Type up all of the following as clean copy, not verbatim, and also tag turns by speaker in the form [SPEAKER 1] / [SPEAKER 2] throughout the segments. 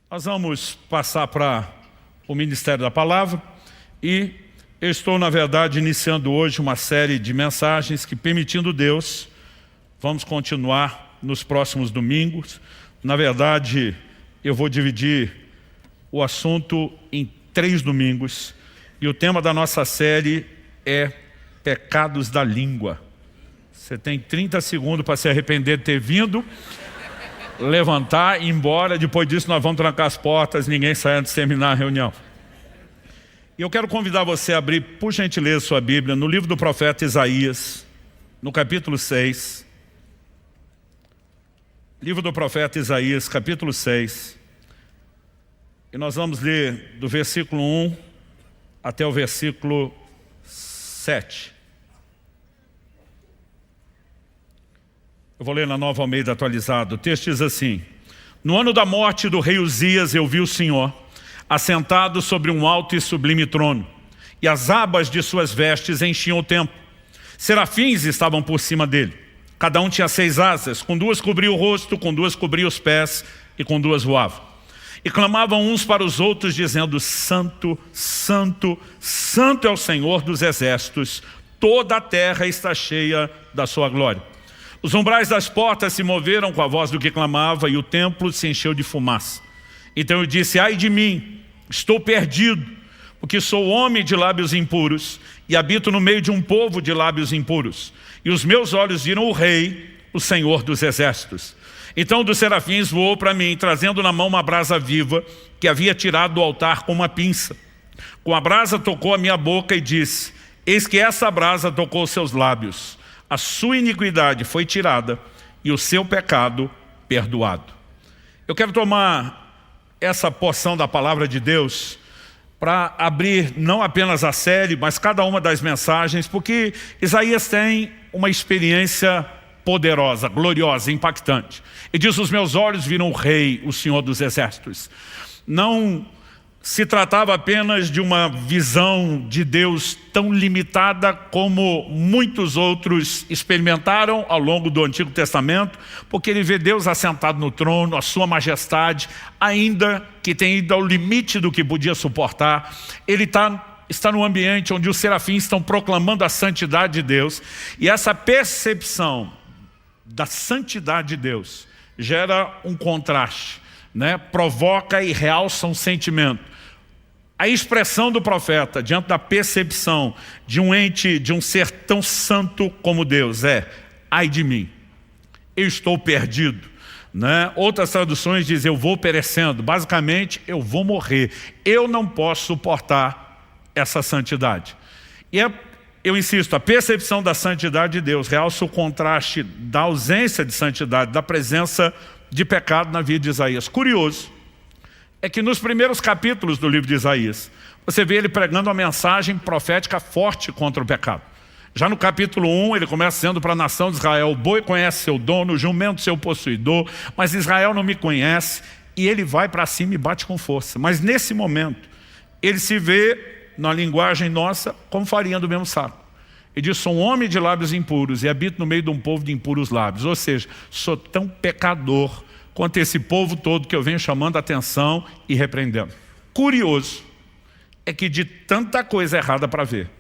[SPEAKER 1] Nós vamos passar para o Ministério da Palavra e eu estou, na verdade, iniciando hoje uma série de mensagens que, permitindo Deus, vamos continuar nos próximos domingos. Na verdade, eu vou dividir o assunto em 3 domingos e o tema da nossa série é pecados da língua. Você tem 30 segundos para se arrepender de ter vindo, levantar e ir embora. Depois disso nós vamos trancar as portas, ninguém sai antes de terminar a reunião. E eu quero convidar você a abrir, por gentileza, sua Bíblia no livro do profeta Isaías, no capítulo 6. Livro do profeta Isaías, capítulo 6. E nós vamos ler do versículo 1 até o versículo 7. Eu vou ler na Nova Almeida atualizada. O texto diz assim: No ano da morte do rei Uzias eu vi o Senhor assentado sobre um alto e sublime trono, e as abas de suas vestes enchiam o templo. Serafins estavam por cima dele. Cada um tinha 6 asas, com 2 cobria o rosto, com 2 cobria os pés e com 2 voava. E clamavam uns para os outros dizendo: Santo, Santo, Santo é o Senhor dos exércitos, toda a terra está cheia da sua glória. Os umbrais das portas se moveram com a voz do que clamava, e o templo se encheu de fumaça. Então eu disse: ai de mim, estou perdido, porque sou homem de lábios impuros, e habito no meio de um povo de lábios impuros. E os meus olhos viram o Rei, o Senhor dos exércitos. Então um dos serafins voou para mim, trazendo na mão uma brasa viva, que havia tirado do altar com uma pinça. Com a brasa tocou a minha boca e disse: eis que essa brasa tocou seus lábios. A sua iniquidade foi tirada e o seu pecado perdoado. Eu quero tomar essa porção da palavra de Deus para abrir não apenas a série, mas cada uma das mensagens, porque Isaías tem uma experiência poderosa, gloriosa, impactante. E diz: os meus olhos viram o Rei, o Senhor dos exércitos. Não se tratava apenas de uma visão de Deus tão limitada como muitos outros experimentaram ao longo do Antigo Testamento, porque ele vê Deus assentado no trono, a sua majestade, ainda que tenha ido ao limite do que podia suportar. Ele está num ambiente onde os serafins estão proclamando a santidade de Deus, e essa percepção da santidade de Deus gera um contraste, provoca e realça um sentimento. A expressão do profeta diante da percepção de um ente, de um ser tão santo como Deus é: ai de mim, eu estou perdido. Outras traduções dizem: eu vou perecendo. Basicamente, eu vou morrer. Eu não posso suportar essa santidade. E eu insisto, a percepção da santidade de Deus realça o contraste da ausência de santidade, da presença de pecado na vida de Isaías. Curioso é que nos primeiros capítulos do livro de Isaías, você vê ele pregando uma mensagem profética forte contra o pecado. Já no capítulo 1, ele começa dizendo para a nação de Israel: o boi conhece seu dono, o jumento seu possuidor, mas Israel não me conhece. E ele vai para cima e bate com força. Mas nesse momento, ele se vê, na linguagem nossa, como farinha do mesmo saco. Ele diz: sou um homem de lábios impuros e habito no meio de um povo de impuros lábios. Ou seja, sou tão pecador quanto esse povo todo que eu venho chamando a atenção e repreendendo. Curioso é que de tanta coisa errada para ver,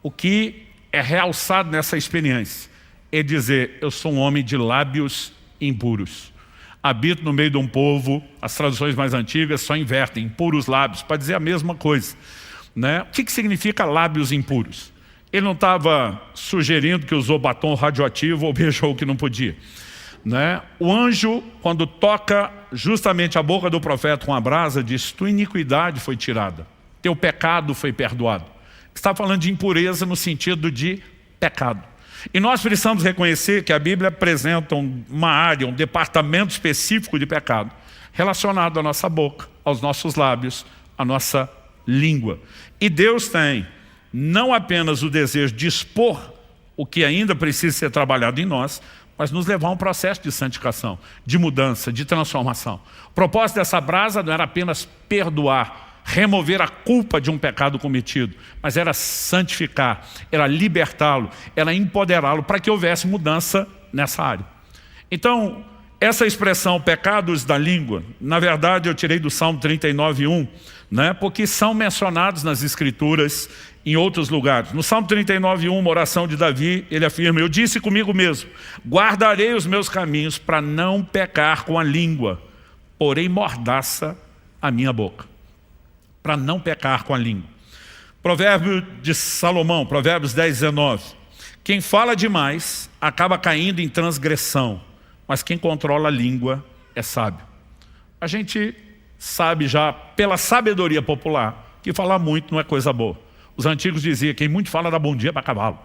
[SPEAKER 1] o que é realçado nessa experiência é dizer: eu sou um homem de lábios impuros. Habito no meio de um povo, as traduções mais antigas só invertem, impuros lábios, para dizer a mesma coisa. O que significa lábios impuros? Ele não estava sugerindo que usou batom radioativo ou beijou o que não podia. O anjo, quando toca justamente a boca do profeta com a brasa, diz: tua iniquidade foi tirada, teu pecado foi perdoado. Está falando de impureza no sentido de pecado. E nós precisamos reconhecer que a Bíblia apresenta uma área, um departamento específico de pecado relacionado à nossa boca, aos nossos lábios, à nossa língua. E Deus tem não apenas o desejo de expor o que ainda precisa ser trabalhado em nós, mas nos levar a um processo de santificação, de mudança, de transformação. O propósito dessa brasa não era apenas perdoar, remover a culpa de um pecado cometido, mas era santificar, era libertá-lo, era empoderá-lo para que houvesse mudança nessa área. Então, Essa expressão, pecados da língua, na verdade eu tirei do Salmo 39:1, né? Porque são mencionados nas Escrituras em outros lugares. No Salmo 39:1, uma oração de Davi, ele afirma: eu disse comigo mesmo, guardarei os meus caminhos para não pecar com a língua, porém mordaça a minha boca. Para não pecar com a língua. Provérbio de Salomão, Provérbios 10:19. Quem fala demais acaba caindo em transgressão, mas quem controla a língua é sábio. A gente sabe já, pela sabedoria popular, que falar muito não é coisa boa. Os antigos diziam, quem muito fala dá bom dia para cavalo.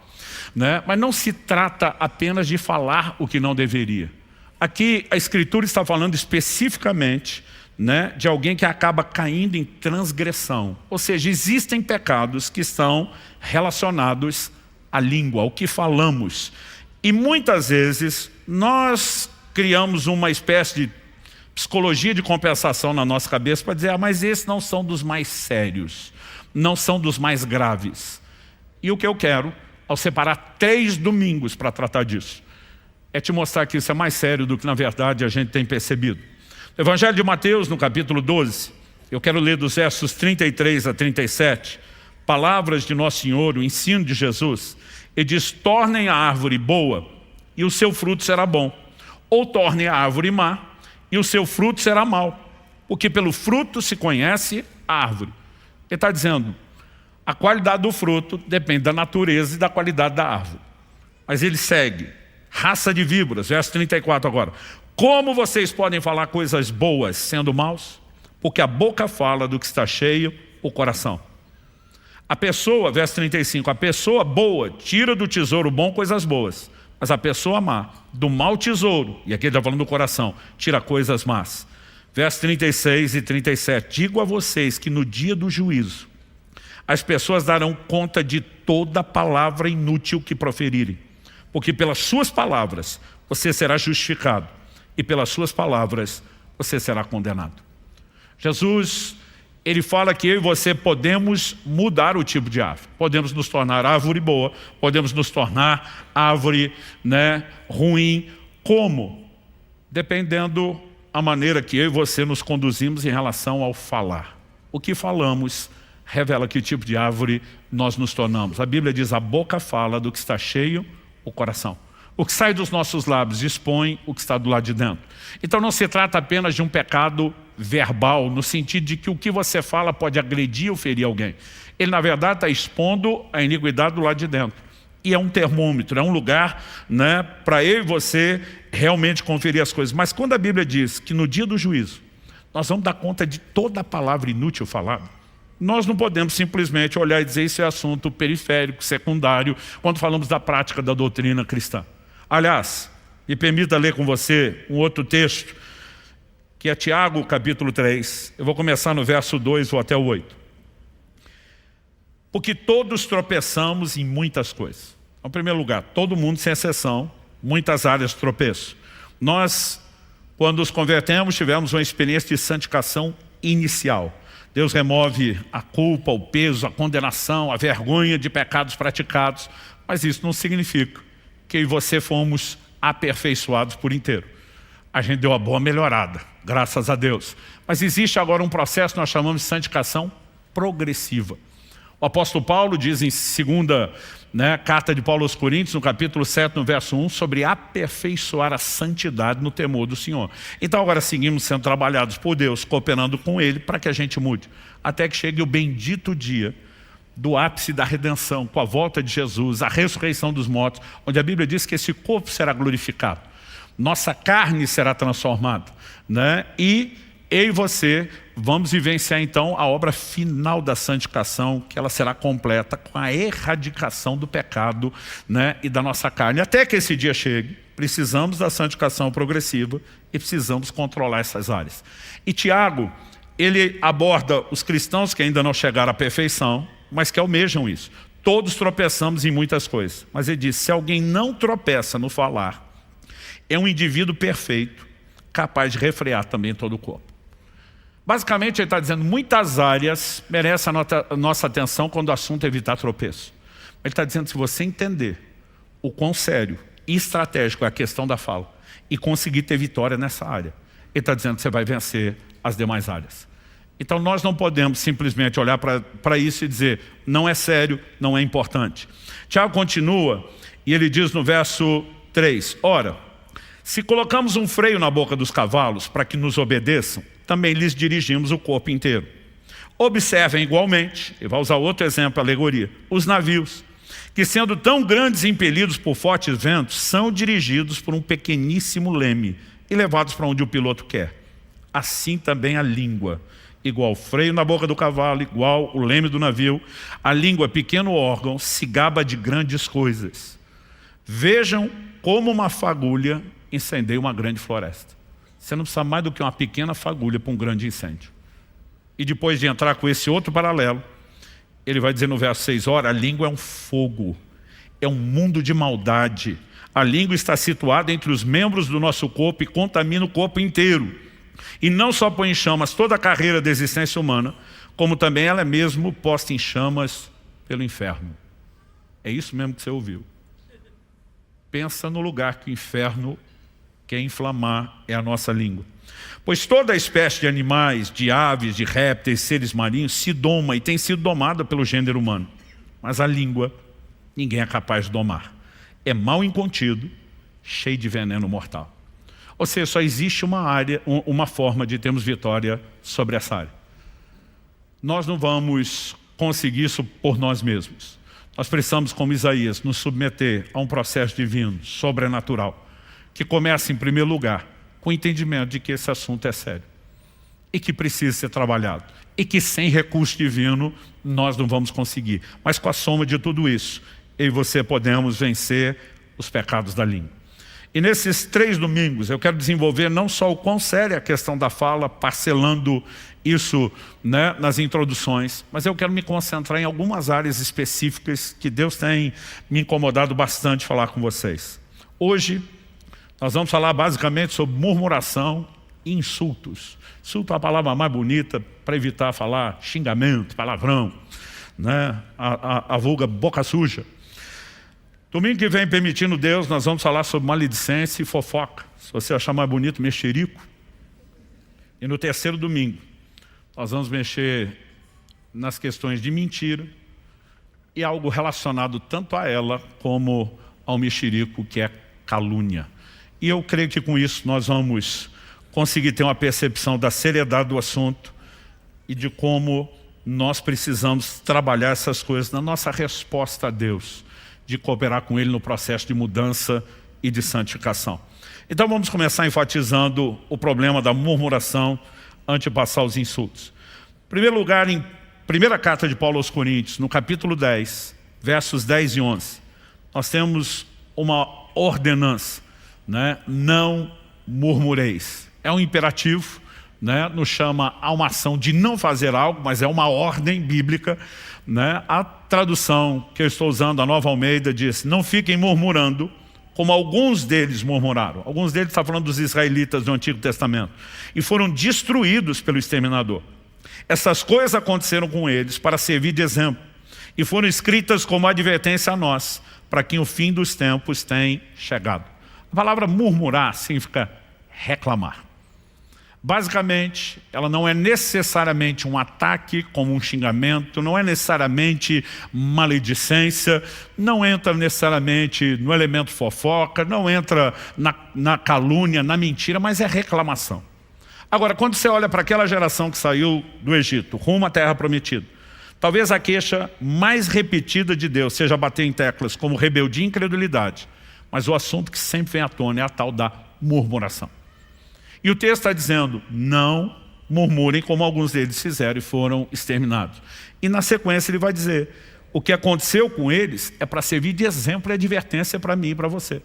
[SPEAKER 1] Né? Mas não se trata apenas de falar o que não deveria. Aqui a Escritura está falando especificamente, né, de alguém que acaba caindo em transgressão. Ou seja, existem pecados que estão relacionados à língua, ao que falamos. E muitas vezes nós criamos uma espécie de psicologia de compensação na nossa cabeça para dizer, mas esses não são dos mais sérios, não são dos mais graves. E o que eu quero, ao separar 3 domingos para tratar disso, é te mostrar que isso é mais sério do que na verdade a gente tem percebido. No Evangelho de Mateus, no capítulo 12, eu quero ler dos versos 33 a 37, palavras de Nosso Senhor, o ensino de Jesus. Ele diz, tornem a árvore boa e o seu fruto será bom, ou tornem a árvore má e o seu fruto será mau, porque pelo fruto se conhece a árvore. Ele está dizendo, a qualidade do fruto depende da natureza e da qualidade da árvore. Mas ele segue, raça de víboras, verso 34 agora. Como vocês podem falar coisas boas sendo maus? Porque a boca fala do que está cheio o coração. A pessoa, verso 35, a pessoa boa tira do tesouro bom coisas boas, mas a pessoa má, do mau tesouro, e aqui ele está falando do coração, tira coisas más. Verso 36 e 37, digo a vocês que no dia do juízo, as pessoas darão conta de toda palavra inútil que proferirem, porque pelas suas palavras você será justificado, e pelas suas palavras você será condenado. Jesus, ele fala que eu e você podemos mudar o tipo de árvore. Podemos nos tornar árvore boa, podemos nos tornar árvore, né, ruim. Como? Dependendo a maneira que eu e você nos conduzimos em relação ao falar. O que falamos revela que tipo de árvore nós nos tornamos. A Bíblia diz, a boca fala do que está cheio o coração. O que sai dos nossos lábios expõe o que está do lado de dentro. Então não se trata apenas de um pecado verbal, no sentido de que o que você fala pode agredir ou ferir alguém. Ele na verdade está expondo a iniquidade do lado de dentro. E é um termômetro, é um lugar, né, para eu e você realmente conferir as coisas. Mas quando a Bíblia diz que no dia do juízo, nós vamos dar conta de toda a palavra inútil falada, nós não podemos simplesmente olhar e dizer isso é assunto periférico, secundário, quando falamos da prática da doutrina cristã. Aliás, me permita ler com você um outro texto, que é Tiago, capítulo 3. Eu vou começar no verso 2, vou até o 8. Porque todos tropeçamos em muitas coisas. Em primeiro lugar, todo mundo, sem exceção, muitas áreas de tropeço. Nós, quando nos convertemos, tivemos uma experiência de santificação inicial. Deus remove a culpa, o peso, a condenação, a vergonha de pecados praticados. Mas isso não significa que eu e você fomos aperfeiçoados por inteiro. A gente deu uma boa melhorada, graças a Deus. Mas existe agora um processo que nós chamamos de santificação progressiva. O apóstolo Paulo diz em segunda, carta de Paulo aos Coríntios, no capítulo 7, no verso 1, sobre aperfeiçoar a santidade no temor do Senhor. Então agora seguimos sendo trabalhados por Deus, cooperando com Ele para que a gente mude. Até que chegue o bendito dia do ápice da redenção, com a volta de Jesus, a ressurreição dos mortos, onde a Bíblia diz que esse corpo será glorificado. Nossa carne será transformada, e eu e você vamos vivenciar então a obra final da santificação, que ela será completa com a erradicação do pecado, e da nossa carne. Até que esse dia chegue, precisamos da santificação progressiva e precisamos controlar essas áreas. E Tiago, ele aborda os cristãos que ainda não chegaram à perfeição, mas que almejam isso. Todos tropeçamos em muitas coisas. Mas ele diz, se alguém não tropeça no falar, é um indivíduo perfeito, capaz de refrear também todo o corpo. Basicamente ele está dizendo, muitas áreas merecem a nossa atenção quando o assunto é evitar tropeço. Ele está dizendo, se você entender o quão sério e estratégico é a questão da fala, e conseguir ter vitória nessa área. Ele está dizendo que você vai vencer as demais áreas. Então nós não podemos simplesmente olhar para isso e dizer, não é sério, não é importante. Tiago continua e ele diz no verso 3, ora, se colocamos um freio na boca dos cavalos para que nos obedeçam, também lhes dirigimos o corpo inteiro. Observem igualmente, e vai usar outro exemplo, alegoria, os navios, que sendo tão grandes e impelidos por fortes ventos, são dirigidos por um pequeníssimo leme e levados para onde o piloto quer. Assim também a língua, igual o freio na boca do cavalo, igual o leme do navio, a língua, pequeno órgão, se gaba de grandes coisas. Vejam como uma fagulha incendeia uma grande floresta. Você não precisa mais do que uma pequena fagulha para um grande incêndio. E depois de entrar com esse outro paralelo, ele vai dizer no verso 6, ora, a língua é um fogo, é um mundo de maldade. A língua está situada entre os membros do nosso corpo e contamina o corpo inteiro. E não só põe em chamas toda a carreira da existência humana, como também ela é mesmo posta em chamas pelo inferno. É isso mesmo que você ouviu. Pensa no lugar que o inferno quer inflamar, é a nossa língua. Pois toda espécie de animais, de aves, de répteis, seres marinhos, se doma e tem sido domada pelo gênero humano. Mas a língua, ninguém é capaz de domar. É mal incontido, cheio de veneno mortal. Ou seja, só existe uma forma de termos vitória sobre essa área. Nós não vamos conseguir isso por nós mesmos. Nós precisamos, como Isaías, nos submeter a um processo divino, sobrenatural, que começa em primeiro lugar com o entendimento de que esse assunto é sério e que precisa ser trabalhado e que sem recurso divino nós não vamos conseguir. Mas com a soma de tudo isso, eu e você podemos vencer os pecados da língua. E nesses 3 domingos eu quero desenvolver não só o quão séria é a questão da fala, parcelando isso, né, nas introduções, mas eu quero me concentrar em algumas áreas específicas que Deus tem me incomodado bastante falar com vocês. Hoje nós vamos falar basicamente sobre murmuração e insultos. Insulto é a palavra mais bonita para evitar falar xingamento, palavrão, né? a vulga boca suja. Domingo que vem, permitindo Deus, nós vamos falar sobre maledicência e fofoca. Se você achar mais bonito, mexerico. E no terceiro domingo, nós vamos mexer nas questões de mentira e algo relacionado tanto a ela como ao mexerico, que é calúnia. E eu creio que com isso nós vamos conseguir ter uma percepção da seriedade do assunto e de como nós precisamos trabalhar essas coisas na nossa resposta a Deus, de cooperar com Ele no processo de mudança e de santificação. Então vamos começar enfatizando o problema da murmuração antes de passar os insultos. Em primeiro lugar, em primeira carta de Paulo aos Coríntios, no capítulo 10, versos 10 e 11, nós temos uma ordenança, né? Não murmureis. É um imperativo, né? Nos chama a uma ação de não fazer algo, mas é uma ordem bíblica, né? A tradução que eu estou usando, a Nova Almeida, diz, não fiquem murmurando, como alguns deles murmuraram. Alguns deles está falando dos israelitas do Antigo Testamento. E foram destruídos pelo exterminador. Essas coisas aconteceram com eles para servir de exemplo. E foram escritas como advertência a nós, para que o fim dos tempos tenha chegado. A palavra murmurar significa reclamar. Basicamente, ela não é necessariamente um ataque como um xingamento, não é necessariamente maledicência, não entra necessariamente no elemento fofoca, não entra na calúnia, na mentira, mas é reclamação. Agora, quando você olha para aquela geração que saiu do Egito, rumo à terra prometida, talvez a queixa mais repetida de Deus seja bater em teclas como rebeldia e incredulidade, mas o assunto que sempre vem à tona é a tal da murmuração. E o texto está dizendo, não murmurem como alguns deles fizeram e foram exterminados. E na sequência ele vai dizer, o que aconteceu com eles é para servir de exemplo e advertência para mim e para você.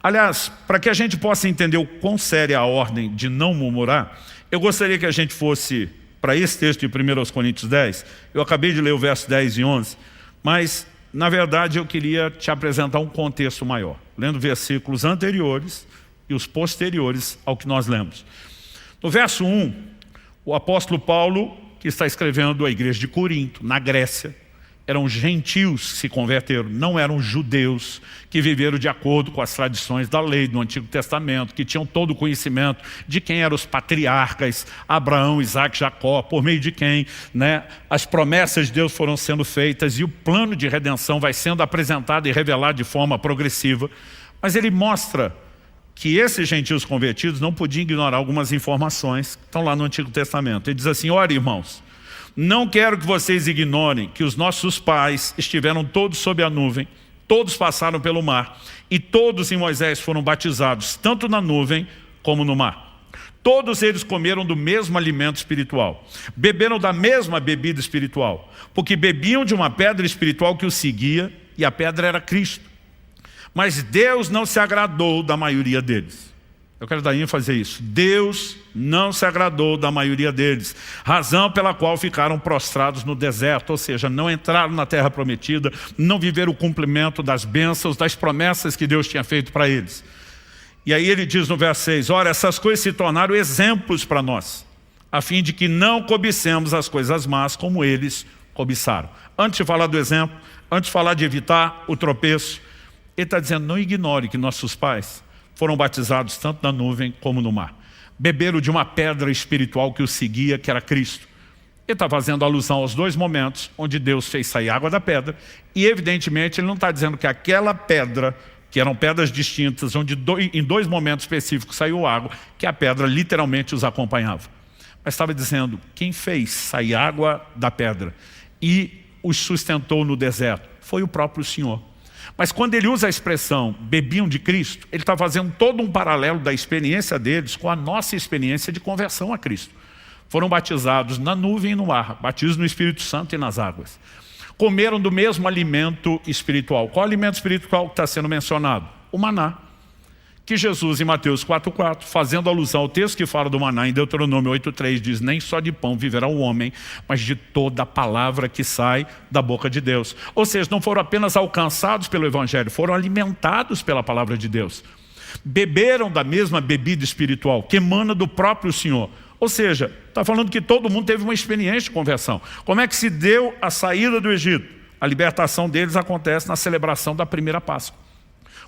[SPEAKER 1] Aliás, para que a gente possa entender o quão séria é a ordem de não murmurar, eu gostaria que a gente fosse para esse texto de 1 Coríntios 10. Eu acabei de ler o verso 10 e 11, mas na verdade eu queria te apresentar um contexto maior, lendo versículos anteriores e os posteriores ao que nós lemos. No verso 1, o apóstolo Paulo, que está escrevendo à igreja de Corinto, na Grécia, Eram gentios que se converteram, não eram judeus que viveram de acordo com as tradições da lei do Antigo Testamento, que tinham todo o conhecimento de quem eram os patriarcas, Abraão, Isaac, Jacó, por meio de quem, né, as promessas de Deus foram sendo feitas e o plano de redenção vai sendo apresentado e revelado de forma progressiva. Mas ele mostra que esses gentios convertidos não podiam ignorar algumas informações que estão lá no Antigo Testamento. Ele diz assim: olha, irmãos, não quero que vocês ignorem que os nossos pais estiveram todos sob a nuvem, todos passaram pelo mar, e todos em Moisés foram batizados, tanto na nuvem como no mar. Todos eles comeram do mesmo alimento espiritual, beberam da mesma bebida espiritual, porque bebiam de uma pedra espiritual que os seguia, e a pedra era Cristo. Mas Deus não se agradou da maioria deles. Eu quero dar ênfase a isso. Deus não se agradou da maioria deles, razão pela qual ficaram prostrados no deserto, ou seja, não entraram na terra prometida, não viveram o cumprimento das bênçãos, das promessas que Deus tinha feito para eles. E aí ele diz no verso 6, ora, essas coisas se tornaram exemplos para nós, a fim de que não cobicemos as coisas más como eles cobiçaram. Antes de falar do exemplo, antes de falar de evitar o tropeço, ele está dizendo, não ignore que nossos pais foram batizados tanto na nuvem como no mar. Beberam de uma pedra espiritual que os seguia, que era Cristo. Ele está fazendo alusão aos dois momentos onde Deus fez sair água da pedra e, evidentemente, ele não está dizendo que aquela pedra, que eram pedras distintas, onde em dois momentos específicos saiu água, que a pedra literalmente os acompanhava. Mas estava dizendo, quem fez sair água da pedra e os sustentou no deserto foi o próprio Senhor. Mas quando ele usa a expressão bebiam de Cristo, ele está fazendo todo um paralelo da experiência deles com a nossa experiência de conversão a Cristo. Foram batizados na nuvem e no mar, batismo no Espírito Santo e nas águas. Comeram do mesmo alimento espiritual. Qual alimento espiritual que está sendo mencionado? O maná. Que Jesus em Mateus 4,4, fazendo alusão ao texto que fala do maná em Deuteronômio 8,3, diz, nem só de pão viverá o homem, mas de toda a palavra que sai da boca de Deus. Ou seja, não foram apenas alcançados pelo Evangelho, foram alimentados pela palavra de Deus. Beberam da mesma bebida espiritual, que emana do próprio Senhor. Ou seja, está falando que todo mundo teve uma experiência de conversão. Como é que se deu a saída do Egito? A libertação deles acontece na celebração da primeira Páscoa.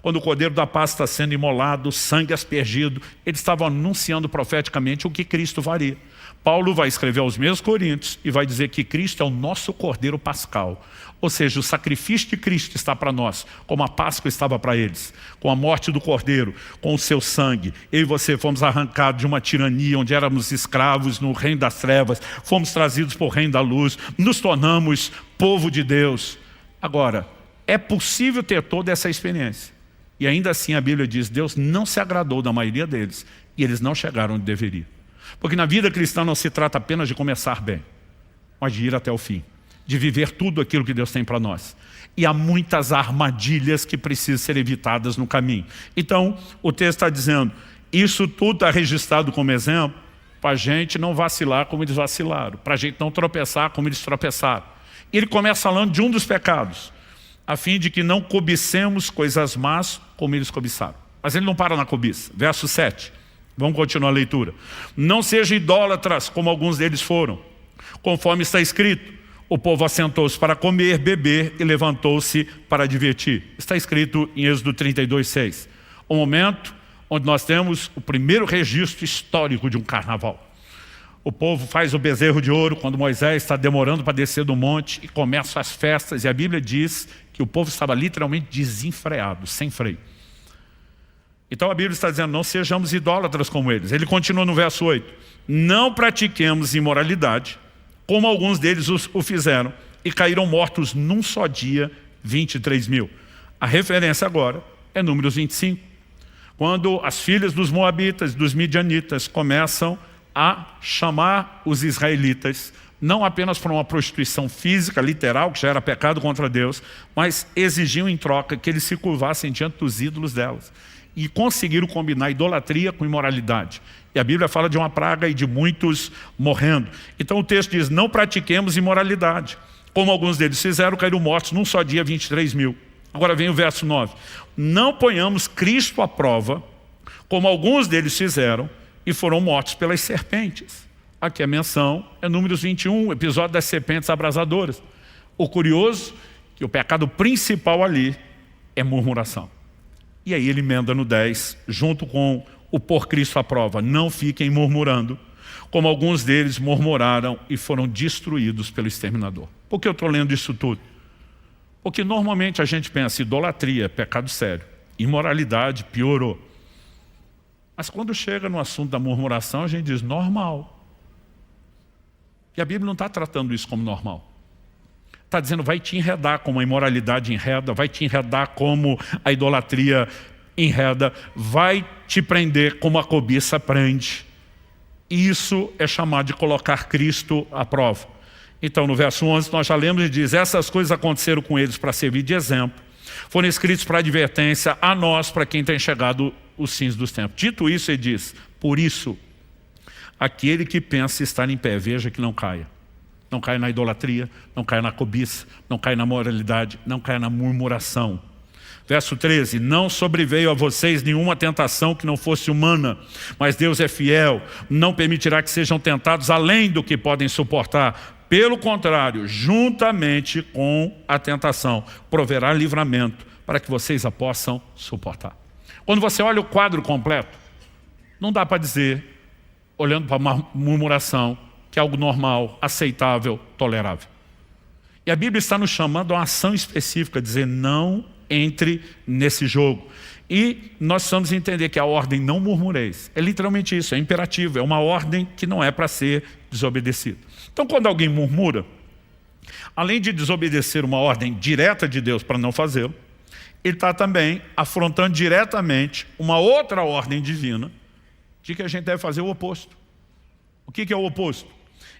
[SPEAKER 1] Quando o cordeiro da Páscoa está sendo imolado, o sangue aspergido, eles estavam anunciando profeticamente o que Cristo faria. Paulo vai escrever aos mesmos Coríntios e vai dizer que Cristo é o nosso cordeiro pascal. Ou seja, o sacrifício de Cristo está para nós, como a Páscoa estava para eles. Com a morte do cordeiro, com o seu sangue. Eu e você fomos arrancados de uma tirania onde éramos escravos no reino das trevas. Fomos trazidos para o reino da luz. Nos tornamos povo de Deus. Agora, é possível ter toda essa experiência. E ainda assim a Bíblia diz, Deus não se agradou da maioria deles e eles não chegaram onde deveriam. Porque na vida cristã não se trata apenas de começar bem, mas de ir até o fim, de viver tudo aquilo que Deus tem para nós. E há muitas armadilhas que precisam ser evitadas no caminho. Então, o texto está dizendo, isso tudo está registrado como exemplo para a gente não vacilar como eles vacilaram, para a gente não tropeçar como eles tropeçaram. E ele começa falando de um dos pecados, a fim de que não cobicemos coisas más como eles cobiçaram. Mas ele não para na cobiça. Verso 7. Vamos continuar a leitura. Não sejam idólatras como alguns deles foram. Conforme está escrito, o povo assentou-se para comer, beber e levantou-se para divertir. Está escrito em Êxodo 32:6. O momento onde nós temos o primeiro registro histórico de um carnaval. O povo faz o bezerro de ouro quando Moisés está demorando para descer do monte e começam as festas. E a Bíblia diz que o povo estava literalmente desenfreado, sem freio. Então a Bíblia está dizendo, não sejamos idólatras como eles. Ele continua no verso 8. Não pratiquemos imoralidade, como alguns deles o fizeram, e caíram mortos num só dia 23 mil. A referência agora é Números 25. Quando as filhas dos moabitas, dos midianitas, começam a chamar os israelitas, não apenas para uma prostituição física, literal, que já era pecado contra Deus, mas exigiam em troca que eles se curvassem diante dos ídolos delas. E conseguiram combinar idolatria com imoralidade. E a Bíblia fala de uma praga e de muitos morrendo. Então o texto diz, não pratiquemos imoralidade. Como alguns deles fizeram, caíram mortos num só dia 23 mil. Agora vem o verso 9. Não ponhamos Cristo à prova, como alguns deles fizeram, e foram mortos pelas serpentes. Aqui a menção é Números 21, episódio das serpentes abrasadoras. O curioso é que o pecado principal ali é murmuração. E aí ele emenda no 10, junto com o por Cristo à prova. Não fiquem murmurando, como alguns deles murmuraram e foram destruídos pelo exterminador. Por que eu estou lendo isso tudo? Porque normalmente a gente pensa, idolatria, pecado sério. Imoralidade, piorou. Mas quando chega no assunto da murmuração, a gente diz, normal. E a Bíblia não está tratando isso como normal. Está dizendo, vai te enredar como a imoralidade enreda, vai te enredar como a idolatria enreda, vai te prender como a cobiça prende. Isso é chamado de colocar Cristo à prova. Então, no verso 11, nós já lemos e diz, essas coisas aconteceram com eles para servir de exemplo, foram escritos para advertência a nós, para quem tem chegado os fins dos tempos. Dito isso, ele diz, por isso, aquele que pensa estar em pé, veja que não caia. Não caia na idolatria, não caia na cobiça, não caia na moralidade, não caia na murmuração. Verso 13, não sobreveio a vocês nenhuma tentação que não fosse humana, mas Deus é fiel, não permitirá que sejam tentados além do que podem suportar. Pelo contrário, juntamente com a tentação, proverá livramento para que vocês a possam suportar. Quando você olha o quadro completo, não dá para dizer, olhando para uma murmuração, que é algo normal, aceitável, tolerável. E a Bíblia está nos chamando a uma ação específica, dizer não entre nesse jogo. E nós precisamos entender que a ordem não murmureis. É literalmente isso, é imperativo, é uma ordem que não é para ser desobedecida. Então quando alguém murmura, além de desobedecer uma ordem direta de Deus para não fazê-lo, ele está também afrontando diretamente uma outra ordem divina de que a gente deve fazer o oposto. O que é o oposto?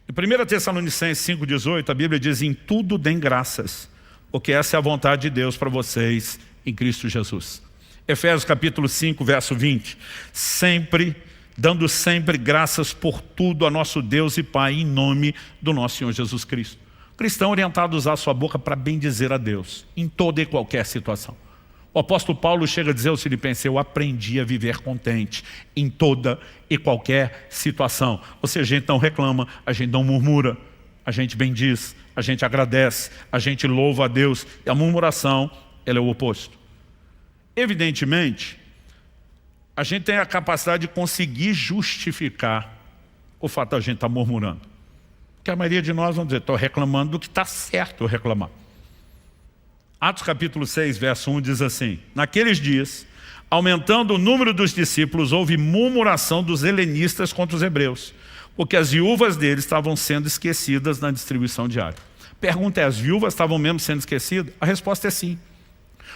[SPEAKER 1] Em 1 Tessalonicenses 5,18, a Bíblia diz, em tudo deem graças, porque essa é a vontade de Deus para vocês em Cristo Jesus. Efésios capítulo 5, verso 20, dando sempre graças por tudo a nosso Deus e Pai, em nome do nosso Senhor Jesus Cristo. O cristão é orientado a usar a sua boca para bendizer a Deus, em toda e qualquer situação. O apóstolo Paulo chega a dizer aos Filipenses, eu aprendi a viver contente em toda e qualquer situação. Ou seja, a gente não reclama, a gente não murmura, a gente bendiz, a gente agradece, a gente louva a Deus. E a murmuração, ela é o oposto. Evidentemente, a gente tem a capacidade de conseguir justificar o fato de a gente estar murmurando. Porque a maioria de nós vão dizer, estou reclamando do que está certo eu reclamar. Atos capítulo 6, verso 1 diz assim, naqueles dias, aumentando o número dos discípulos, houve murmuração dos helenistas contra os hebreus, porque as viúvas deles estavam sendo esquecidas na distribuição diária. Pergunta é, as viúvas estavam mesmo sendo esquecidas? A resposta é sim.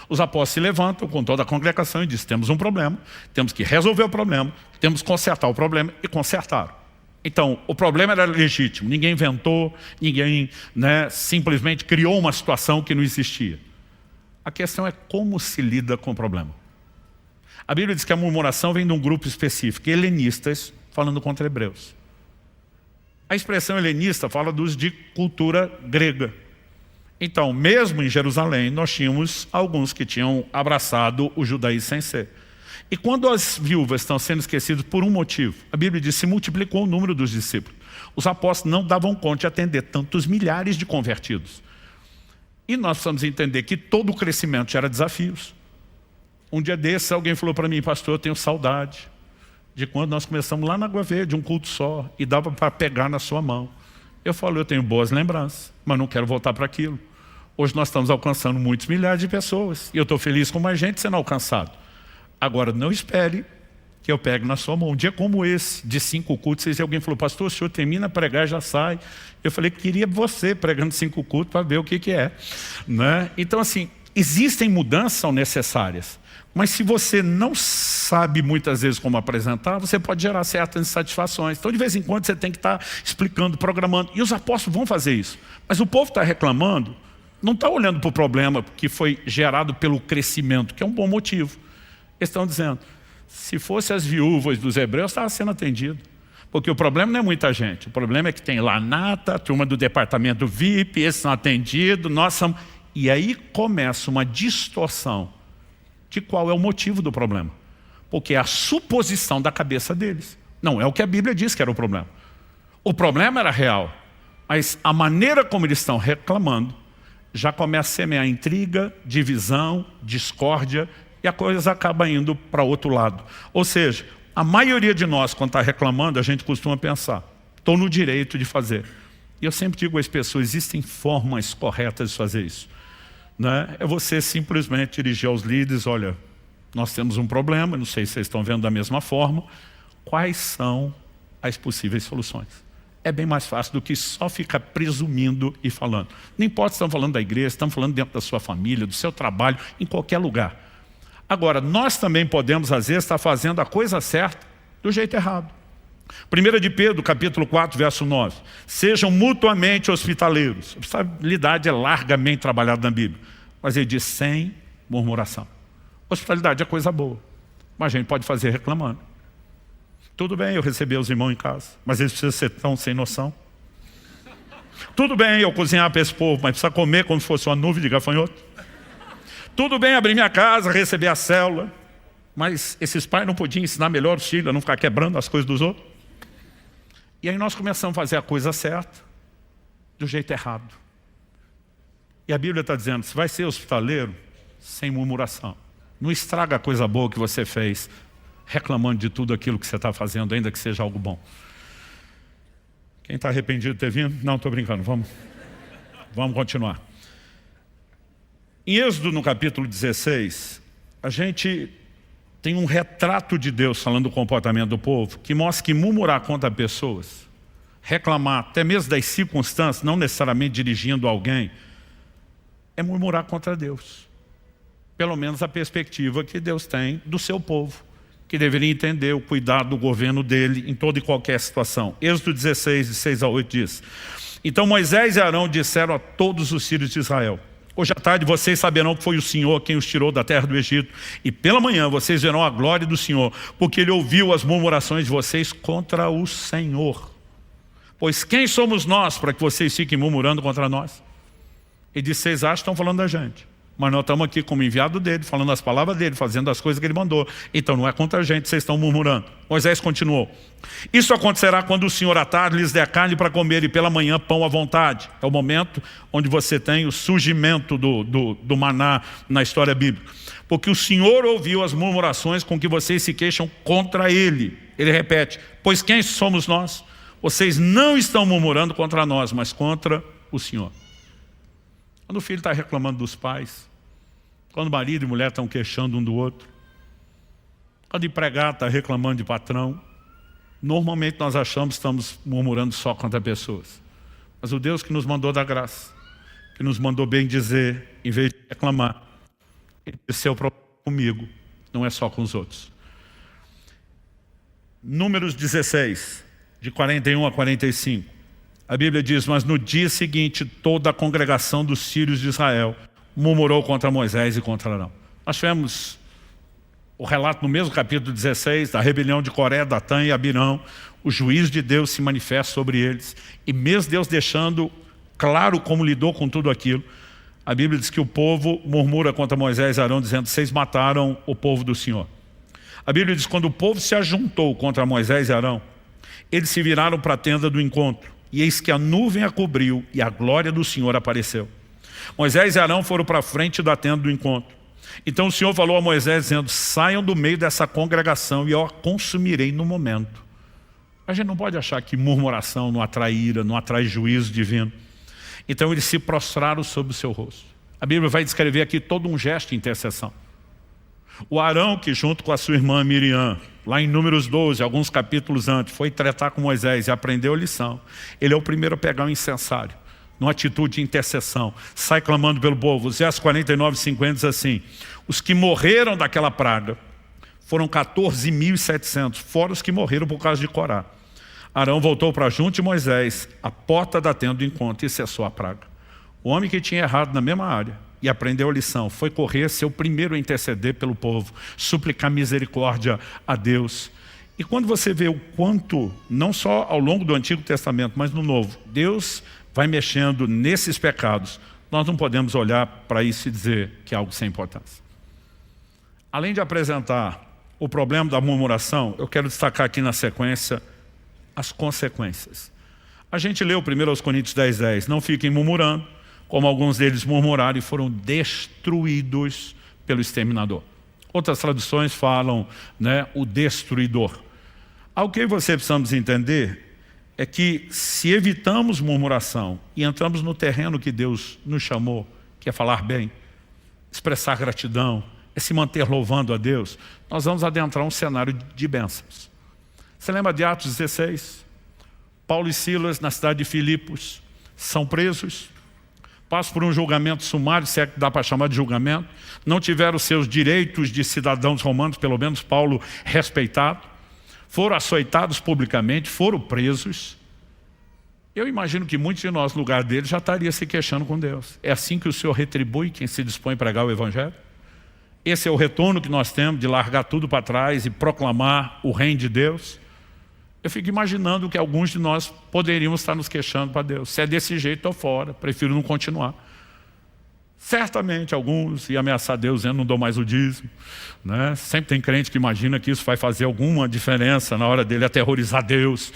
[SPEAKER 1] Os apóstolos se levantam com toda a congregação e dizem, temos um problema, temos que resolver o problema, temos que consertar o problema, e consertaram. Então, o problema era legítimo, ninguém inventou, ninguém simplesmente criou uma situação que não existia. A questão é como se lida com o problema. A Bíblia diz que a murmuração vem de um grupo específico, helenistas, falando contra hebreus. A expressão helenista fala dos de cultura grega. Então, mesmo em Jerusalém, nós tínhamos alguns que tinham abraçado o judaísmo sem ser. E quando as viúvas estão sendo esquecidas por um motivo, a Bíblia diz que se multiplicou o número dos discípulos. Os apóstolos não davam conta de atender tantos milhares de convertidos. E nós precisamos entender que todo o crescimento gera desafios. Um dia desses, alguém falou para mim, pastor, eu tenho saudade de quando nós começamos lá na Água Verde, um culto só, e dava para pegar na sua mão. Eu falo, eu tenho boas lembranças, mas não quero voltar para aquilo. Hoje nós estamos alcançando muitos milhares de pessoas, e eu estou feliz com mais gente sendo alcançado. Agora, não espere que eu pegue na sua mão. Um dia como esse, de 5 cultos, alguém falou, pastor, o senhor termina a pregar e já sai. Eu falei, queria você pregando 5 cultos para ver o que é. Então, assim, existem mudanças que são necessárias. Mas se você não sabe muitas vezes como apresentar, você pode gerar certas insatisfações. Então, de vez em quando, você tem que estar explicando, programando. E os apóstolos vão fazer isso. Mas o povo está reclamando, não está olhando para o problema que foi gerado pelo crescimento, que é um bom motivo. Eles estão dizendo, se fosse as viúvas dos hebreus, estava sendo atendido. Porque o problema não é muita gente. O problema é que tem lá a nata, a turma do departamento VIP, esses são atendidos, nós somos... E aí começa uma distorção de qual é o motivo do problema. Porque é a suposição da cabeça deles. Não é o que a Bíblia diz que era o problema. O problema era real, mas a maneira como eles estão reclamando já começa a semear intriga, divisão, discórdia, e a coisa acaba indo para outro lado. Ou seja, a maioria de nós, quando está reclamando, a gente costuma pensar, estou no direito de fazer. E eu sempre digo às pessoas, existem formas corretas de fazer isso. Né? É você simplesmente dirigir aos líderes, olha, nós temos um problema, não sei se vocês estão vendo da mesma forma, quais são as possíveis soluções? É bem mais fácil do que só ficar presumindo e falando. Não importa se estamos falando da igreja, estamos falando dentro da sua família, do seu trabalho, em qualquer lugar. Agora, nós também podemos, às vezes, estar fazendo a coisa certa do jeito errado. 1 de Pedro, capítulo 4, verso 9. Sejam mutuamente hospitaleiros. Hospitalidade é largamente trabalhada na Bíblia. Mas ele diz sem murmuração. Hospitalidade é coisa boa. Mas a gente pode fazer reclamando. Tudo bem eu receber os irmãos em casa, mas eles precisam ser tão sem noção. Tudo bem eu cozinhar para esse povo, mas precisa comer como se fosse uma nuvem de gafanhoto. Tudo bem abrir minha casa, receber a célula, mas esses pais não podiam ensinar melhor os filhos a não ficar quebrando as coisas dos outros. E aí nós começamos a fazer a coisa certa do jeito errado. E a Bíblia está dizendo, você vai ser hospitaleiro sem murmuração. Não estraga a coisa boa que você fez reclamando de tudo aquilo que você está fazendo, ainda que seja algo bom. Quem está arrependido de ter vindo? Não, estou brincando, vamos continuar. Em Êxodo, no capítulo 16, a gente tem um retrato de Deus falando do comportamento do povo, que mostra que murmurar contra pessoas, reclamar até mesmo das circunstâncias, não necessariamente dirigindo alguém, é murmurar contra Deus. Pelo menos a perspectiva que Deus tem do seu povo, que deveria entender o cuidado do governo dele em toda e qualquer situação. Êxodo 16, de 6 a 8 diz: Então Moisés e Arão disseram a todos os filhos de Israel: Hoje à tarde vocês saberão que foi o Senhor quem os tirou da terra do Egito, e pela manhã vocês verão a glória do Senhor, porque Ele ouviu as murmurações de vocês contra o Senhor. Pois quem somos nós para que vocês fiquem murmurando contra nós? Ele disse, vocês acham que estão falando da gente, mas nós estamos aqui como enviado dele, falando as palavras dele, fazendo as coisas que ele mandou. Então não é contra a gente, vocês estão murmurando. Moisés continuou: Isso acontecerá quando o Senhor à tarde lhes der carne para comer e pela manhã pão à vontade. É o momento onde você tem o surgimento do maná na história bíblica. Porque o Senhor ouviu as murmurações com que vocês se queixam contra Ele. Ele repete, pois quem somos nós? Vocês não estão murmurando contra nós, mas contra o Senhor. Quando o filho está reclamando dos pais, quando marido e mulher estão queixando um do outro, quando o empregado está reclamando de patrão, normalmente nós achamos que estamos murmurando só contra pessoas. Mas o Deus que nos mandou dar graça, que nos mandou bem dizer, em vez de reclamar, Ele disse, seu problema comigo, não é só com os outros. Números 16, de 41 a 45. A Bíblia diz, mas no dia seguinte toda a congregação dos filhos de Israel murmurou contra Moisés e contra Arão. Nós tivemos o relato no mesmo capítulo 16 da rebelião de Coré, Datã e Abirão. O juízo de Deus se manifesta sobre eles. E mesmo Deus deixando claro como lidou com tudo aquilo, a Bíblia diz que o povo murmura contra Moisés e Arão, dizendo, vocês mataram o povo do Senhor. A Bíblia diz que quando o povo se ajuntou contra Moisés e Arão, eles se viraram para a tenda do encontro. E eis que a nuvem a cobriu e a glória do Senhor apareceu. Moisés e Arão foram para a frente da tenda do encontro. Então o Senhor falou a Moisés dizendo, saiam do meio dessa congregação e eu a consumirei no momento. A gente não pode achar que murmuração não atrai ira, não atrai juízo divino. Então eles se prostraram sobre o seu rosto. A Bíblia vai descrever aqui todo um gesto de intercessão. O Arão, que junto com a sua irmã Miriam, lá em Números 12, alguns capítulos antes, foi tratar com Moisés e aprendeu a lição. Ele é o primeiro a pegar um incensário, numa atitude de intercessão, sai clamando pelo povo. Os versos 49 e 50 diz assim, os que morreram daquela praga foram 14.700, fora os que morreram por causa de Corá. Arão voltou para junto de Moisés, à porta da tenda do encontro, e cessou a praga. O homem que tinha errado na mesma área e aprendeu a lição, foi correr, ser o primeiro a interceder pelo povo, suplicar misericórdia a Deus. E quando você vê o quanto, não só ao longo do Antigo Testamento, mas no Novo, Deus vai mexendo nesses pecados, nós não podemos olhar para isso e dizer que é algo sem importância. Além de apresentar o problema da murmuração, eu quero destacar aqui na sequência as consequências. A gente leu 1 Coríntios 10:10, não fiquem murmurando, como alguns deles murmuraram e foram destruídos pelo exterminador. Outras traduções falam, né, o destruidor. Algo que você precisamos entender é que se evitamos murmuração e entramos no terreno que Deus nos chamou, que é falar bem, expressar gratidão, é se manter louvando a Deus, nós vamos adentrar um cenário de bênçãos. Você lembra de Atos 16? Paulo e Silas, na cidade de Filipos, são presos, passam por um julgamento sumário, se é que dá para chamar de julgamento, não tiveram seus direitos de cidadãos romanos, pelo menos Paulo respeitado, foram açoitados publicamente, foram presos. Eu imagino que muitos de nós, no lugar deles, já estaria se queixando com Deus. É assim que o Senhor retribui quem se dispõe a pregar o Evangelho? Esse é o retorno que nós temos de largar tudo para trás e proclamar o reino de Deus? Eu fico imaginando que alguns de nós poderíamos estar nos queixando para Deus. Se é desse jeito, estou fora, prefiro não continuar. Certamente alguns iam ameaçar Deus dizendo, não dou mais o dízimo, né? Sempre tem crente que imagina que isso vai fazer alguma diferença na hora dele aterrorizar Deus.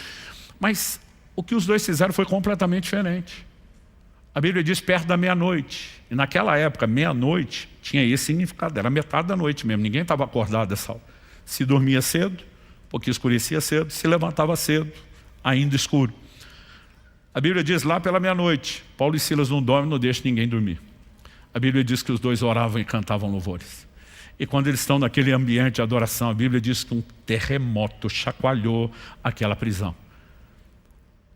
[SPEAKER 1] Mas o que os dois fizeram foi completamente diferente. A Bíblia diz perto da meia-noite. E naquela época, meia-noite tinha esse significado. Era metade da noite mesmo, ninguém estava acordado dessa hora. Se dormia cedo, porque escurecia cedo, se levantava cedo, ainda escuro. A Bíblia diz lá pela meia-noite, Paulo e Silas não dormem, não deixam ninguém dormir. A Bíblia diz que os dois oravam e cantavam louvores. E quando eles estão naquele ambiente de adoração, a Bíblia diz que um terremoto chacoalhou aquela prisão.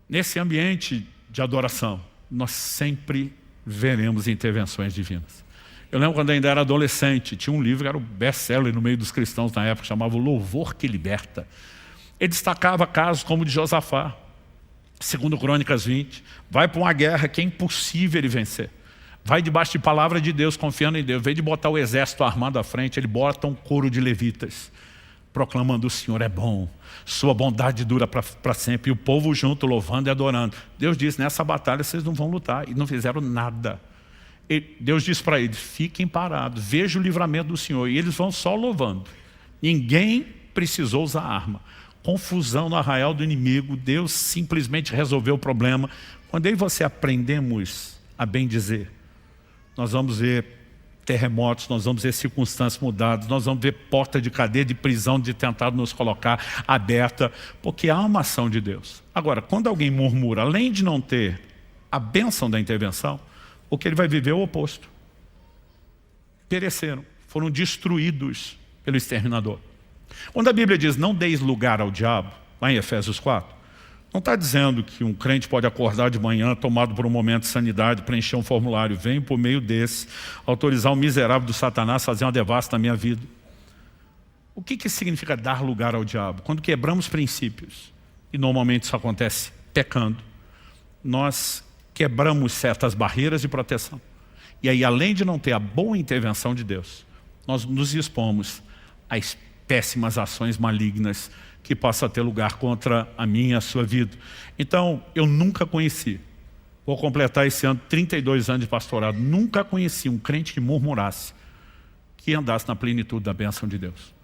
[SPEAKER 1] Nesse ambiente de adoração, nós sempre veremos intervenções divinas. Eu lembro quando ainda era adolescente, tinha um livro que era o best-seller no meio dos cristãos na época, chamava O Louvor que Liberta. Ele destacava casos como o de Josafá, segundo Crônicas 20, vai para uma guerra que é impossível ele vencer. Vai debaixo de palavra de Deus, confiando em Deus. Em vez de botar o exército armado à frente, ele bota um coro de levitas, proclamando o Senhor é bom, sua bondade dura para sempre. E o povo junto, louvando e adorando. Deus disse, nessa batalha vocês não vão lutar. E não fizeram nada. Deus disse para eles, fiquem parados, vejam o livramento do Senhor. E eles vão só louvando. Ninguém precisou usar arma. Confusão no arraial do inimigo, Deus simplesmente resolveu o problema. Quando eu e você aprendemos a bem dizer, nós vamos ver terremotos, nós vamos ver circunstâncias mudadas, nós vamos ver porta de cadeia, de prisão, de tentado nos colocar aberta, porque há uma ação de Deus. Agora, quando alguém murmura, além de não ter a bênção da intervenção, o que ele vai viver é o oposto. Pereceram, foram destruídos pelo exterminador. Quando a Bíblia diz, não deis lugar ao diabo, lá em Efésios 4, não está dizendo que um crente pode acordar de manhã, tomado por um momento de sanidade, preencher um formulário, vem por meio desse, autorizar o miserável do Satanás a fazer uma devassa na minha vida. O que significa dar lugar ao diabo? Quando quebramos princípios, e normalmente isso acontece pecando, nós quebramos certas barreiras de proteção. E aí, além de não ter a boa intervenção de Deus, nós nos expomos às péssimas ações malignas que possa ter lugar contra a minha e a sua vida. Então, eu nunca conheci, vou completar esse ano 32 anos de pastorado, nunca conheci um crente que murmurasse, que andasse na plenitude da bênção de Deus.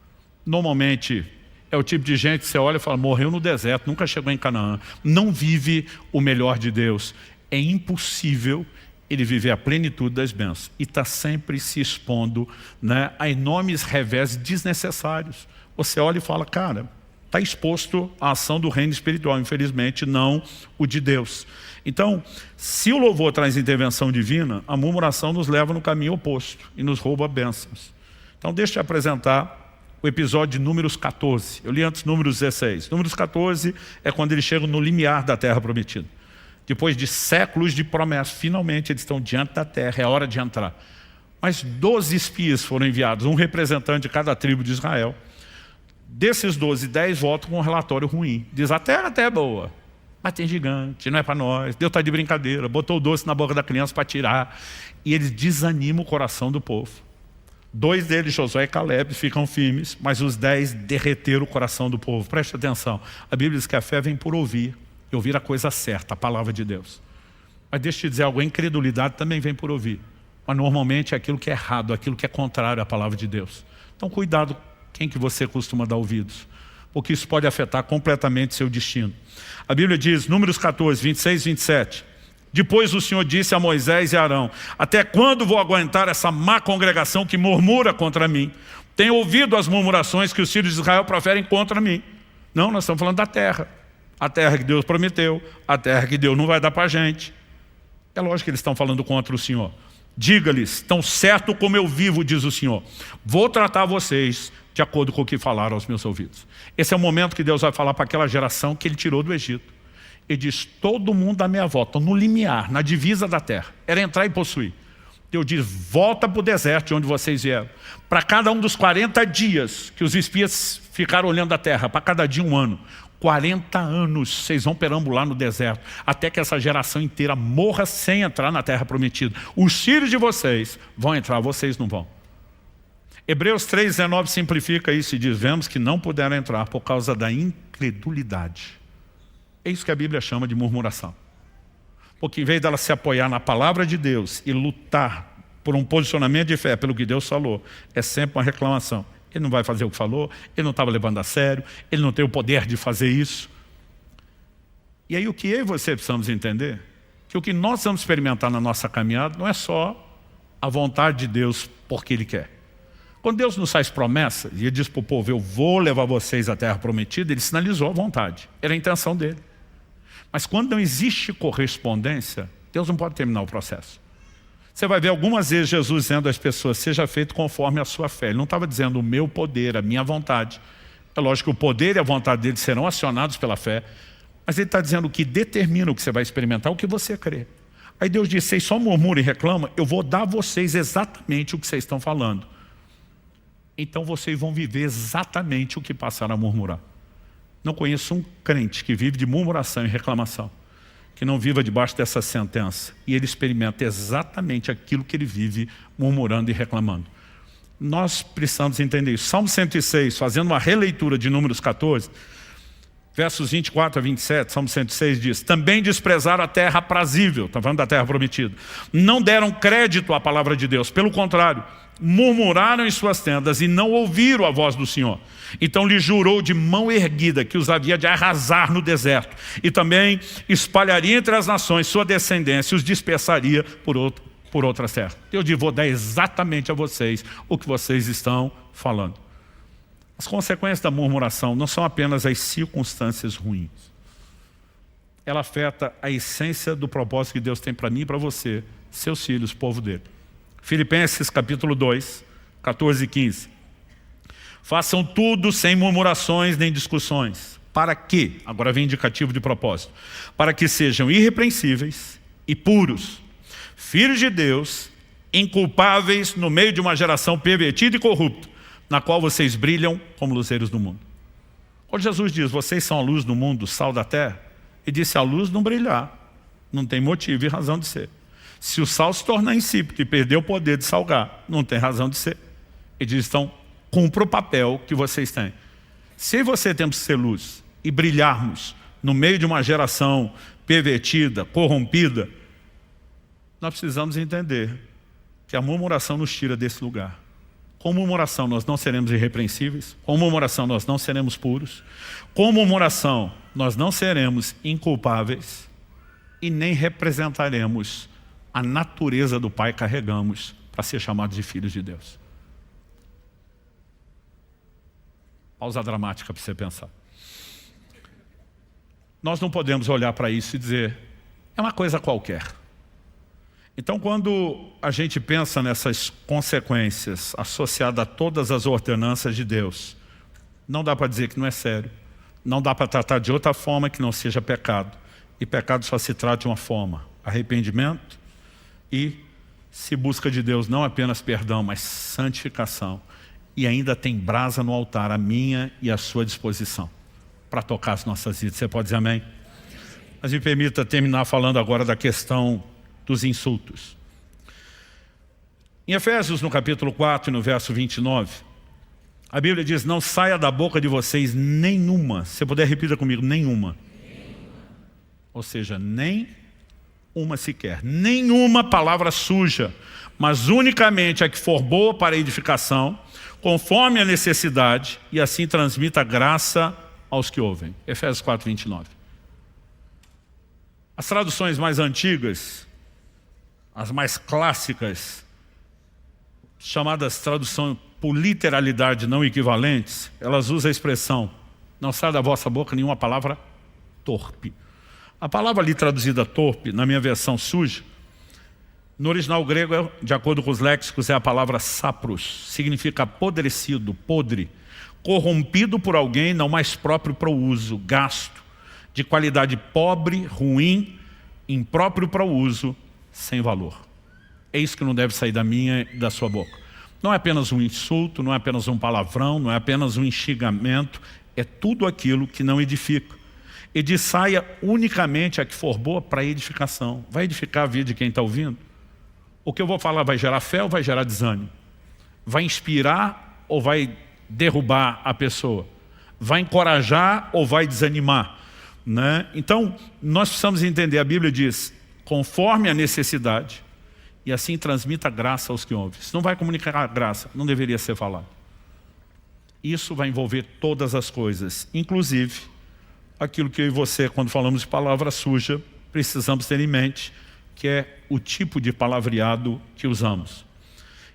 [SPEAKER 1] Normalmente, é o tipo de gente que você olha e fala, morreu no deserto, nunca chegou em Canaã, não vive o melhor de Deus. É impossível ele viver a plenitude das bênçãos e está sempre se expondo, né, a enormes revés desnecessários. Você olha e fala, cara, está exposto à ação do reino espiritual, infelizmente não o de Deus. Então, se o louvor traz intervenção divina, a murmuração nos leva no caminho oposto e nos rouba bênçãos. Então, deixa eu apresentar o episódio de Números 14. Eu li antes Números 16. Números 14 é quando eles chegam no limiar da terra prometida. Depois de séculos de promessa, finalmente eles estão diante da terra, é hora de entrar. Mas 12 espias foram enviados, um representante de cada tribo de Israel. Desses 12, 10 voltam com um relatório ruim. Diz, a terra até é boa, mas tem gigante, não é para nós. Deus está de brincadeira, botou o doce na boca da criança para tirar. E eles desanimam o coração do povo. 2 deles, Josué e Caleb, ficam firmes, mas os 10 derreteram o coração do povo. Preste atenção, a Bíblia diz que a fé vem por ouvir. E ouvir a coisa certa, a palavra de Deus. Mas deixa eu te dizer algo, a incredulidade também vem por ouvir. Mas normalmente é aquilo que é errado, aquilo que é contrário à palavra de Deus. Então cuidado quem que você costuma dar ouvidos, porque isso pode afetar completamente seu destino. A Bíblia diz, Números 14, 26 e 27, Depois o Senhor disse a Moisés e Arão: até quando vou aguentar essa má congregação que murmura contra mim? Tenho ouvido as murmurações que os filhos de Israel proferem contra mim. Não, nós estamos falando da terra. A terra que Deus prometeu, a terra que Deus não vai dar para a gente. É lógico que eles estão falando contra o Senhor. Diga-lhes: tão certo como eu vivo, diz o Senhor, vou tratar vocês de acordo com o que falaram aos meus ouvidos. Esse é o momento que Deus vai falar para aquela geração que Ele tirou do Egito. Ele diz: todo mundo à minha volta, no limiar, na divisa da terra. Era entrar e possuir. Deus diz: volta para o deserto de onde vocês vieram. Para cada um dos 40 dias que os espias ficaram olhando a terra, para cada dia 1 ano. 40 anos vocês vão perambular no deserto, até que essa geração inteira morra sem entrar na terra prometida. Os filhos de vocês vão entrar, vocês não vão. Hebreus 3,19 simplifica isso e diz: vemos que não puderam entrar por causa da incredulidade. É isso que a Bíblia chama de murmuração. Porque em vez dela se apoiar na palavra de Deus e lutar por um posicionamento de fé pelo que Deus falou, é sempre uma reclamação. Ele não vai fazer o que falou, ele não estava levando a sério, ele não tem o poder de fazer isso. E aí o que eu e você precisamos entender, que o que nós vamos experimentar na nossa caminhada não é só a vontade de Deus porque Ele quer. Quando Deus nos faz promessas, e Ele diz para o povo: eu vou levar vocês à terra prometida, Ele sinalizou a vontade, era a intenção dele. Mas quando não existe correspondência, Deus não pode terminar o processo. Você vai ver algumas vezes Jesus dizendo às pessoas: seja feito conforme a sua fé. Ele não estava dizendo o meu poder, a minha vontade. É lógico que o poder e a vontade dele serão acionados pela fé, mas ele está dizendo o que determina o que você vai experimentar, o que você crê. Aí Deus diz: vocês só murmuram e reclamam, eu vou dar a vocês exatamente o que vocês estão falando. Então vocês vão viver exatamente o que passaram a murmurar. Não conheço um crente que vive de murmuração e reclamação, que não viva debaixo dessa sentença, e ele experimenta exatamente aquilo que ele vive murmurando e reclamando. Nós precisamos entender isso. Salmo 106, fazendo uma releitura de Números 14, versos 24 a 27, Salmo 106 diz: também desprezaram a terra aprazível, está falando da terra prometida, não deram crédito à palavra de Deus, pelo contrário, murmuraram em suas tendas e não ouviram a voz do Senhor. Então lhe jurou de mão erguida que os havia de arrasar no deserto, e também espalharia entre as nações sua descendência e os dispersaria por outras terras. Eu digo: vou dar exatamente a vocês o que vocês estão falando. As consequências da murmuração não são apenas as circunstâncias ruins. Ela afeta a essência do propósito que Deus tem para mim e para você, seus filhos, povo dele. Filipenses capítulo 2, 14 e 15. Façam tudo sem murmurações nem discussões. Para que? Agora vem indicativo de propósito. Para que sejam irrepreensíveis e puros, filhos de Deus, inculpáveis no meio de uma geração pervertida e corrupta, na qual vocês brilham como luzeiros do mundo. Quando Jesus diz: vocês são a luz do mundo, sal da terra, ele disse: a luz não brilhar, não tem motivo e razão de ser. Se o sal se tornar insípido e perder o poder de salgar, não tem razão de ser. Ele diz: então, cumpra o papel que vocês têm. Se você temos que ser luz e brilharmos no meio de uma geração pervertida, corrompida, nós precisamos entender que a murmuração nos tira desse lugar. Com murmuração nós não seremos irrepreensíveis, com murmuração nós não seremos puros, com murmuração nós não seremos inculpáveis e nem representaremos a natureza do Pai carregamos para ser chamados de filhos de Deus. Pausa dramática para você pensar. Nós não podemos olhar para isso e dizer: é uma coisa qualquer. Então, quando a gente pensa nessas consequências associadas a todas as ordenanças de Deus, não dá para dizer que não é sério. Não dá para tratar de outra forma que não seja pecado. E pecado só se trata de uma forma: arrependimento, e se busca de Deus não apenas perdão, mas santificação. E ainda tem brasa no altar, a minha e a sua disposição, para tocar as nossas vidas. Você pode dizer amém? Mas me permita terminar falando agora da questão dos insultos. Em Efésios, no capítulo 4, no verso 29, a Bíblia diz: não saia da boca de vocês nenhuma, se puder repetir comigo, nenhuma. Ou seja, nem uma sequer, nenhuma palavra suja, mas unicamente a que for boa para a edificação, conforme a necessidade, e assim transmita graça aos que ouvem. Efésios 4, 29. As traduções mais antigas, as mais clássicas, chamadas tradução por literalidade não equivalentes, elas usam a expressão: não sai da vossa boca nenhuma palavra torpe. A palavra ali traduzida torpe, na minha versão suja, no original grego, de acordo com os léxicos, é a palavra sapros, significa apodrecido, podre, corrompido por alguém não mais próprio para o uso, gasto, de qualidade pobre, ruim, impróprio para o uso, sem valor. É isso que não deve sair da minha e da sua boca. Não é apenas um insulto, não é apenas um palavrão, não é apenas um xingamento, é tudo aquilo que não edifica. E diz: saia unicamente a que for boa para edificação. Vai edificar a vida de quem está ouvindo? O que eu vou falar vai gerar fé ou vai gerar desânimo? Vai inspirar ou vai derrubar a pessoa? Vai encorajar ou vai desanimar? Né? Então, nós precisamos entender, a Bíblia diz: conforme a necessidade, e assim transmita graça aos que ouvem. Se não vai comunicar a graça, não deveria ser falado. Isso vai envolver todas as coisas, inclusive aquilo que eu e você, quando falamos de palavra suja, precisamos ter em mente, que é o tipo de palavreado que usamos.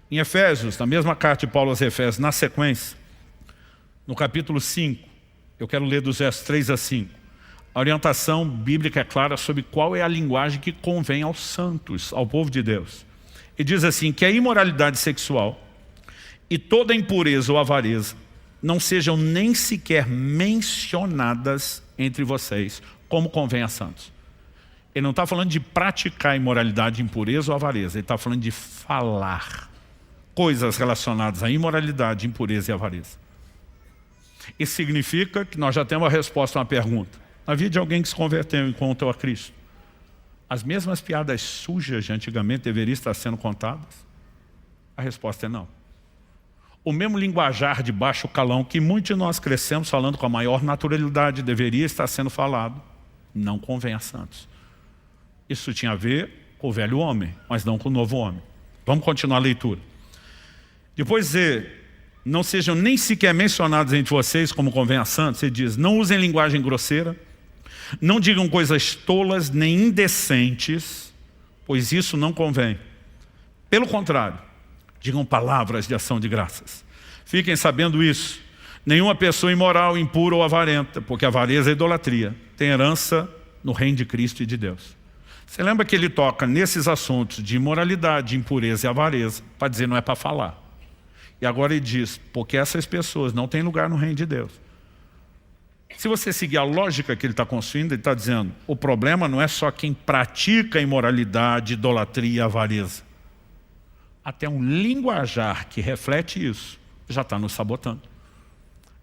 [SPEAKER 1] Em Efésios, na mesma carta de Paulo aos Efésios, na sequência, no capítulo 5, eu quero ler dos versos 3 a 5. A orientação bíblica é clara sobre qual é a linguagem que convém aos santos, ao povo de Deus. E diz assim, que a imoralidade sexual e toda impureza ou avareza não sejam nem sequer mencionadas entre vocês, como convém a santos. Ele não está falando de praticar imoralidade, impureza ou avareza. Ele está falando de falar coisas relacionadas à imoralidade, impureza e avareza. Isso significa que nós já temos a resposta a uma pergunta. Na vida de alguém que se converteu e encontrou a Cristo, as mesmas piadas sujas de antigamente deveriam estar sendo contadas? A resposta é não. O mesmo linguajar de baixo calão que muitos de nós crescemos falando com a maior naturalidade deveria estar sendo falado, não convém a santos. Isso tinha a ver com o velho homem, mas não com o novo homem. Vamos continuar a leitura. Depois de dizer, não sejam nem sequer mencionados entre vocês como convém a santos, ele diz, não usem linguagem grosseira, não digam coisas tolas nem indecentes, pois isso não convém. Pelo contrário, digam palavras de ação de graças. Fiquem sabendo isso. Nenhuma pessoa imoral, impura ou avarenta, porque avareza é idolatria, tem herança no reino de Cristo e de Deus. Você lembra que ele toca nesses assuntos de imoralidade, impureza e avareza, para dizer não é para falar. E agora ele diz, porque essas pessoas não têm lugar no reino de Deus. Se você seguir a lógica que ele está construindo, ele está dizendo, o problema não é só quem pratica imoralidade, idolatria e avareza. Até um linguajar que reflete isso já está nos sabotando.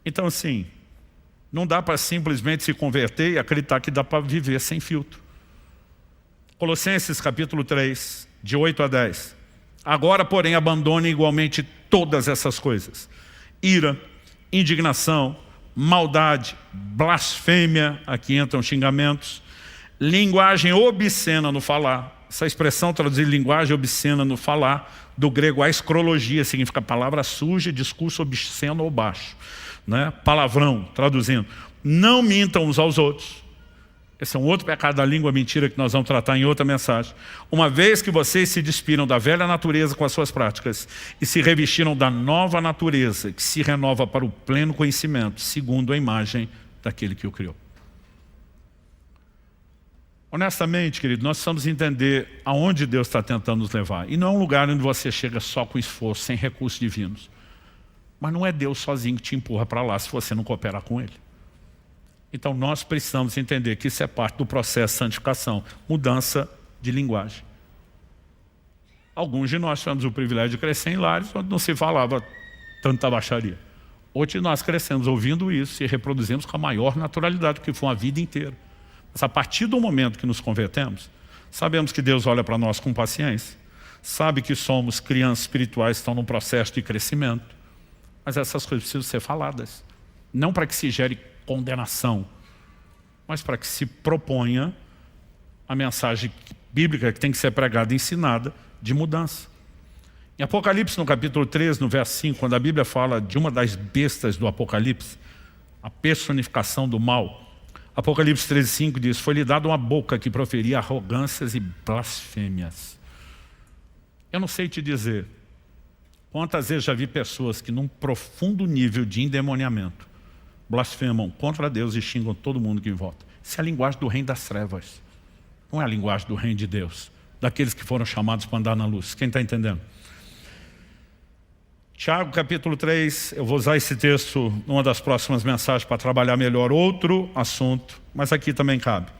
[SPEAKER 1] Então assim, não dá para simplesmente se converter e acreditar que dá para viver sem filtro. Colossenses capítulo 3, de 8 a 10. Agora, porém, abandone igualmente todas essas coisas. Ira, indignação, maldade, blasfêmia, aqui entram xingamentos, linguagem obscena no falar. Essa expressão traduzida linguagem obscena no falar, do grego ascrologia, significa palavra suja, discurso obsceno ou baixo. Né? Palavrão, traduzindo. Não mintam uns aos outros. Esse é um outro pecado da língua mentira que nós vamos tratar em outra mensagem. Uma vez que vocês se despiram da velha natureza com as suas práticas e se revestiram da nova natureza que se renova para o pleno conhecimento, segundo a imagem daquele que o criou. Honestamente, querido, nós precisamos entender aonde Deus está tentando nos levar. E não é um lugar onde você chega só com esforço, sem recursos divinos. Mas não é Deus sozinho que te empurra para lá se você não cooperar com Ele. Então nós precisamos entender que isso é parte do processo de santificação, mudança de linguagem. Alguns de nós tivemos o privilégio de crescer em lares onde não se falava tanta baixaria. Outros de nós crescemos ouvindo isso e reproduzimos com a maior naturalidade, que foi a vida inteira. Mas a partir do momento que nos convertemos, sabemos que Deus olha para nós com paciência, sabe que somos crianças espirituais que estão num processo de crescimento, mas essas coisas precisam ser faladas, não para que se gere condenação, mas para que se proponha a mensagem bíblica que tem que ser pregada e ensinada de mudança. Em Apocalipse, no capítulo 13, no verso 5, quando a Bíblia fala de uma das bestas do Apocalipse, a personificação do mal, Apocalipse 13:5 diz: foi-lhe dada uma boca que proferia arrogâncias e blasfêmias. Eu não sei te dizer quantas vezes já vi pessoas que num profundo nível de endemoniamento blasfemam contra Deus e xingam todo mundo que em volta. Isso é a linguagem do reino das trevas. Não é a linguagem do reino de Deus, daqueles que foram chamados para andar na luz. Quem está entendendo? Tiago capítulo 3, eu vou usar esse texto numa das próximas mensagens para trabalhar melhor outro assunto, mas aqui também cabe.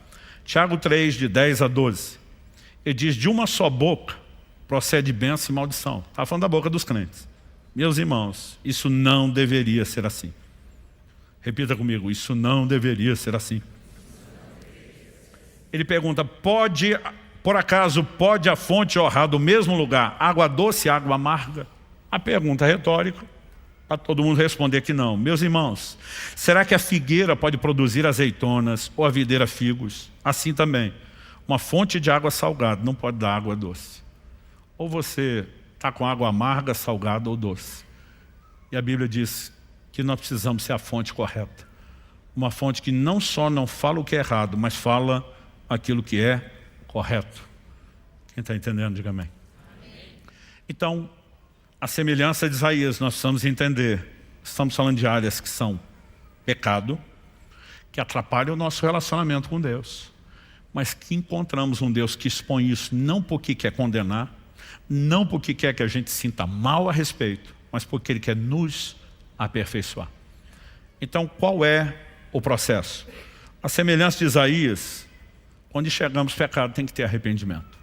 [SPEAKER 1] Tiago 3, de 10 a 12. Ele diz: de uma só boca procede bênção e maldição. Está falando da boca dos crentes. Meus irmãos, isso não deveria ser assim. Repita comigo: isso não deveria ser assim. Ele pergunta: por acaso pode a fonte jorrar do mesmo lugar água doce e água amarga? A pergunta é retórica, para todo mundo responder que não. Meus irmãos, será que a figueira pode produzir azeitonas ou a videira figos? Assim também, uma fonte de água salgada não pode dar água doce. Ou você está com água amarga, salgada ou doce. E a Bíblia diz que nós precisamos ser a fonte correta. Uma fonte que não só não fala o que é errado, mas fala aquilo que é correto. Quem está entendendo, diga amém. Então, a semelhança de Isaías, nós precisamos entender. Estamos falando de áreas que são pecado, que atrapalham o nosso relacionamento com Deus, mas que encontramos um Deus que expõe isso não porque quer condenar, não porque quer que a gente sinta mal a respeito, mas porque Ele quer nos aperfeiçoar. Então, qual é o processo? A semelhança de Isaías, quando enxergamos pecado, tem que ter arrependimento.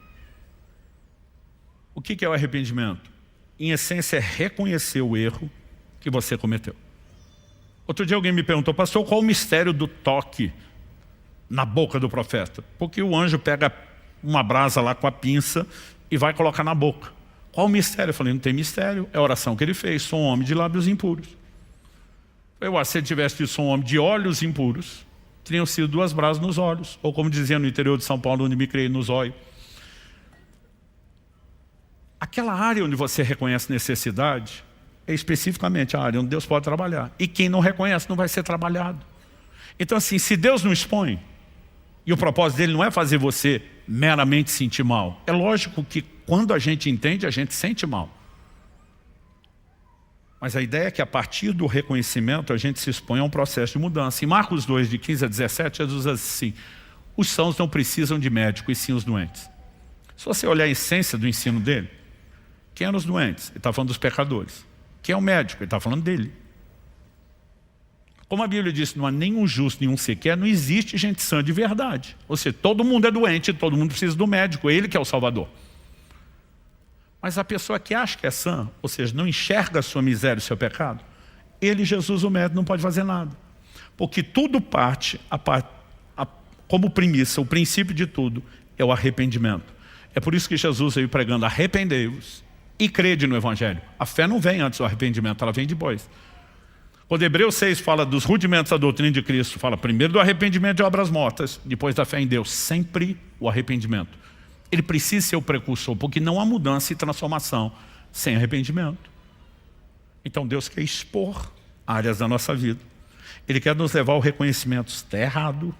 [SPEAKER 1] O que é o arrependimento? Em essência, é reconhecer o erro que você cometeu. Outro dia alguém me perguntou: pastor, qual o mistério do toque na boca do profeta? Porque o anjo pega uma brasa lá com a pinça e vai colocar na boca. Qual o mistério? Eu falei: não tem mistério, é a oração que ele fez. Sou um homem de lábios impuros. Se ele tivesse dito: sou um homem de olhos impuros, teriam sido 2 brasas nos olhos. Ou como dizia no interior de São Paulo, onde me criei, nos olhos. Aquela área onde você reconhece necessidade é especificamente a área onde Deus pode trabalhar. E quem não reconhece não vai ser trabalhado. Então assim, se Deus não expõe, e o propósito dele não é fazer você meramente sentir mal, é lógico que quando a gente entende, a gente sente mal. Mas a ideia é que a partir do reconhecimento a gente se expõe a um processo de mudança. Em Marcos 2, de 15 a 17, Jesus diz assim: os sãos não precisam de médico, e sim os doentes. Se você olhar a essência do ensino dele, quem eram os doentes? Ele está falando dos pecadores. Quem é o médico? Ele está falando dele. Como a Bíblia diz, não há nenhum justo, nenhum sequer, não existe gente sã de verdade. Ou seja, todo mundo é doente, todo mundo precisa do médico, ele que é o Salvador. Mas a pessoa que acha que é sã, ou seja, não enxerga a sua miséria e o seu pecado, ele, Jesus, o médico, não pode fazer nada. Porque tudo parte, como premissa, o princípio de tudo é o arrependimento. É por isso que Jesus veio pregando: arrependei-vos e crede no Evangelho. A fé não vem antes do arrependimento, ela vem depois. Quando Hebreus 6 fala dos rudimentos da doutrina de Cristo, fala primeiro do arrependimento de obras mortas, depois da fé em Deus, sempre o arrependimento. Ele precisa ser o precursor, porque não há mudança e transformação sem arrependimento. Então Deus quer expor áreas da nossa vida. Ele quer nos levar ao reconhecimento: está errado,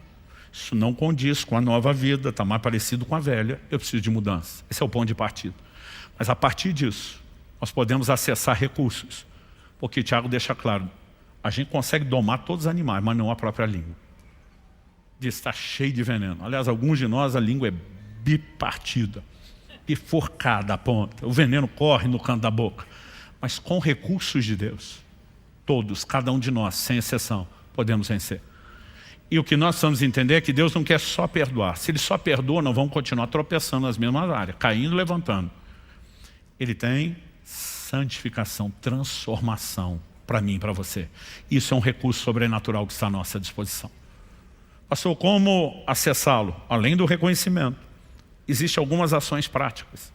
[SPEAKER 1] isso não condiz com a nova vida, está mais parecido com a velha, eu preciso de mudança. Esse é o ponto de partida. Mas a partir disso, nós podemos acessar recursos. Porque Tiago deixa claro: a gente consegue domar todos os animais, mas não a própria língua. Diz: está cheio de veneno. Aliás, alguns de nós, a língua é bipartida, bifurcada a ponta. O veneno corre no canto da boca. Mas com recursos de Deus, todos, cada um de nós, sem exceção, podemos vencer. E o que nós precisamos entender é que Deus não quer só perdoar. Se Ele só perdoa, nós vamos continuar tropeçando nas mesmas áreas, caindo e levantando. Ele tem santificação, transformação para mim e para você. Isso é um recurso sobrenatural que está à nossa disposição. Pastor, como acessá-lo? Além do reconhecimento, existem algumas ações práticas.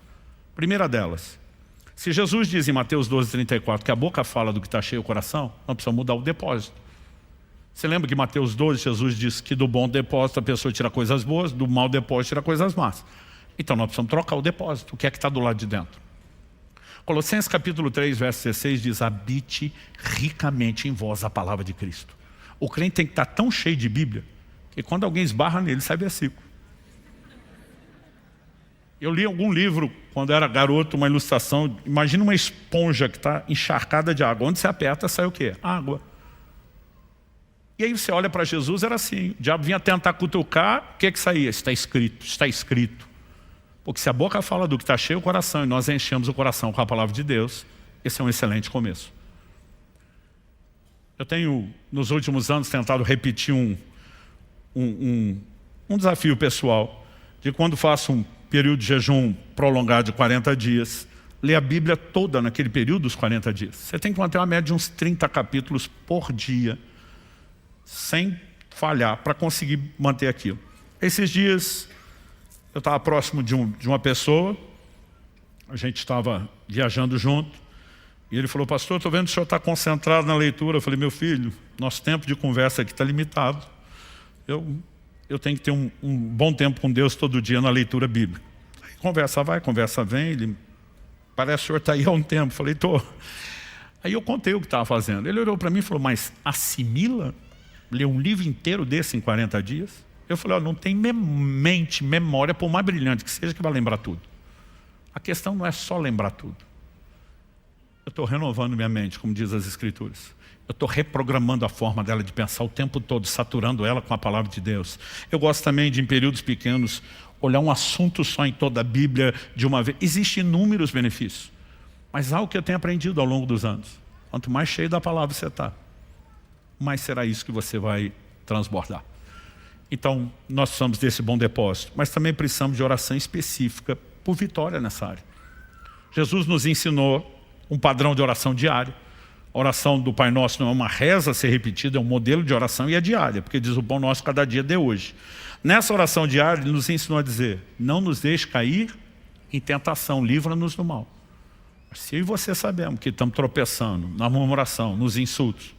[SPEAKER 1] Primeira delas, se Jesus diz em Mateus 12:34 que a boca fala do que está cheio o coração, nós precisamos mudar o depósito. Você lembra que em Mateus 12, Jesus disse que do bom depósito a pessoa tira coisas boas, do mau depósito tira coisas más. Então nós precisamos trocar o depósito. O que é que está do lado de dentro? Colossenses capítulo 3, verso 16 diz: habite ricamente em vós a palavra de Cristo. O crente tem que estar tão cheio de Bíblia que E quando alguém esbarra nele, sai versículo. Eu li algum livro, quando era garoto, uma ilustração. Imagina uma esponja que está encharcada de água. Onde você aperta, sai o quê? Água. E aí você olha para Jesus, era assim. O diabo vinha tentar cutucar, o que saía? Está escrito, está escrito. Porque se a boca fala do que está cheio o coração, e nós enchemos o coração com a palavra de Deus, esse é um excelente começo. Eu tenho, nos últimos anos, tentado repetir um desafio pessoal, de quando faço um período de jejum prolongado de 40 dias, ler a Bíblia toda naquele período dos 40 dias. Você tem que manter uma média de uns 30 capítulos por dia, sem falhar, para conseguir manter aquilo. Esses dias, eu estava próximo de uma pessoa, a gente estava viajando junto, e ele falou: pastor, estou vendo que o senhor está concentrado na leitura. Eu falei: meu filho, nosso tempo de conversa aqui está limitado. Eu tenho que ter um bom tempo com Deus todo dia na leitura bíblica. Aí, conversa vai, conversa vem. Ele: parece que o senhor está aí há um tempo. Eu falei: estou. Aí eu contei o que estava fazendo. Ele olhou para mim e falou: mas assimila ler um livro inteiro desse em 40 dias? Eu falei: não tem memória, por mais brilhante que seja, que vai lembrar tudo. A questão não é só lembrar tudo. Eu estou renovando minha mente, como diz as Escrituras. Eu estou reprogramando a forma dela de pensar o tempo todo, saturando ela com a palavra de Deus. Eu gosto também de, em períodos pequenos, olhar um assunto só em toda a Bíblia de uma vez. Existem inúmeros benefícios. Mas algo que eu tenho aprendido ao longo dos anos: quanto mais cheio da palavra você está, mais será isso que você vai transbordar. Então, nós precisamos desse bom depósito, mas também precisamos de oração específica por vitória nessa área. Jesus nos ensinou um padrão de oração diário. A oração do Pai Nosso não é uma reza a ser repetida, é um modelo de oração e é diária, porque diz: o pão nosso cada dia dê hoje. Nessa oração diária, Ele nos ensinou a dizer: não nos deixe cair em tentação, livra-nos do mal. Se eu e você sabemos que estamos tropeçando na murmuração, nos insultos,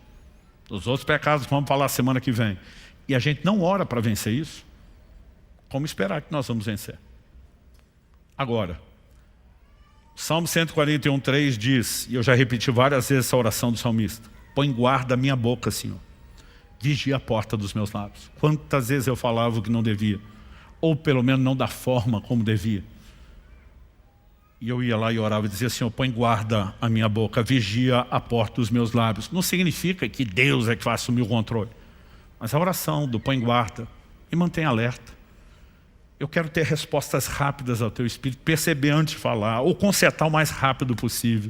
[SPEAKER 1] nos outros pecados que vamos falar semana que vem, e a gente não ora para vencer isso, como esperar que nós vamos vencer? Agora, Salmo 141:3 diz, e eu já repeti várias vezes essa oração do salmista: põe guarda a minha boca, Senhor, vigia a porta dos meus lábios. Quantas vezes eu falava o que não devia, ou pelo menos não da forma como devia, e eu ia lá e orava e dizia: Senhor, põe guarda a minha boca, vigia a porta dos meus lábios. Não significa que Deus é que vai assumir o controle, mas a oração do põe guarda me mantém alerta. Eu quero ter respostas rápidas ao teu Espírito, perceber antes de falar, ou consertar o mais rápido possível.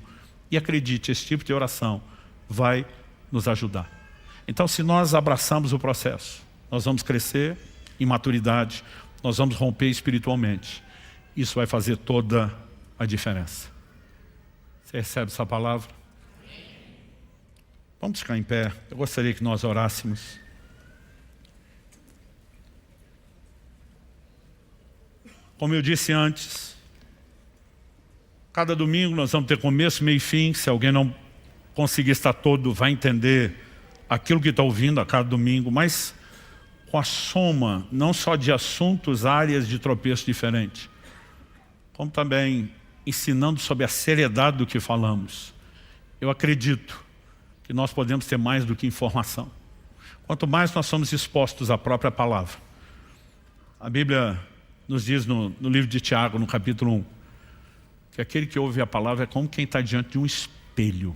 [SPEAKER 1] E acredite, esse tipo de oração vai nos ajudar. Então, se nós abraçamos o processo, nós vamos crescer em maturidade, nós vamos romper espiritualmente. Isso vai fazer toda a diferença. Você recebe essa palavra? Vamos ficar em pé. Eu gostaria que nós orássemos. Como eu disse antes, cada domingo nós vamos ter começo, meio e fim. Se alguém não conseguir estar todo, vai entender aquilo que está ouvindo a cada domingo, mas com a soma, não só de assuntos, áreas de tropeço diferentes, como também ensinando sobre a seriedade do que falamos. Eu acredito que nós podemos ter mais do que informação. Quanto mais nós somos expostos à própria palavra. A Bíblia nos diz no livro de Tiago, no capítulo 1, que aquele que ouve a palavra é como quem está diante de um espelho.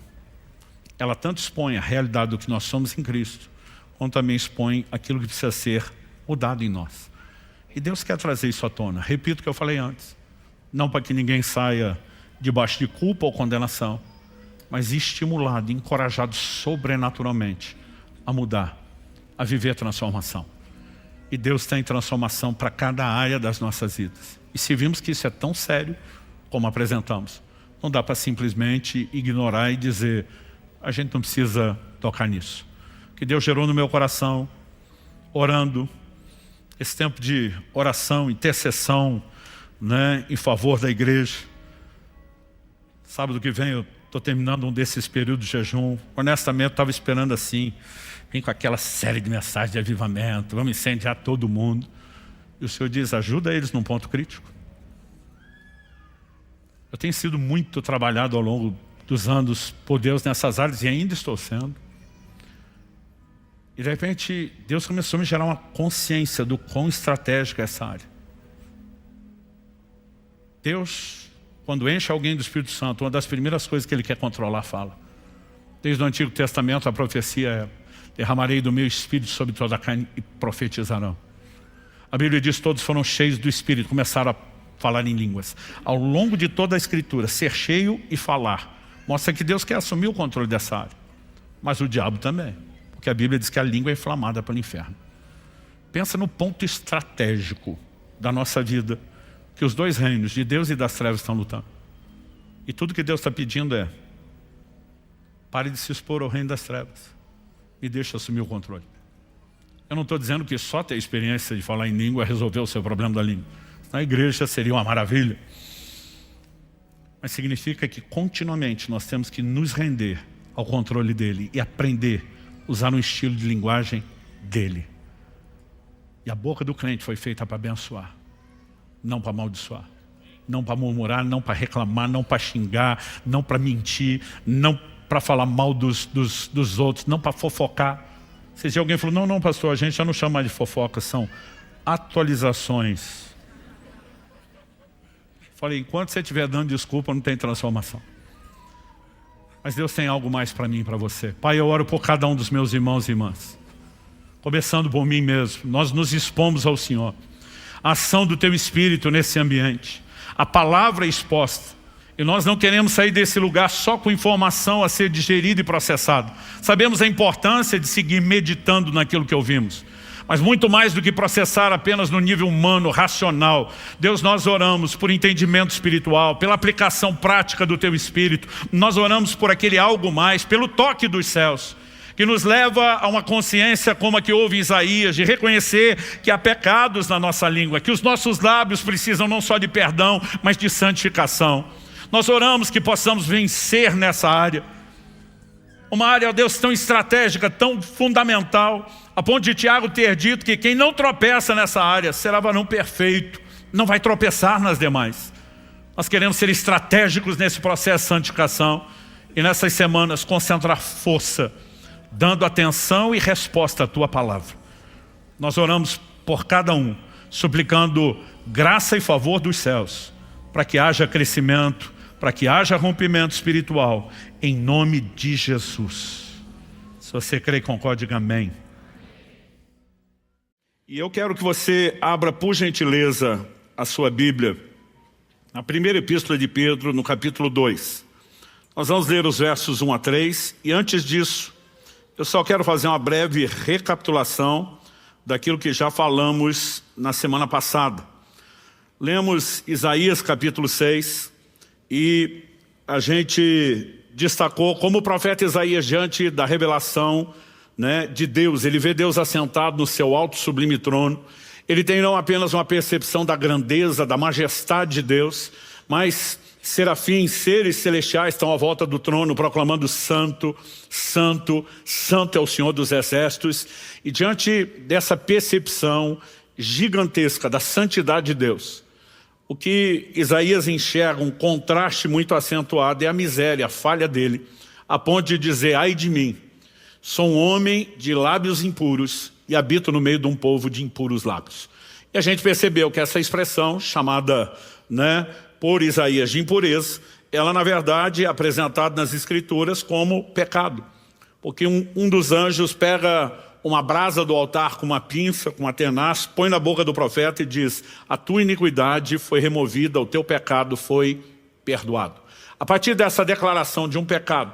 [SPEAKER 1] Ela tanto expõe a realidade do que nós somos em Cristo, como também expõe aquilo que precisa ser mudado em nós. E Deus quer trazer isso à tona. Repito o que eu falei antes. Não para que ninguém saia debaixo de culpa ou condenação, mas estimulado, encorajado sobrenaturalmente a mudar, a viver transformação. E Deus tem transformação para cada área das nossas vidas. E se vimos que isso é tão sério como apresentamos, não dá para simplesmente ignorar e dizer: a gente não precisa tocar nisso. Que Deus gerou no meu coração, orando, esse tempo de oração, intercessão, né, em favor da igreja. Sábado que vem eu estou terminando um desses períodos de jejum. Honestamente, eu estava esperando assim, vim com aquela série de mensagens de avivamento, vamos incendiar todo mundo. E o Senhor diz: ajuda eles num ponto crítico. Eu tenho sido muito trabalhado ao longo dos anos por Deus nessas áreas e ainda estou sendo. E de repente, Deus começou a me gerar uma consciência do quão estratégica é essa área. Deus, quando enche alguém do Espírito Santo, uma das primeiras coisas que Ele quer controlar, fala. Desde o Antigo Testamento, a profecia é: derramarei do meu Espírito sobre toda a carne e profetizarão. A Bíblia diz que todos foram cheios do Espírito, começaram a falar em línguas. Ao longo de toda a Escritura, ser cheio e falar mostra que Deus quer assumir o controle dessa área. Mas o diabo também. Porque a Bíblia diz que a língua é inflamada pelo inferno. Pensa no ponto estratégico da nossa vida, que os dois reinos, de Deus e das trevas, estão lutando. E tudo que Deus está pedindo é: pare de se expor ao reino das trevas e deixe assumir o controle. Eu não estou dizendo que só ter experiência de falar em língua resolver o seu problema da língua. Na igreja seria uma maravilha. Mas significa que continuamente nós temos que nos render ao controle dele e aprender a usar um estilo de linguagem dele. E a boca do crente foi feita para abençoar, não para amaldiçoar, não para murmurar, não para reclamar, não para xingar, não para mentir, não para falar mal dos outros, não para fofocar. Se alguém falou: não, pastor, a gente já não chama mais de fofoca, são atualizações. Falei: enquanto você estiver dando desculpa, não tem transformação. Mas Deus tem algo mais para mim e para você. Pai, eu oro por cada um dos meus irmãos e irmãs, começando por mim mesmo. Nós nos expomos ao Senhor. A ação do Teu Espírito nesse ambiente, a palavra exposta. E nós não queremos sair desse lugar só com informação a ser digerida e processada. Sabemos a importância de seguir meditando naquilo que ouvimos. Mas muito mais do que processar apenas no nível humano, racional. Deus, nós oramos por entendimento espiritual, pela aplicação prática do Teu Espírito. Nós oramos por aquele algo mais, pelo toque dos céus, que nos leva a uma consciência como a que houve em Isaías, de reconhecer que há pecados na nossa língua, que os nossos lábios precisam não só de perdão, mas de santificação. Nós oramos que possamos vencer nessa área. Uma área, ó Deus, tão estratégica, tão fundamental, a ponto de Tiago ter dito que quem não tropeça nessa área será varão perfeito, não vai tropeçar nas demais. Nós queremos ser estratégicos nesse processo de santificação e nessas semanas concentrar força, dando atenção e resposta à Tua palavra. Nós oramos por cada um, suplicando graça e favor dos céus, para que haja crescimento, para que haja rompimento espiritual, em nome de Jesus. Se você crê e concorda, diga amém. E eu quero que você abra, por gentileza, a sua Bíblia, na primeira epístola de Pedro, no capítulo 2. Nós vamos ler os versos 1 a 3, e antes disso, eu só quero fazer uma breve recapitulação daquilo que já falamos na semana passada. Lemos Isaías capítulo 6, e a gente destacou como o profeta Isaías, diante da revelação, de Deus, ele vê Deus assentado no seu alto sublime trono. Ele tem não apenas uma percepção da grandeza, da majestade de Deus, mas serafins, seres celestiais estão à volta do trono proclamando: santo, santo, santo é o Senhor dos exércitos. E diante dessa percepção gigantesca da santidade de Deus, o que Isaías enxerga, um contraste muito acentuado, é a miséria, a falha dele, a ponto de dizer: ai de mim, sou um homem de lábios impuros e habito no meio de um povo de impuros lábios. E a gente percebeu que essa expressão, chamada por Isaías de impureza, ela na verdade é apresentada nas Escrituras como pecado. Porque um dos anjos pega uma brasa do altar com uma pinça, com uma tenaz, põe na boca do profeta e diz: a tua iniquidade foi removida, o teu pecado foi perdoado. A partir dessa declaração de um pecado,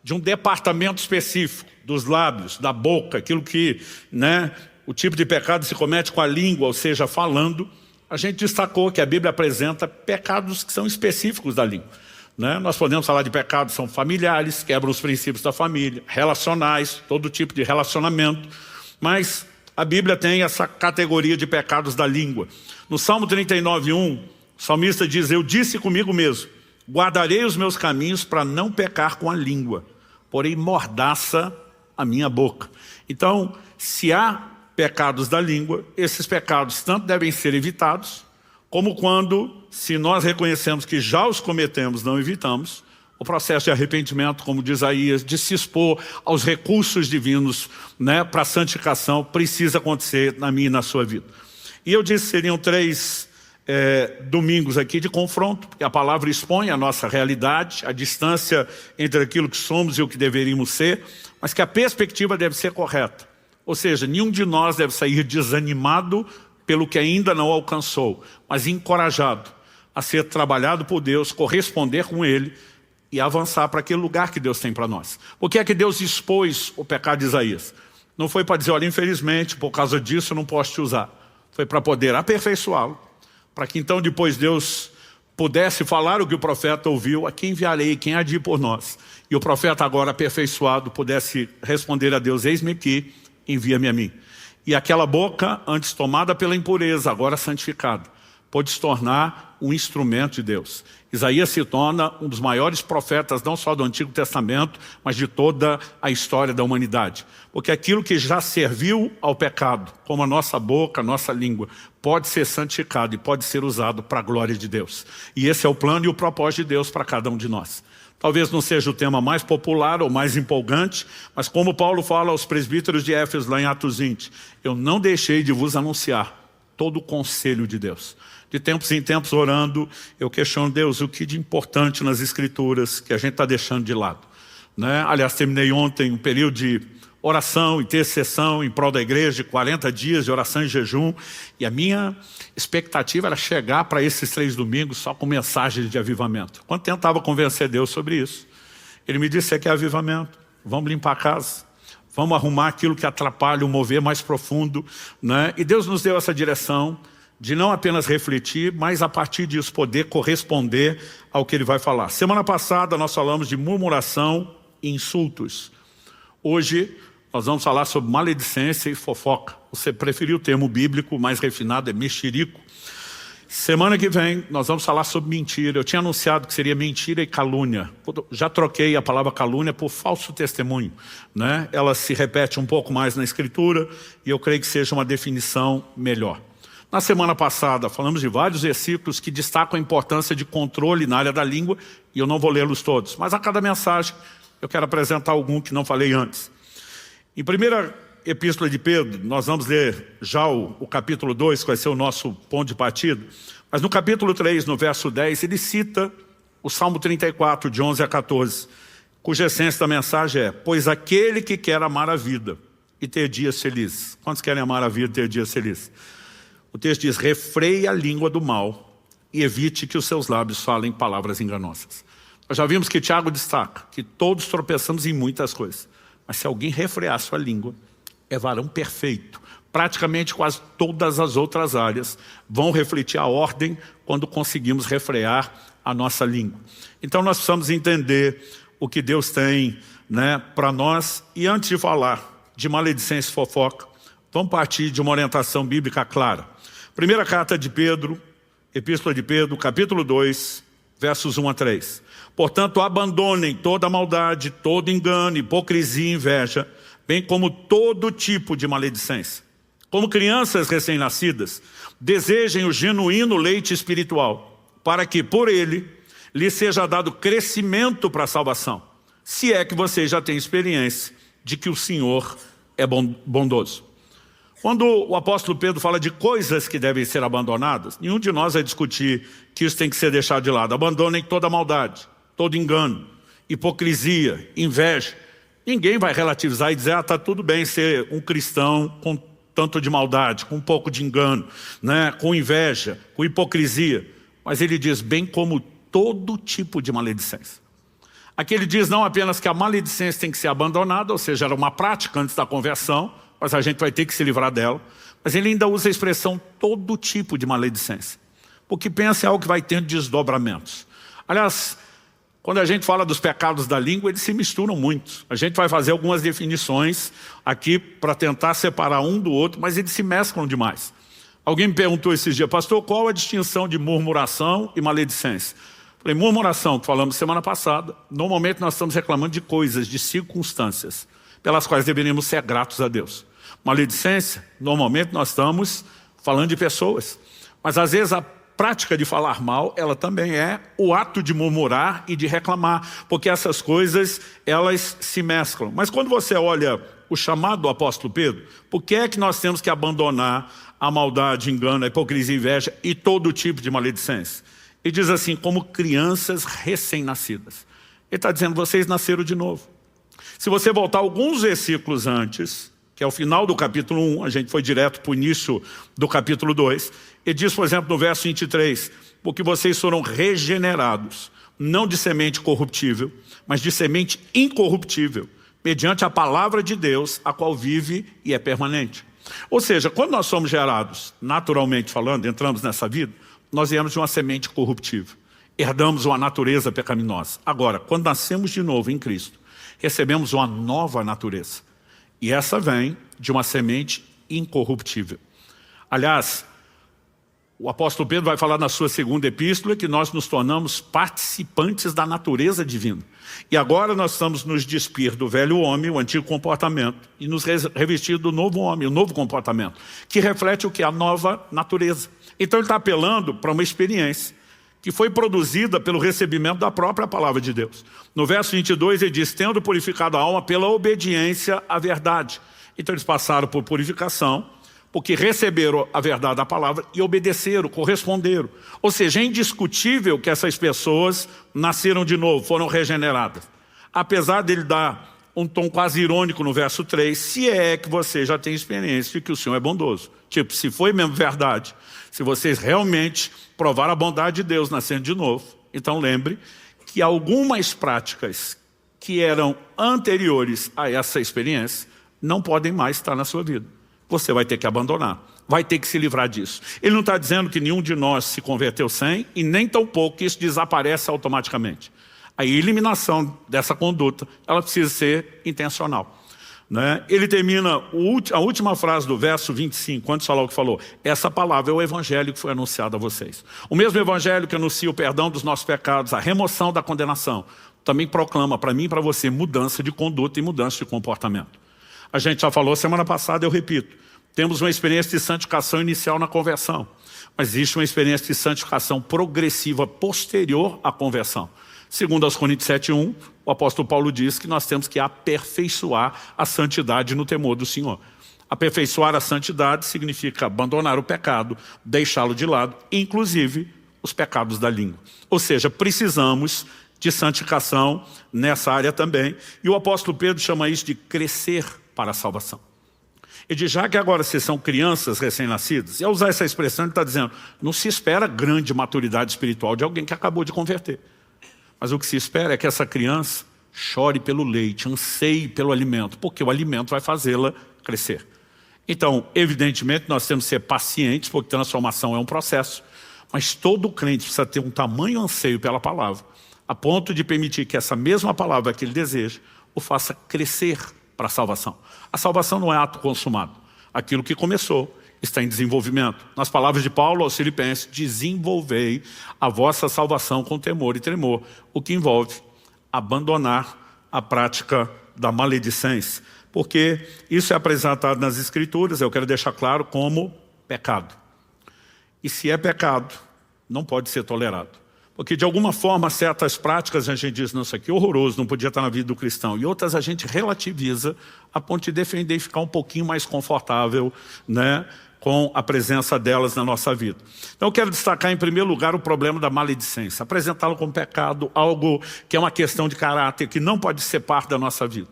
[SPEAKER 1] de um departamento específico dos lábios, da boca, aquilo que, o tipo de pecado se comete com a língua, ou seja, falando, a gente destacou que a Bíblia apresenta pecados que são específicos da língua. Nós podemos falar de pecados que são familiares, quebram os princípios da família, relacionais, todo tipo de relacionamento, mas a Bíblia tem essa categoria de pecados da língua. No Salmo 39:1, o salmista diz: eu disse comigo mesmo, guardarei os meus caminhos para não pecar com a língua, porém mordaça a minha boca. Então, se há pecados da língua, esses pecados tanto devem ser evitados, como quando, se nós reconhecemos que já os cometemos, não evitamos, O processo de arrependimento, como diz Isaías, de se expor aos recursos divinos, né, para a santificação, precisa acontecer na minha e na sua vida. E eu disse que seriam 3 domingos aqui de confronto, porque a palavra expõe a nossa realidade, a distância entre aquilo que somos e o que deveríamos ser, mas que a perspectiva deve ser correta. Ou seja, nenhum de nós deve sair desanimado pelo que ainda não alcançou, mas encorajado a ser trabalhado por Deus, corresponder com Ele e avançar para aquele lugar que Deus tem para nós. Por que é que Deus expôs o pecado de Isaías? Não foi para dizer, olha, infelizmente, por causa disso eu não posso te usar. Foi para poder aperfeiçoá-lo, para que então depois Deus pudesse falar o que o profeta ouviu, a quem enviarei, quem há de ir por nós. E o profeta agora aperfeiçoado pudesse responder a Deus, eis-me aqui, envia-me a mim. E aquela boca, antes tomada pela impureza, agora santificada, pôde se tornar um instrumento de Deus. Isaías se torna um dos maiores profetas, não só do Antigo Testamento, mas de toda a história da humanidade. Porque aquilo que já serviu ao pecado, como a nossa boca, a nossa língua, pode ser santificado e pode ser usado para a glória de Deus. E esse é o plano e o propósito de Deus para cada um de nós. Talvez não seja o tema mais popular ou mais empolgante, mas como Paulo fala aos presbíteros de Éfeso, lá em Atos 20, eu não deixei de vos anunciar todo o conselho de Deus. De tempos em tempos, orando, eu questiono, Deus, o que de importante nas Escrituras que a gente está deixando de lado, né? Aliás, terminei ontem um período de oração, intercessão em prol da igreja, de 40 dias de oração e jejum, e a minha expectativa era chegar para esses 3 domingos só com mensagens de avivamento. Quando tentava convencer Deus sobre isso, Ele me disse, você quer avivamento? Vamos limpar a casa, vamos arrumar aquilo que atrapalha o mover mais profundo, né? E Deus nos deu essa direção de não apenas refletir, mas a partir disso poder corresponder ao que Ele vai falar. Semana passada nós falamos de murmuração e insultos. Hoje nós vamos falar sobre maledicência e fofoca. Você preferiu o termo bíblico mais refinado, é mexerico. Semana que vem nós vamos falar sobre mentira. Eu tinha anunciado que seria mentira e calúnia. Já troquei a palavra calúnia por falso testemunho, né? Ela se repete um pouco mais na Escritura e eu creio que seja uma definição melhor. Na semana passada falamos de vários versículos que destacam a importância de controle na área da língua e eu não vou lê-los todos, mas a cada mensagem eu quero apresentar algum que não falei antes. Em 1ª Epístola de Pedro, nós vamos ler já o capítulo 2, que vai ser o nosso ponto de partida, mas no capítulo 3, no verso 10, ele cita o Salmo 34, de 11 a 14, cuja essência da mensagem é, pois aquele que quer amar a vida e ter dias felizes. Quantos querem amar a vida e ter dias felizes? O texto diz, refreie a língua do mal e evite que os seus lábios falem palavras enganosas. Nós já vimos que Tiago destaca que todos tropeçamos em muitas coisas, mas se alguém refrear sua língua, é varão perfeito. Praticamente quase todas as outras áreas vão refletir a ordem quando conseguimos refrear a nossa língua. Então nós precisamos entender o que Deus tem, né, para nós. E antes de falar de maledicência e fofoca, vamos partir de uma orientação bíblica clara. Primeira carta de Pedro, Epístola de Pedro, capítulo 2, versos 1 a 3. Portanto, abandonem toda maldade, todo engano, hipocrisia e inveja, bem como todo tipo de maledicência. Como crianças recém-nascidas, desejem o genuíno leite espiritual, para que por ele lhes seja dado crescimento para a salvação, se é que vocês já têm experiência de que o Senhor é bondoso. Quando o apóstolo Pedro fala de coisas que devem ser abandonadas, nenhum de nós vai discutir que isso tem que ser deixado de lado. Abandonem toda maldade, todo engano, hipocrisia, inveja. Ninguém vai relativizar e dizer, está tudo bem ser um cristão com tanto de maldade, com um pouco de engano, né, com inveja, com hipocrisia. Mas ele diz, bem como todo tipo de maledicência. Aqui ele diz não apenas que a maledicência tem que ser abandonada, ou seja, era uma prática antes da conversão, mas a gente vai ter que se livrar dela. Mas ele ainda usa a expressão todo tipo de maledicência. Porque pensa em algo que vai tendo desdobramentos. Aliás, quando a gente fala dos pecados da língua, eles se misturam muito. A gente vai fazer algumas definições aqui para tentar separar um do outro, mas eles se mesclam demais. Alguém me perguntou esses dias, pastor, qual a distinção de murmuração e maledicência? Falei, murmuração, que falamos semana passada, normalmente nós estamos reclamando de coisas, de circunstâncias, pelas quais deveríamos ser gratos a Deus. Maledicência, normalmente nós estamos falando de pessoas. Mas às vezes a prática de falar mal, ela também é o ato de murmurar e de reclamar, porque essas coisas, elas se mesclam. Mas quando você olha o chamado do apóstolo Pedro, por que é que nós temos que abandonar a maldade, engano, a hipocrisia, inveja e todo tipo de maledicência? Ele diz assim, como crianças recém-nascidas. Ele está dizendo, vocês nasceram de novo. Se você voltar alguns versículos antes, que é o final do capítulo 1, a gente foi direto para o início do capítulo 2, ele diz, por exemplo, no verso 23, porque vocês foram regenerados, não de semente corruptível, mas de semente incorruptível, mediante a palavra de Deus, a qual vive e é permanente. Ou seja, quando nós somos gerados, naturalmente falando, entramos nessa vida, nós viemos de uma semente corruptível, herdamos uma natureza pecaminosa. Agora, quando nascemos de novo em Cristo, recebemos uma nova natureza. E essa vem de uma semente incorruptível. Aliás, o apóstolo Pedro vai falar na sua segunda epístola que nós nos tornamos participantes da natureza divina. E agora nós estamos nos despir do velho homem, o antigo comportamento, e nos revestir do novo homem, o novo comportamento, que reflete o que? A nova natureza. Então ele está apelando para uma experiência que foi produzida pelo recebimento da própria palavra de Deus. No verso 22 ele diz, tendo purificado a alma pela obediência à verdade. Então eles passaram por purificação, porque receberam a verdade da palavra e obedeceram, corresponderam. Ou seja, é indiscutível que essas pessoas nasceram de novo, foram regeneradas. Apesar dele dar um tom quase irônico no verso 3, se é que você já tem experiência de que o Senhor é bondoso. Tipo, se foi mesmo verdade, se vocês realmente provaram a bondade de Deus nascendo de novo, então lembre que algumas práticas que eram anteriores a essa experiência não podem mais estar na sua vida. Você vai ter que abandonar, vai ter que se livrar disso. Ele não está dizendo que nenhum de nós se converteu sem, e nem tampouco que isso desaparece automaticamente. A eliminação dessa conduta, ela precisa ser intencional. Né? Ele termina a última frase do verso 25, antes de falar o que falou. Essa palavra é o evangelho que foi anunciado a vocês. O mesmo evangelho que anuncia o perdão dos nossos pecados, a remoção da condenação, também proclama para mim e para você mudança de conduta e mudança de comportamento. A gente já falou semana passada, eu repito, temos uma experiência de santificação inicial na conversão, mas existe uma experiência de santificação progressiva posterior à conversão. Segundo aos Coríntios 7:1, o apóstolo Paulo diz que nós temos que aperfeiçoar a santidade no temor do Senhor. Aperfeiçoar a santidade significa abandonar o pecado, deixá-lo de lado, inclusive os pecados da língua. Ou seja, precisamos de santificação nessa área também. E o apóstolo Pedro chama isso de crescer para a salvação. Ele diz, já que agora vocês são crianças recém-nascidas, e ao usar essa expressão ele está dizendo, não se espera grande maturidade espiritual de alguém que acabou de converter. Mas o que se espera é que essa criança chore pelo leite, anseie pelo alimento, porque o alimento vai fazê-la crescer. Então, evidentemente, nós temos que ser pacientes, porque transformação é um processo, mas todo crente precisa ter um tamanho anseio pela palavra, a ponto de permitir que essa mesma palavra que ele deseja o faça crescer para a salvação. A salvação não é ato consumado. Aquilo que começou está em desenvolvimento. Nas palavras de Paulo aos Filipenses, desenvolvei a vossa salvação com temor e tremor, o que envolve abandonar a prática da maledicência, porque isso é apresentado nas Escrituras, eu quero deixar claro, como pecado. E se é pecado, não pode ser tolerado. Porque de alguma forma certas práticas a gente diz, não, isso aqui é horroroso, não podia estar na vida do cristão. E outras a gente relativiza a ponto de defender e ficar um pouquinho mais confortável, né, com a presença delas na nossa vida. Então eu quero destacar em primeiro lugar o problema da maledicência. Apresentá-lo como pecado, algo que é uma questão de caráter, que não pode ser parte da nossa vida.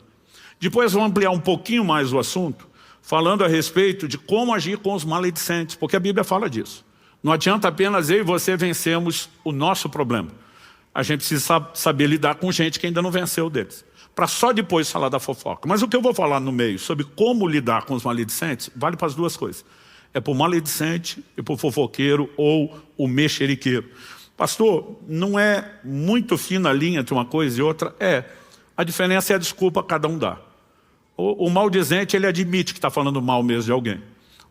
[SPEAKER 1] Depois vamos ampliar um pouquinho mais o assunto, falando a respeito de como agir com os maledicentes, porque a Bíblia fala disso. Não adianta apenas eu e você vencermos o nosso problema. A gente precisa saber lidar com gente que ainda não venceu deles. Para só depois falar da fofoca. Mas o que eu vou falar no meio sobre como lidar com os maledicentes, vale para as duas coisas. É para o maledicente e para o fofoqueiro ou o mexeriqueiro. Pastor, não é muito fina a linha entre uma coisa e outra? É. A diferença é a desculpa que cada um dá. O maldizente, ele admite que está falando mal mesmo de alguém.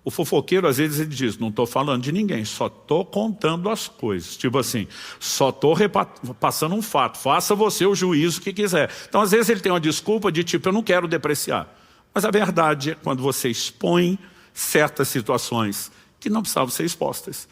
[SPEAKER 1] O fofoqueiro, às vezes, ele diz, não estou falando de ninguém, só estou contando as coisas. Tipo assim, só estou passando um fato, faça você o juízo que quiser. Então, às vezes, ele tem uma desculpa de tipo, eu não quero depreciar. Mas a verdade é quando você expõe certas situações que não precisavam ser expostas.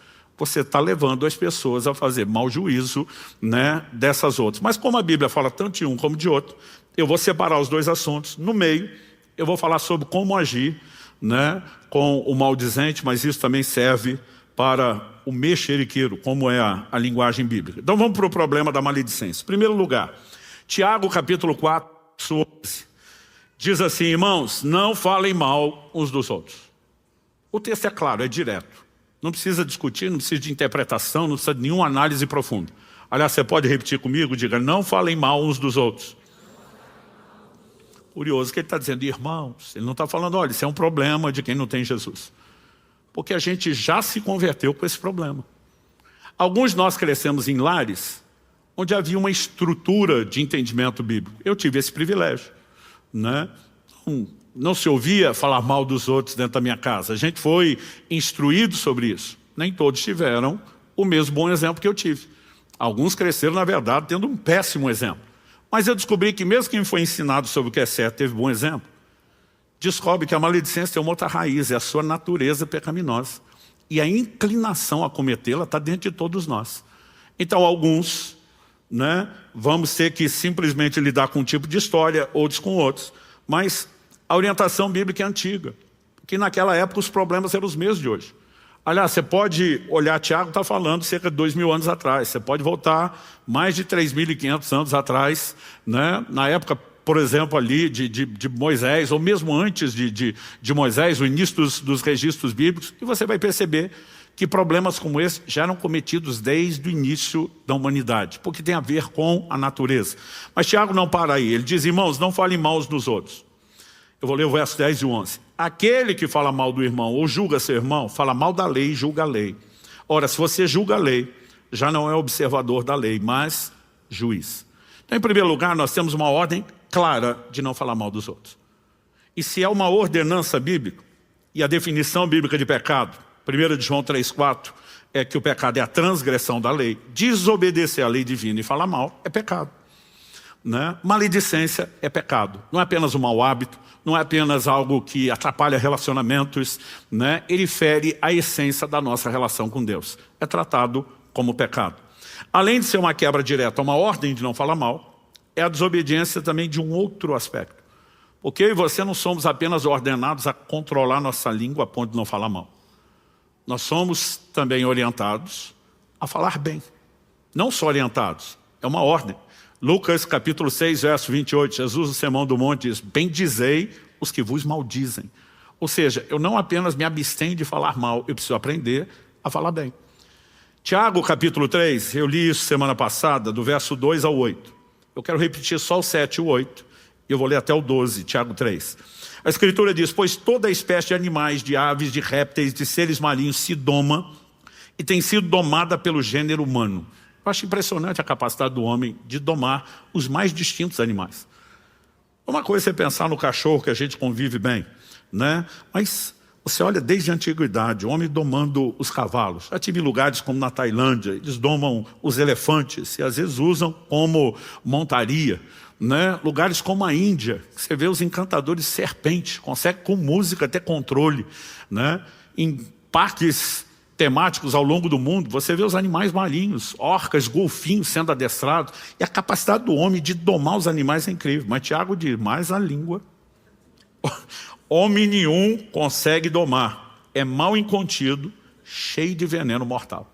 [SPEAKER 1] você está levando as pessoas a fazer mau juízo, né, dessas outras. Mas como a Bíblia fala tanto de um como de outro, eu vou separar os dois assuntos. No meio, eu vou falar sobre como agir, né, com o maldizente, mas isso também serve para o mexeriqueiro, como é a linguagem bíblica. Então vamos para o problema da maledicência. Em primeiro lugar, Tiago capítulo 4, 11, diz assim: irmãos, não falem mal uns dos outros. O texto é claro, é direto. Não precisa discutir, não precisa de interpretação, não precisa de nenhuma análise profunda. Aliás, você pode repetir comigo, diga: não falem mal uns dos outros. Curioso que ele está dizendo irmãos. Ele não está falando, olha, isso é um problema de quem não tem Jesus. Porque a gente já se converteu com esse problema. Alguns de nós crescemos em lares onde havia uma estrutura de entendimento bíblico. Eu tive esse privilégio, né? Não se ouvia falar mal dos outros dentro da minha casa. A gente foi instruído sobre isso. Nem todos tiveram o mesmo bom exemplo que eu tive. Alguns cresceram, na verdade, tendo um péssimo exemplo. Mas eu descobri que mesmo quem foi ensinado sobre o que é certo teve bom exemplo, descobre que a maledicência tem uma outra raiz, é a sua natureza pecaminosa. E a inclinação a cometê-la está dentro de todos nós. Então alguns, né, vamos ter que simplesmente lidar com um tipo de história, outros com outros. Mas a orientação bíblica é antiga, porque naquela época os problemas eram os mesmos de hoje. Aliás, você pode olhar, Tiago está falando cerca de 2.000 anos atrás, você pode voltar mais de 3.500 anos atrás, né? Na época, por exemplo, ali de Moisés, ou mesmo antes de Moisés, o início dos registros bíblicos, e você vai perceber que problemas como esse já eram cometidos desde o início da humanidade, porque tem a ver com a natureza. Mas Tiago não para aí, ele diz: irmãos, não falem mal uns dos outros. Eu vou ler o verso 10 e 11. Aquele que fala mal do irmão ou julga seu irmão, fala mal da lei e julga a lei. Ora, se você julga a lei, já não é observador da lei, mas juiz. Então, em primeiro lugar, nós temos uma ordem clara de não falar mal dos outros. E se é uma ordenança bíblica, e a definição bíblica de pecado, 1 de João 3,4, é que o pecado é a transgressão da lei. Desobedecer à lei divina e falar mal é pecado, né? Maledicência é pecado. Não é apenas um mau hábito, não é apenas algo que atrapalha relacionamentos, né? Ele fere a essência da nossa relação com Deus. É tratado como pecado. Além de ser uma quebra direta, uma ordem de não falar mal, é a desobediência também de um outro aspecto. Porque eu e você não somos apenas ordenados a controlar nossa língua a ponto de não falar mal. Nós somos também orientados a falar bem. Não só orientados, é uma ordem. Lucas capítulo 6, verso 28, Jesus no Sermão do Monte diz: bendizei os que vos maldizem. Ou seja, eu não apenas me abstenho de falar mal, eu preciso aprender a falar bem. Tiago capítulo 3, eu li isso semana passada, do verso 2 ao 8. Eu quero repetir só o 7 e o 8, e eu vou ler até o 12, Tiago 3. A Escritura diz: pois toda espécie de animais, de aves, de répteis, de seres marinhos se doma e tem sido domada pelo gênero humano. Eu acho impressionante a capacidade do homem de domar os mais distintos animais. Uma coisa é você pensar no cachorro, que a gente convive bem, né? Mas você olha desde a antiguidade, o homem domando os cavalos. Já tive lugares como na Tailândia, eles domam os elefantes e às vezes usam como montaria, né? Lugares como a Índia, você vê os encantadores de serpente, consegue com música ter controle, né? Em parques temáticos ao longo do mundo, você vê os animais marinhos, orcas, golfinhos sendo adestrados, e a capacidade do homem de domar os animais é incrível. Mas Tiago diz: mais a língua. Homem nenhum consegue domar, é mal incontido, cheio de veneno mortal.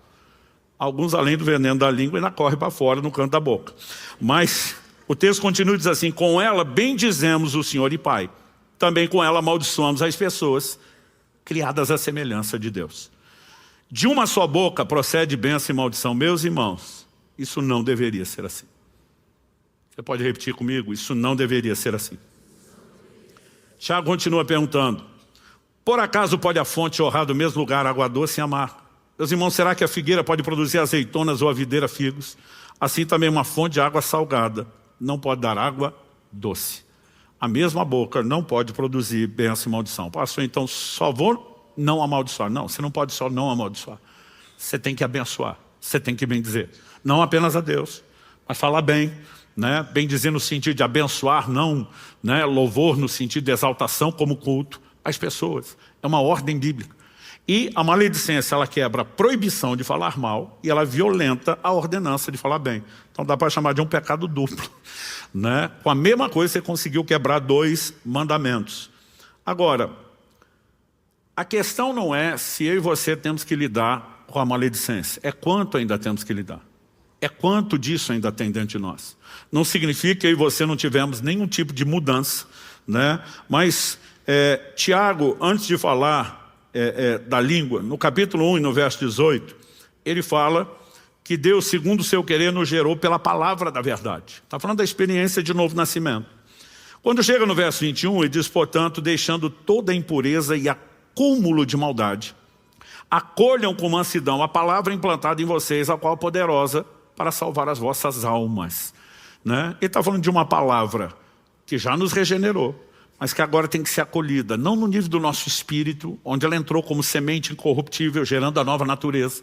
[SPEAKER 1] Alguns, além do veneno da língua, ainda correm para fora no canto da boca. Mas o texto continua e diz assim: com ela bendizemos o Senhor e Pai, também com ela amaldiçoamos as pessoas criadas à semelhança de Deus. De uma só boca procede bênção e maldição. Meus irmãos, isso não deveria ser assim. Você pode repetir comigo? Isso não deveria ser assim. Tiago continua perguntando: por acaso pode a fonte jorrar do mesmo lugar água doce e amarga? Meus irmãos, será que a figueira pode produzir azeitonas ou a videira figos? Assim também uma fonte de água salgada não pode dar água doce. A mesma boca não pode produzir bênção e maldição. Pastor, então só vou não amaldiçoar. Não, você não pode só não amaldiçoar. Você tem que abençoar, você tem que bendizer. Não apenas a Deus, mas falar bem, né? Bendizer no sentido de abençoar, não, né? Louvor no sentido de exaltação como culto às pessoas. É uma ordem bíblica. E a maledicência, ela quebra a proibição de falar mal e ela violenta a ordenança de falar bem. Então dá para chamar de um pecado duplo, né? Com a mesma coisa você conseguiu quebrar 2 mandamentos. Agora, a questão não é se eu e você temos que lidar com a maledicência, é quanto ainda temos que lidar. É quanto disso ainda tem dentro de nós. Não significa que eu e você não tivemos nenhum tipo de mudança, né? Mas Tiago, antes de falar da língua, no capítulo 1 e no verso 18, ele fala que Deus, segundo o seu querer, nos gerou pela palavra da verdade. Está falando da experiência de novo nascimento. Quando chega no verso 21, ele diz, portanto, deixando toda a impureza e acúmulo de maldade, acolham com mansidão a palavra implantada em vocês, a qual é poderosa para salvar as vossas almas. Né? Ele está falando de uma palavra que já nos regenerou, mas que agora tem que ser acolhida, não no nível do nosso espírito, onde ela entrou como semente incorruptível, gerando a nova natureza,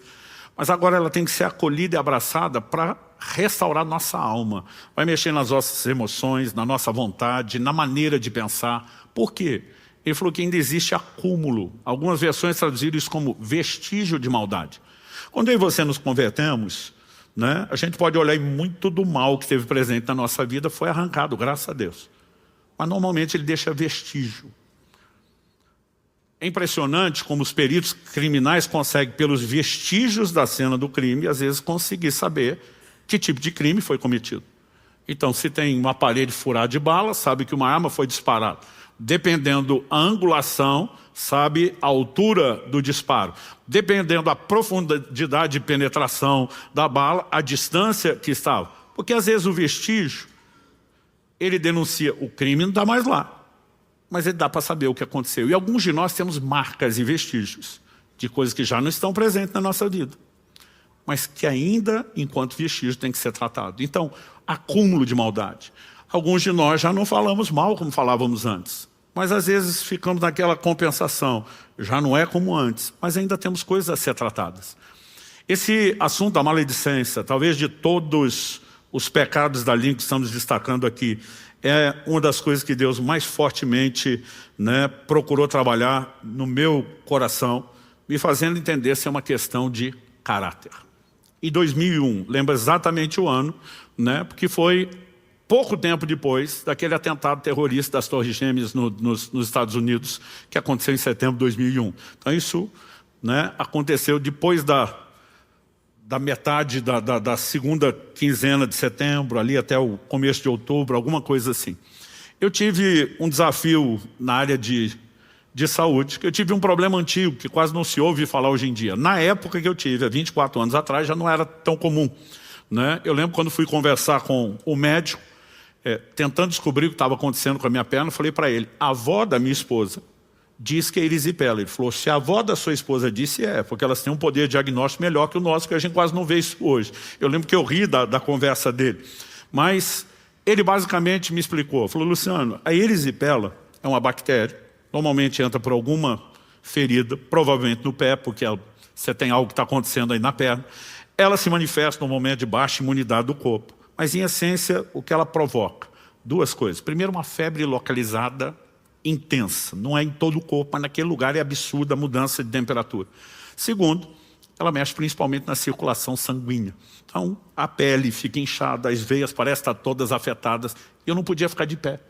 [SPEAKER 1] mas agora ela tem que ser acolhida e abraçada para restaurar nossa alma. Vai mexer nas nossas emoções, na nossa vontade, na maneira de pensar. Por quê? Ele falou que ainda existe acúmulo. Algumas versões traduziram isso como vestígio de maldade. Quando eu e você nos convertemos, né, a gente pode olhar e muito do mal que esteve presente na nossa vida foi arrancado, graças a Deus. Mas normalmente ele deixa vestígio. É impressionante como os peritos criminais conseguem, pelos vestígios da cena do crime, às vezes conseguir saber que tipo de crime foi cometido. Então, se tem uma parede furada de bala, sabe que uma arma foi disparada. Dependendo a angulação, sabe a altura do disparo. Dependendo da profundidade de penetração da bala, a distância que estava. Porque às vezes o vestígio, ele denuncia o crime, não está mais lá. Mas ele dá para saber o que aconteceu. E alguns de nós temos marcas e vestígios de coisas que já não estão presentes na nossa vida, mas que ainda, enquanto vestígio, tem que ser tratado. Então, acúmulo de maldade. Alguns de nós já não falamos mal como falávamos antes, mas às vezes ficamos naquela compensação. Já não é como antes, mas ainda temos coisas a ser tratadas. Esse assunto da maledicência, talvez de todos os pecados da língua que estamos destacando aqui, é uma das coisas que Deus mais fortemente, né, procurou trabalhar no meu coração, me fazendo entender se é uma questão de caráter. Em 2001, lembra exatamente o ano, né, porque foi pouco tempo depois daquele atentado terrorista das Torres Gêmeas nos Estados Unidos, que aconteceu em setembro de 2001. Então isso, né, aconteceu depois da metade da segunda quinzena de setembro, ali até o começo de outubro, alguma coisa assim. Eu tive um desafio na área de saúde, que eu tive um problema antigo, que quase não se ouve falar hoje em dia. Na época que eu tive, há 24 anos atrás, já não era tão comum. Né? Eu lembro quando fui conversar com o médico, tentando descobrir o que estava acontecendo com a minha perna, eu falei para ele, a avó da minha esposa diz que é erisipela. Ele falou, se a avó da sua esposa disse, porque elas têm um poder diagnóstico melhor que o nosso, que a gente quase não vê isso hoje. Eu lembro que eu ri da conversa dele. Mas ele basicamente me explicou, falou, Luciano, a erisipela é uma bactéria, normalmente entra por alguma ferida, provavelmente no pé, porque você tem algo que está acontecendo aí na perna. Ela se manifesta no momento de baixa imunidade do corpo. Mas, em essência, o que ela provoca? 2 coisas. Primeiro, uma febre localizada intensa. Não é em todo o corpo, mas naquele lugar é absurda a mudança de temperatura. Segundo, ela mexe principalmente na circulação sanguínea. Então, a pele fica inchada, as veias parecem estar todas afetadas. E eu não podia ficar de pé.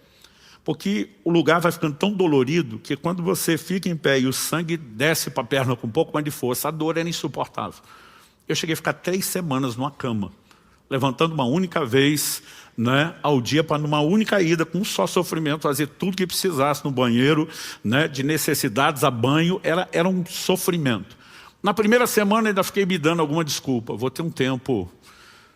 [SPEAKER 1] Porque o lugar vai ficando tão dolorido que quando você fica em pé e o sangue desce para a perna com um pouco mais de força, a dor era insuportável. Eu cheguei a ficar 3 semanas numa cama, levantando uma única vez, né, ao dia, para numa única ida, com um só sofrimento, fazer tudo que precisasse no banheiro, né, de necessidades a banho, era um sofrimento. Na primeira semana ainda fiquei me dando alguma desculpa, vou ter um tempo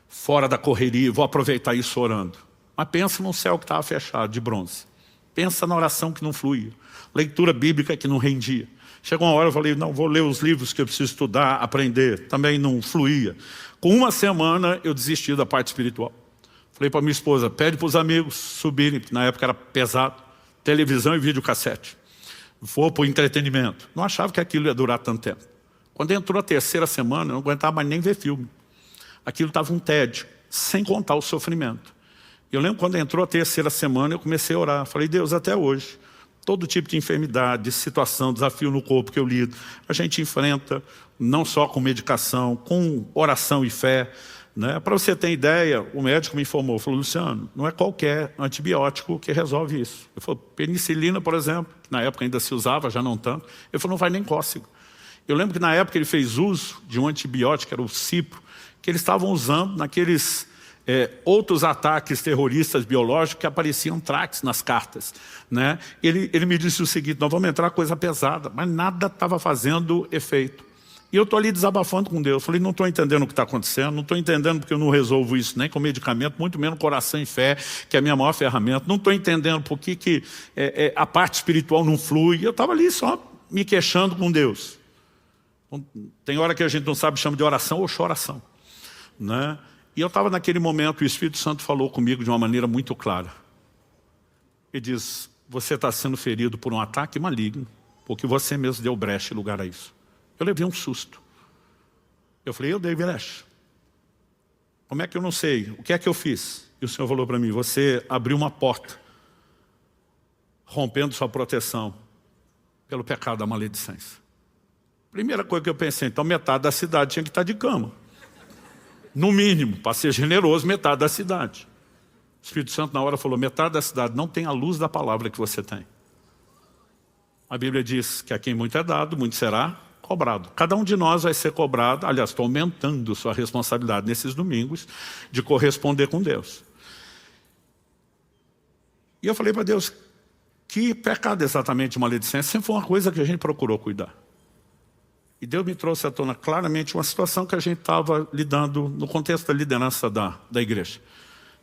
[SPEAKER 1] fora da correria, vou aproveitar isso orando. Mas pensa no céu que estava fechado, de bronze. Pensa na oração que não fluía, leitura bíblica que não rendia. Chegou uma hora eu falei, não, vou ler os livros que eu preciso estudar, aprender. Também não fluía. Com 1 semana eu desisti da parte espiritual. Falei para minha esposa, pede para os amigos subirem, na época era pesado, televisão e videocassete. Vou para o entretenimento. Não achava que aquilo ia durar tanto tempo. Quando entrou a 3ª semana, eu não aguentava mais nem ver filme. Aquilo estava um tédio, sem contar o sofrimento. Eu lembro quando entrou a 3ª semana, eu comecei a orar. Falei, Deus, até hoje, todo tipo de enfermidade, de situação, desafio no corpo que eu lido, a gente enfrenta não só com medicação, com oração e fé, né? Para você ter ideia, o médico me informou, falou, Luciano, não é qualquer antibiótico que resolve isso. Ele falou, penicilina, por exemplo, que na época ainda se usava, já não tanto, ele falou, não vai nem cócega. Eu lembro que na época ele fez uso de um antibiótico, que era o cipro, que eles estavam usando naqueles outros ataques terroristas biológicos que apareciam traques nas cartas, né? Ele me disse o seguinte, nós vamos entrar coisa pesada, mas nada estava fazendo efeito. E eu estou ali desabafando com Deus, falei, não estou entendendo o que está acontecendo, não estou entendendo porque eu não resolvo isso nem com medicamento, muito menos coração e fé, que é a minha maior ferramenta, não estou entendendo por que a parte espiritual não flui, eu estava ali só me queixando com Deus. Tem hora que a gente não sabe, chama de oração ou choração, né? E eu estava naquele momento, o Espírito Santo falou comigo de uma maneira muito clara. Ele diz, você está sendo ferido por um ataque maligno, porque você mesmo deu brecha e lugar a isso. Eu levei um susto. Eu falei, eu dei brecha. Como é que eu não sei? O que é que eu fiz? E o Senhor falou para mim, você abriu uma porta, rompendo sua proteção pelo pecado da maledicência. Primeira coisa que eu pensei, então metade da cidade tinha que estar de cama. No mínimo, para ser generoso, metade da cidade. O Espírito Santo na hora falou, metade da cidade não tem a luz da palavra que você tem. A Bíblia diz que a quem muito é dado, muito será cobrado. Cada um de nós vai ser cobrado, aliás, estou aumentando sua responsabilidade nesses domingos, de corresponder com Deus. E eu falei para Deus, que pecado exatamente de maledicência sempre foi uma coisa que a gente procurou cuidar. E Deus me trouxe à tona claramente uma situação que a gente estava lidando no contexto da liderança da igreja.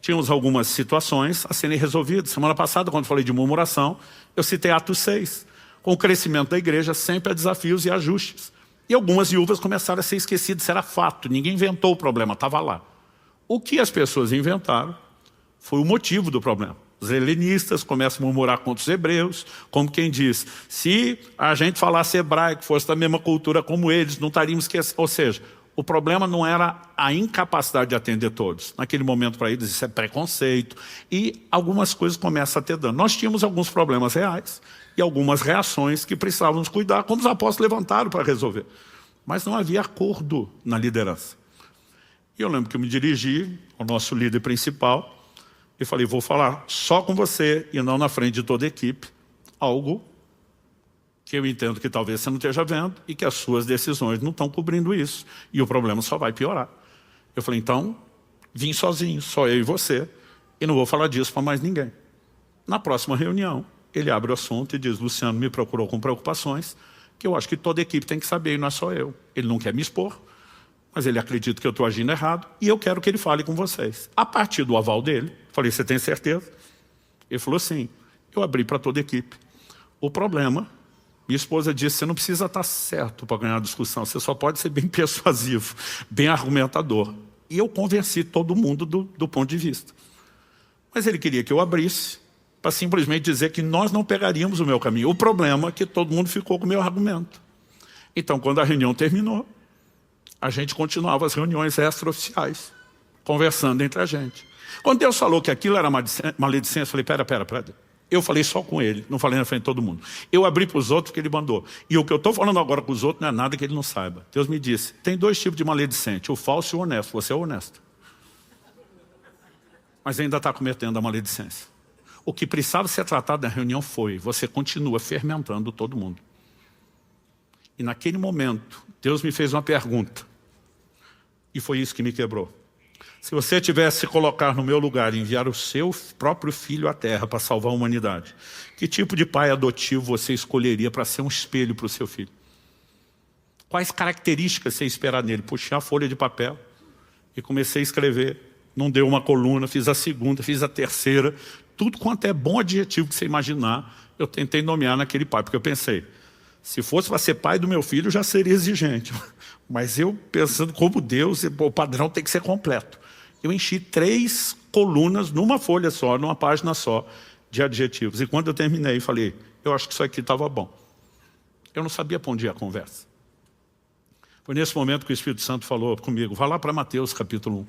[SPEAKER 1] Tínhamos algumas situações a serem resolvidas. Semana passada, quando falei de murmuração, eu citei Atos 6. Com o crescimento da igreja, sempre há desafios e ajustes. E algumas viúvas começaram a ser esquecidas, isso era fato, ninguém inventou o problema, estava lá. O que as pessoas inventaram foi o motivo do problema. Os helenistas começam a murmurar contra os hebreus, como quem diz, se a gente falasse hebraico, fosse da mesma cultura como eles, não estaríamos esquecendo. Ou seja, o problema não era a incapacidade de atender todos. Naquele momento para eles isso é preconceito. E algumas coisas começam a ter dano. Nós tínhamos alguns problemas reais e algumas reações que precisávamos cuidar, como os apóstolos levantaram para resolver. Mas não havia acordo na liderança. E eu lembro que eu me dirigi ao nosso líder principal e falei, vou falar só com você e não na frente de toda a equipe, algo que eu entendo que talvez você não esteja vendo e que as suas decisões não estão cobrindo isso. E o problema só vai piorar. Eu falei, então, vim sozinho, só eu e você, e não vou falar disso para mais ninguém. Na próxima reunião, ele abre o assunto e diz, Luciano me procurou com preocupações, que eu acho que toda a equipe tem que saber e não é só eu. Ele não quer me expor, mas ele acredita que eu estou agindo errado e eu quero que ele fale com vocês. A partir do aval dele, falei, você tem certeza? Ele falou, sim. Eu abri para toda a equipe. O problema, minha esposa disse, você não precisa estar certo para ganhar a discussão, você só pode ser bem persuasivo, bem argumentador. E eu convenci todo mundo do ponto de vista. Mas ele queria que eu abrisse para simplesmente dizer que nós não pegaríamos o meu caminho. O problema é que todo mundo ficou com o meu argumento. Então, quando a reunião terminou, a gente continuava as reuniões extraoficiais, conversando entre a gente. Quando Deus falou que aquilo era maledicência, eu falei, pera. Eu falei só com ele, não falei na frente de todo mundo. Eu abri para os outros que ele mandou. E o que eu estou falando agora com os outros não é nada que ele não saiba. Deus me disse, tem dois tipos de maledicente, o falso e o honesto. Você é honesto. Mas ainda está cometendo a maledicência. O que precisava ser tratado na reunião foi, você continua fermentando todo mundo. E naquele momento, Deus me fez uma pergunta. E foi isso que me quebrou. Se você tivesse que colocar no meu lugar e enviar o seu próprio filho à terra para salvar a humanidade, que tipo de pai adotivo você escolheria para ser um espelho para o seu filho? Quais características você esperar nele? Puxei a folha de papel e comecei a escrever. Não deu uma coluna, fiz a segunda, fiz a terceira. Tudo quanto é bom adjetivo que você imaginar, eu tentei nomear naquele pai, porque eu pensei, se fosse para ser pai do meu filho, já seria exigente. Mas eu, pensando como Deus, o padrão tem que ser completo. Eu enchi 3 colunas numa folha só, numa página só, de adjetivos. E quando eu terminei, falei, eu acho que isso aqui estava bom. Eu não sabia para onde ia a conversa. Foi nesse momento que o Espírito Santo falou comigo, vai lá para Mateus capítulo 1,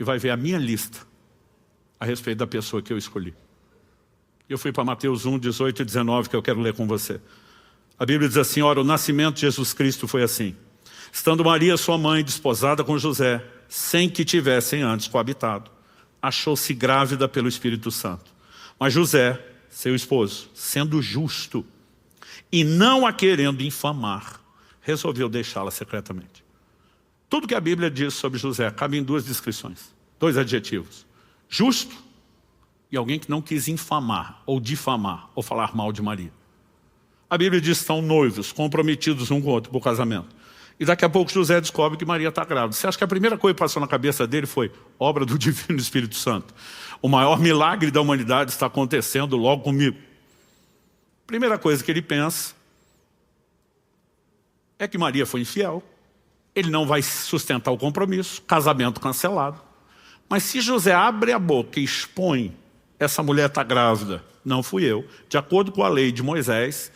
[SPEAKER 1] e vai ver a minha lista a respeito da pessoa que eu escolhi. Eu fui para Mateus 1, 18 e 19, que eu quero ler com você. A Bíblia diz assim, ora, o nascimento de Jesus Cristo foi assim. Estando Maria, sua mãe, desposada com José, sem que tivessem antes coabitado, achou-se grávida pelo Espírito Santo. Mas José, seu esposo, sendo justo e não a querendo infamar, resolveu deixá-la secretamente. Tudo que a Bíblia diz sobre José cabe em duas descrições, dois adjetivos. Justo e alguém que não quis infamar, ou difamar, ou falar mal de Maria. A Bíblia diz que estão noivos, comprometidos um com o outro por casamento. E daqui a pouco José descobre que Maria está grávida. Você acha que a primeira coisa que passou na cabeça dele foi obra do Divino Espírito Santo? O maior milagre da humanidade está acontecendo logo comigo. Primeira coisa que ele pensa é que Maria foi infiel. Ele não vai sustentar o compromisso, casamento cancelado. Mas se José abre a boca e expõe, essa mulher está grávida, não fui eu, de acordo com a lei de Moisés,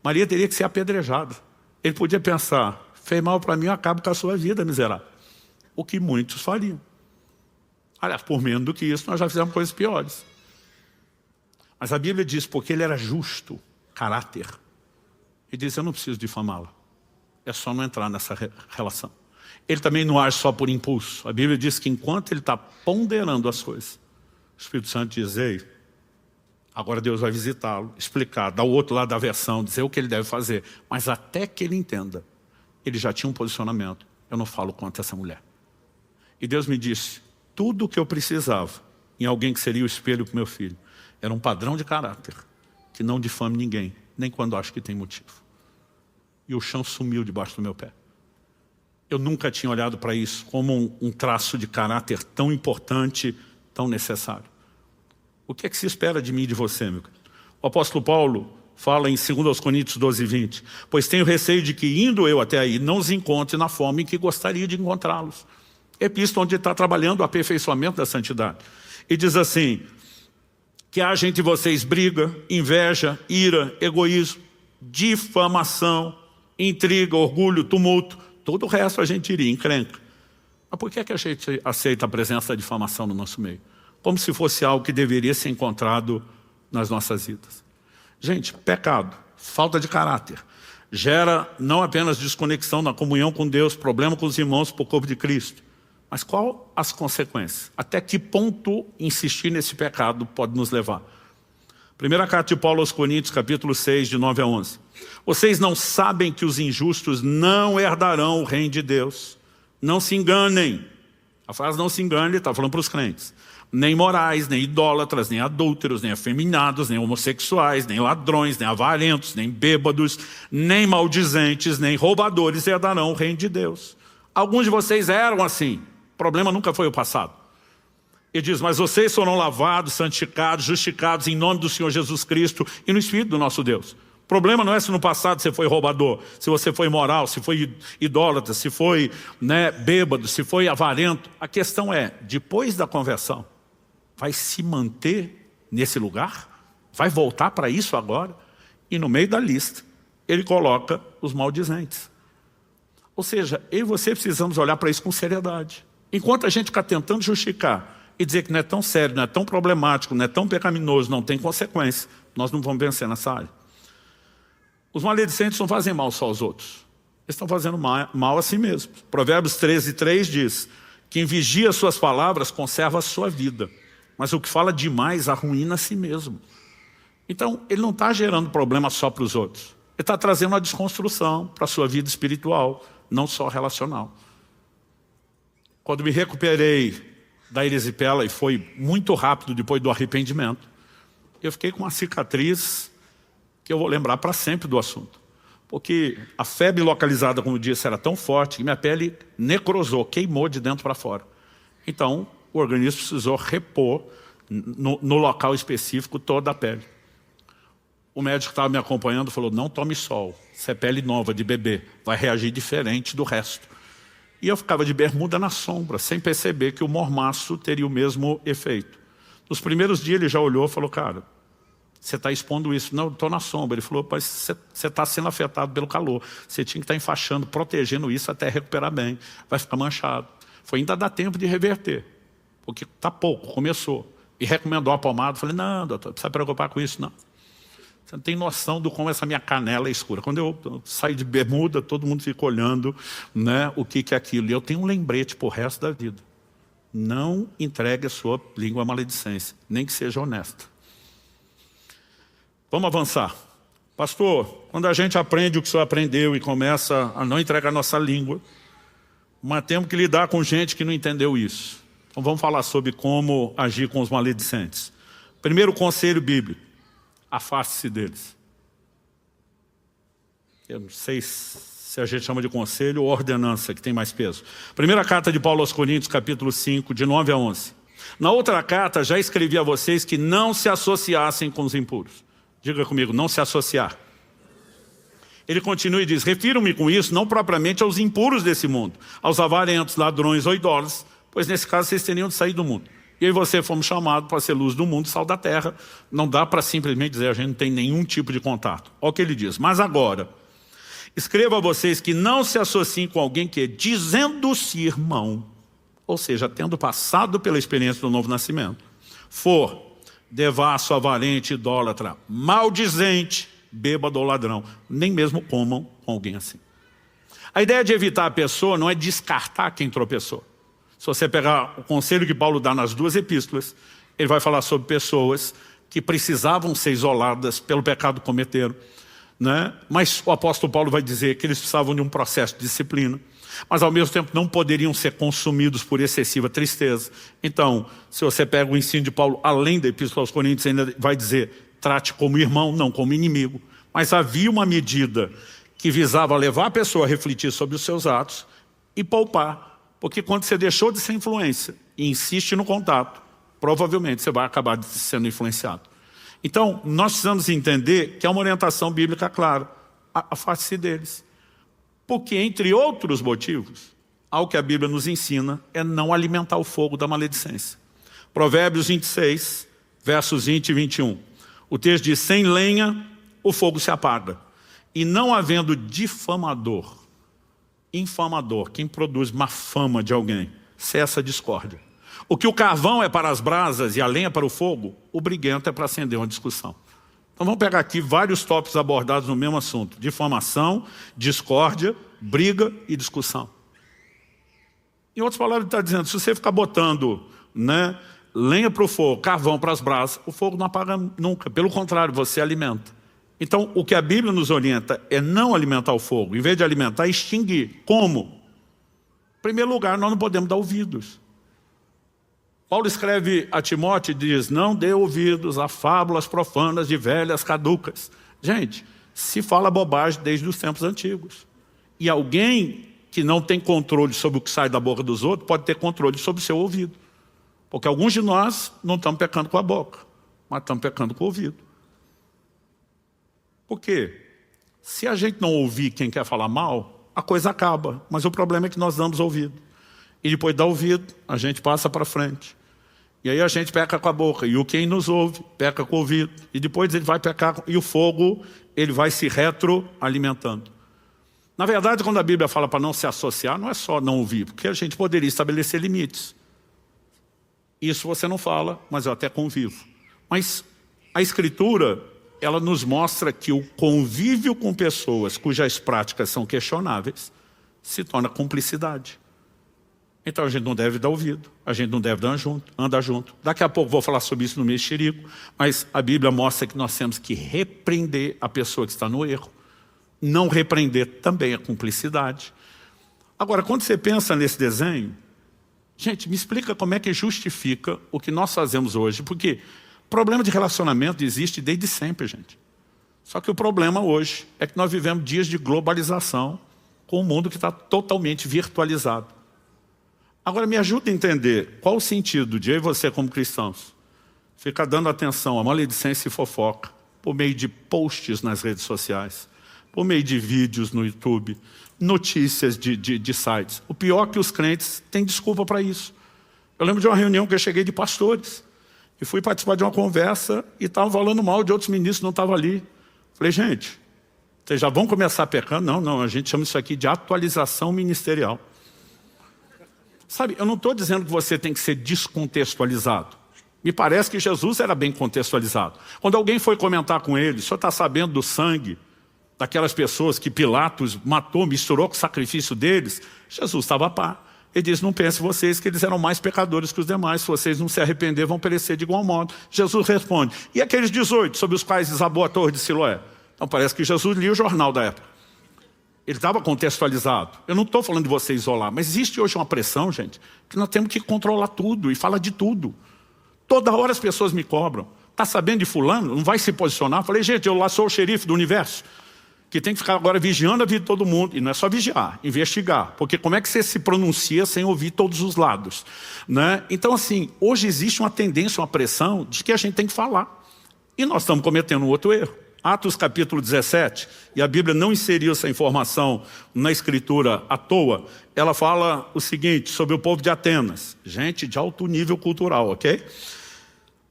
[SPEAKER 1] Maria teria que ser apedrejada. Ele podia pensar, fez mal para mim, eu acabo com a sua vida, miserável. O que muitos fariam. Aliás, por menos do que isso, nós já fizemos coisas piores. Mas a Bíblia diz, porque ele era justo, caráter. Ele diz, eu não preciso difamá-la. É só não entrar nessa relação. Ele também não age só por impulso. A Bíblia diz que enquanto ele está ponderando as coisas, o Espírito Santo diz, ei, agora Deus vai visitá-lo, explicar, dar o outro lado da versão, dizer o que ele deve fazer. Mas até que ele entenda, ele já tinha um posicionamento. Eu não falo contra essa mulher. E Deus me disse, tudo o que eu precisava em alguém que seria o espelho para o meu filho, era um padrão de caráter, que não difame ninguém, nem quando acho que tem motivo. E o chão sumiu debaixo do meu pé. Eu nunca tinha olhado para isso como um traço de caráter tão importante, tão necessário. O que é que se espera de mim e de você, meu querido? O apóstolo Paulo fala em 2 Coríntios 12, 20. Pois tenho receio de que, indo eu até aí, não os encontre na forma em que gostaria de encontrá-los. Epístola onde está trabalhando o aperfeiçoamento da santidade. E diz assim, que haja entre vocês briga, inveja, ira, egoísmo, difamação, intriga, orgulho, tumulto. Todo o resto a gente iria, encrenca. Mas por que a gente aceita a presença da difamação no nosso meio? Como se fosse algo que deveria ser encontrado nas nossas vidas. Gente, pecado, falta de caráter, gera não apenas desconexão na comunhão com Deus, problema com os irmãos por corpo de Cristo. Mas qual as consequências? Até que ponto insistir nesse pecado pode nos levar? Primeira carta de Paulo aos Coríntios, capítulo 6, de 9 a 11. Vocês não sabem que os injustos não herdarão o reino de Deus. Não se enganem. A frase não se engane, está falando para os crentes. Nem morais, nem idólatras, nem adúlteros, nem afeminados, nem homossexuais, nem ladrões, nem avarentos, nem bêbados, nem maldizentes, nem roubadores herdarão o reino de Deus. Alguns de vocês eram assim. O problema nunca foi o passado. Ele diz, mas vocês foram lavados, santificados, justificados em nome do Senhor Jesus Cristo e no Espírito do nosso Deus. O problema não é se no passado você foi roubador, se você foi imoral, se foi idólatra, se foi bêbado, se foi avarento. A questão é, depois da conversão, vai se manter nesse lugar? Vai voltar para isso agora? E no meio da lista, ele coloca os maldizentes. Ou seja, eu e você precisamos olhar para isso com seriedade. Enquanto a gente ficar tentando justificar e dizer que não é tão sério, não é tão problemático, não é tão pecaminoso, não tem consequência, nós não vamos vencer nessa área. Os maledicentes não fazem mal só aos outros. Eles estão fazendo mal a si mesmos. Provérbios 13, 3 diz, quem vigia suas palavras conserva a sua vida, mas o que fala demais arruína a si mesmo. Então, ele não está gerando problema só para os outros. Ele está trazendo uma desconstrução para a sua vida espiritual, não só relacional. Quando me recuperei da erisipela, e foi muito rápido depois do arrependimento, eu fiquei com uma cicatriz que eu vou lembrar para sempre do assunto. Porque a febre localizada, como eu disse, era tão forte que minha pele necrosou, queimou de dentro para fora. Então, o organismo precisou repor no local específico toda a pele. O médico que estava me acompanhando falou, não tome sol, isso é pele nova de bebê, vai reagir diferente do resto. E eu ficava de bermuda na sombra, sem perceber que o mormaço teria o mesmo efeito. Nos primeiros dias ele já olhou e falou, cara, você está expondo isso. Não, eu estou na sombra. Ele falou, mas você está sendo afetado pelo calor. Você tinha que estar enfaixando, protegendo isso até recuperar bem. Vai ficar manchado. Foi ainda dá tempo de reverter, porque está pouco, começou. e recomendou a pomada. Eu falei, não, doutor, não precisa preocupar com isso, não. Você não tem noção do como essa minha canela é escura. Quando eu saio de bermuda, todo mundo fica olhando, né, o que é aquilo. E eu tenho um lembrete para o resto da vida. Não entregue a sua língua à maledicência, nem que seja honesta. Vamos avançar. Pastor, quando a gente aprende o que o senhor aprendeu e começa a não entregar a nossa língua, mas temos que lidar com gente que não entendeu isso. Então vamos falar sobre como agir com os maledicentes. Primeiro conselho bíblico. Afaste-se deles. Eu não sei se a gente chama de conselho ou ordenança, que tem mais peso. Primeira carta de Paulo aos Coríntios, capítulo 5, de 9 a 11. Na outra carta, já escrevi a vocês que não se associassem com os impuros. Diga comigo, não se associar. Ele continua e diz, refiro-me com isso não propriamente aos impuros desse mundo, aos avarentos, ladrões ou idólatras, pois nesse caso vocês teriam de sair do mundo. E aí você fomos chamados para ser luz do mundo, sal da terra. Não dá para simplesmente dizer, a gente não tem nenhum tipo de contato. Olha o que ele diz. Mas agora, escrevo a vocês que não se associem com alguém que, dizendo-se irmão, ou seja, tendo passado pela experiência do novo nascimento, for devasso, avarente, idólatra, maldizente, bêbado ou ladrão. Nem mesmo comam com alguém assim. A ideia de evitar a pessoa não é descartar quem tropeçou. Se você pegar o conselho que Paulo dá nas duas epístolas, ele vai falar sobre pessoas que precisavam ser isoladas pelo pecado que cometeram, né? Mas o apóstolo Paulo vai dizer que eles precisavam de um processo de disciplina, mas ao mesmo tempo não poderiam ser consumidos por excessiva tristeza. Então, se você pega o ensino de Paulo, além da epístola aos Coríntios, ainda vai dizer, trate como irmão, não como inimigo. Mas havia uma medida que visava levar a pessoa a refletir sobre os seus atos e poupar. Porque quando você deixou de ser influência e insiste no contato, provavelmente você vai acabar sendo influenciado. Então, nós precisamos entender que é uma orientação bíblica clara. Afaste-se deles. Porque, entre outros motivos, algo que a Bíblia nos ensina é não alimentar o fogo da maledicência. Provérbios 26, versos 20 e 21. O texto diz, sem lenha o fogo se apaga. E não havendo difamador, infamador, quem produz má fama de alguém, cessa a discórdia. O que o carvão é para as brasas e a lenha para o fogo, o briguento é para acender uma discussão. Então vamos pegar aqui vários tópicos abordados no mesmo assunto. Difamação, discórdia, briga e discussão. Em outras palavras, ele está dizendo, se você ficar botando, né, lenha para o fogo, carvão para as brasas, o fogo não apaga nunca. Pelo contrário, você alimenta. Então, o que a Bíblia nos orienta é não alimentar o fogo. Em vez de alimentar, extinguir. Como? Em primeiro lugar, nós não podemos dar ouvidos. Paulo escreve a Timóteo e diz, não dê ouvidos a fábulas profanas de velhas caducas. Gente, se fala bobagem desde os tempos antigos. E alguém que não tem controle sobre o que sai da boca dos outros, pode ter controle sobre o seu ouvido. Porque alguns de nós não estamos pecando com a boca, mas estamos pecando com o ouvido. Por quê? Se a gente não ouvir quem quer falar mal, a coisa acaba. Mas o problema é que nós damos ouvido. E depois dá ouvido, a gente passa para frente. E aí a gente peca com a boca. E o quem nos ouve, peca com o ouvido. E depois ele vai pecar, e o fogo, ele vai se retroalimentando. Na verdade, quando a Bíblia fala para não se associar, não é só não ouvir, porque a gente poderia estabelecer limites. Isso você não fala, mas eu até convivo. Mas a Escritura, ela nos mostra que o convívio com pessoas cujas práticas são questionáveis se torna cumplicidade. Então a gente não deve dar ouvido, a gente não deve andar junto. Daqui a pouco vou falar sobre isso no Mexerico, mas a Bíblia mostra que nós temos que repreender a pessoa que está no erro. Não repreender também é cumplicidade. Agora, quando você pensa nesse desenho, gente, me explica como é que justifica o que nós fazemos hoje, porque problema de relacionamento existe desde sempre, gente. Só que o problema hoje é que nós vivemos dias de globalização com um mundo que está totalmente virtualizado. Agora, me ajuda a entender qual o sentido de eu e você, como cristãos, ficar dando atenção à maledicência e fofoca por meio de posts nas redes sociais, por meio de vídeos no YouTube, notícias de sites. O pior é que os crentes têm desculpa para isso. Eu lembro de uma reunião que eu cheguei de pastores e fui participar de uma conversa e estavam falando mal de outros ministros que não estavam ali. Falei, gente, vocês já vão começar pecando? Não, a gente chama isso aqui de atualização ministerial. Sabe, eu não estou dizendo que você tem que ser descontextualizado. Me parece que Jesus era bem contextualizado. Quando alguém foi comentar com ele, o senhor está sabendo do sangue daquelas pessoas que Pilatos matou, misturou com o sacrifício deles? Jesus estava a par. Ele diz, não pensem vocês que eles eram mais pecadores que os demais. Se vocês não se arrepender, vão perecer de igual modo. Jesus responde, e aqueles 18 sobre os quais desabou a torre de Siloé? Então parece que Jesus lia o jornal da época. Ele estava contextualizado. Eu não estou falando de você isolar, mas existe hoje uma pressão, gente, que nós temos que controlar tudo e falar de tudo. Toda hora as pessoas me cobram. Está sabendo de fulano? Não vai se posicionar? Eu falei, gente, eu lá sou o xerife do universo, que tem que ficar agora vigiando a vida de todo mundo. E não é só vigiar, investigar. Porque como é que você se pronuncia sem ouvir todos os lados? Né? Então, assim, hoje existe uma tendência, uma pressão de que a gente tem que falar. E nós estamos cometendo um outro erro. Atos capítulo 17, e a Bíblia não inseriu essa informação na Escritura à toa, ela fala o seguinte sobre o povo de Atenas. Gente de alto nível cultural, ok?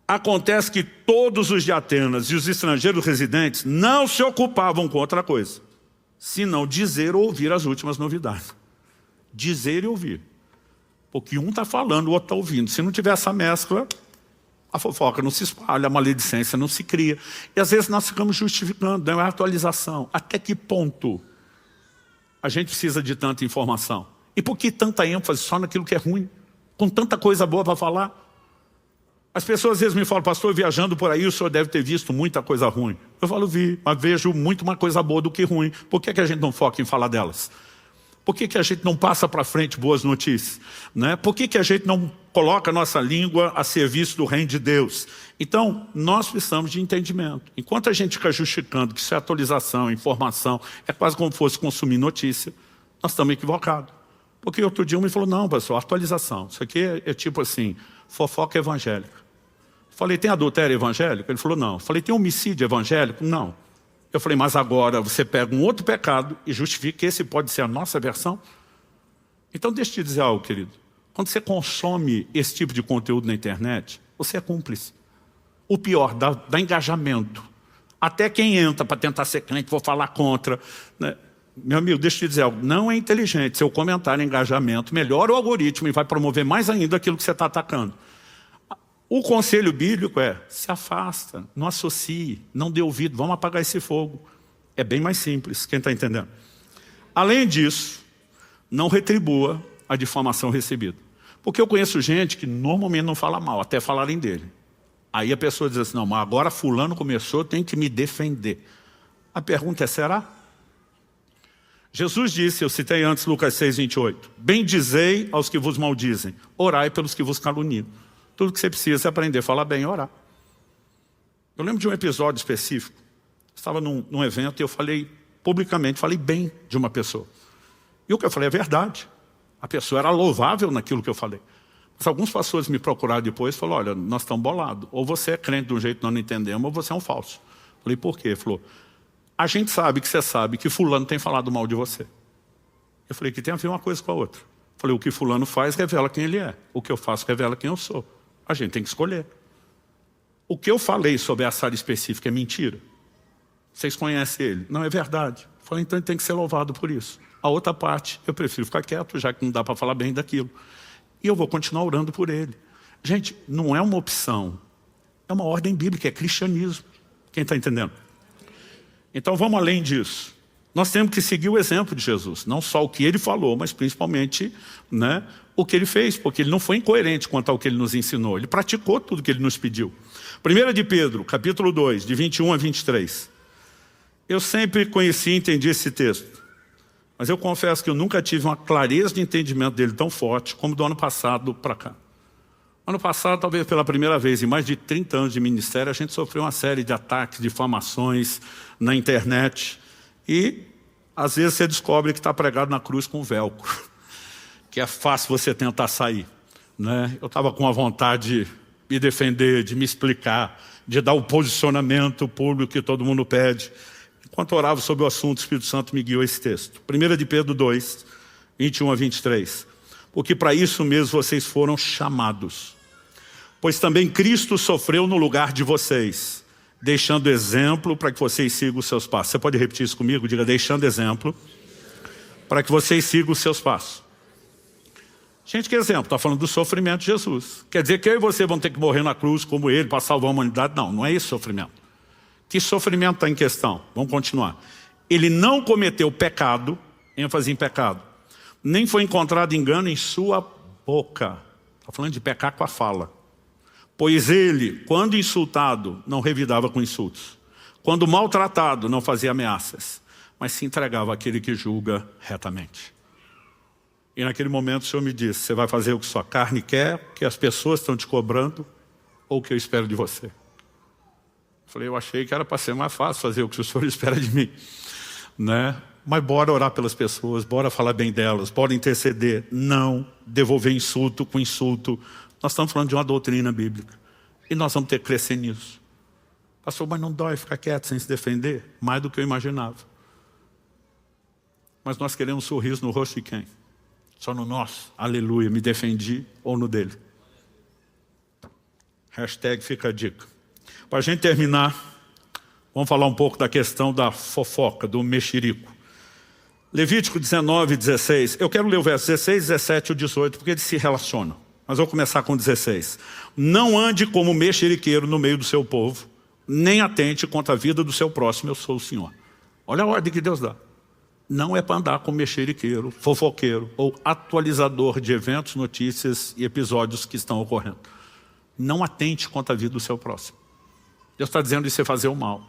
[SPEAKER 1] Acontece que todos os de Atenas e os estrangeiros residentes não se ocupavam com outra coisa, senão dizer ou ouvir as últimas novidades. Dizer e ouvir. Porque um está falando, o outro está ouvindo. Se não tiver essa mescla, a fofoca não se espalha, a maledicência não se cria. E às vezes nós ficamos justificando, não é atualização. Até que ponto a gente precisa de tanta informação? E por que tanta ênfase só naquilo que é ruim? Com tanta coisa boa para falar? As pessoas às vezes me falam, pastor, viajando por aí, o senhor deve ter visto muita coisa ruim. Eu falo, vi, mas vejo muito mais coisa boa do que ruim. Por que a gente não foca em falar delas? Por que a gente não passa para frente boas notícias? Né? Por que a gente não coloca a nossa língua a serviço do reino de Deus? Então, nós precisamos de entendimento. Enquanto a gente fica justificando que isso é atualização, informação, é quase como se fosse consumir notícia, nós estamos equivocados. Porque outro dia um me falou, não, pastor, atualização. Isso aqui é tipo assim, fofoca evangélica. Falei, tem adultério evangélico? Ele falou, não. Falei, tem homicídio evangélico? Não. Eu falei, mas agora você pega um outro pecado e justifica que esse pode ser a nossa versão? Então deixa eu te dizer algo, querido. Quando você consome esse tipo de conteúdo na internet, você é cúmplice. O pior, dá engajamento. Até quem entra para tentar ser crente, vou falar contra. Né? Meu amigo, deixa eu te dizer algo. Não é inteligente seu comentário em engajamento, melhora o algoritmo e vai promover mais ainda aquilo que você está atacando. O conselho bíblico é, se afasta, não associe, não dê ouvido, vamos apagar esse fogo. É bem mais simples, quem está entendendo? Além disso, não retribua a difamação recebida. Porque eu conheço gente que normalmente não fala mal, até falarem dele. Aí a pessoa diz assim, não, mas agora fulano começou, tem que me defender. A pergunta é, será? Jesus disse, eu citei antes Lucas 6:28, bendizei aos que vos maldizem, orai pelos que vos caluniam. Tudo que você precisa é aprender a falar bem e orar. Eu lembro de um episódio específico. Estava num evento e eu falei publicamente, falei bem de uma pessoa. E o que eu falei é verdade. A pessoa era louvável naquilo que eu falei. Mas alguns pastores me procuraram depois e falaram, olha, nós estamos bolados. Ou você é crente de um jeito que nós não entendemos, ou você é um falso. Falei, por quê? Ele falou, a gente sabe que você sabe que fulano tem falado mal de você. Eu falei, que tem a ver uma coisa com a outra. Falei, o que fulano faz revela quem ele é. O que eu faço revela quem eu sou. A gente tem que escolher. O que eu falei sobre essa área específica é mentira? Vocês conhecem ele? Não, é verdade. Falei, então ele tem que ser louvado por isso. A outra parte, eu prefiro ficar quieto, já que não dá para falar bem daquilo. E eu vou continuar orando por ele. Gente, não é uma opção. É uma ordem bíblica, é cristianismo. Quem está entendendo? Então vamos além disso. Nós temos que seguir o exemplo de Jesus. Não só o que ele falou, mas principalmente, né, o que ele fez. Porque ele não foi incoerente quanto ao que ele nos ensinou. Ele praticou tudo o que ele nos pediu. 1 de Pedro, capítulo 2, de 21 a 23. Eu sempre conheci e entendi esse texto. Mas eu confesso que eu nunca tive uma clareza de entendimento dele tão forte como do ano passado para cá. Ano passado, talvez pela primeira vez, em mais de 30 anos de ministério, a gente sofreu uma série de ataques, difamações na internet. E, às vezes, você descobre que está pregado na cruz com velcro. Que é fácil você tentar sair. Né? Eu estava com a vontade de me defender, de me explicar, de dar o posicionamento público que todo mundo pede. Enquanto orava sobre o assunto, o Espírito Santo me guiou esse texto. 1 de Pedro 2, 21 a 23. Porque para isso mesmo vocês foram chamados. Pois também Cristo sofreu no lugar de vocês, deixando exemplo para que vocês sigam os seus passos. Você pode repetir isso comigo? Diga, deixando exemplo para que vocês sigam os seus passos. Gente, que exemplo? Está falando do sofrimento de Jesus. Quer dizer que eu e você vamos ter que morrer na cruz como ele para salvar a humanidade? Não, não é esse sofrimento. Que sofrimento está em questão? Vamos continuar. Ele não cometeu pecado, ênfase em pecado, nem foi encontrado engano em sua boca. Está falando de pecar com a fala. Pois ele, quando insultado, não revidava com insultos. Quando maltratado, não fazia ameaças, mas se entregava àquele que julga retamente. E naquele momento o Senhor me disse, você vai fazer o que sua carne quer, que as pessoas estão te cobrando, ou o que eu espero de você? Eu falei, eu achei que era para ser mais fácil fazer o que o Senhor espera de mim, né? Mas bora orar pelas pessoas, bora falar bem delas, bora interceder, não devolver insulto com insulto. Nós estamos falando de uma doutrina bíblica, e nós vamos ter que crescer nisso. Pastor, mas não dói ficar quieto sem se defender? Mais do que eu imaginava. Mas nós queremos um sorriso no rosto de quem? Só no nosso, aleluia, me defendi, ou no dele? Hashtag fica a dica. Para a gente terminar, vamos falar um pouco da questão da fofoca, do mexerico. Levítico 19, 16. Eu quero ler o verso 16, 17 e 18, porque eles se relacionam. Mas vou começar com 16. Não ande como mexeriqueiro no meio do seu povo, nem atente contra a vida do seu próximo, eu sou o Senhor. Olha a ordem que Deus dá. Não é para andar como mexeriqueiro, fofoqueiro ou atualizador de eventos, notícias e episódios que estão ocorrendo. Não atente contra a vida do seu próximo. Deus está dizendo isso é fazer o mal.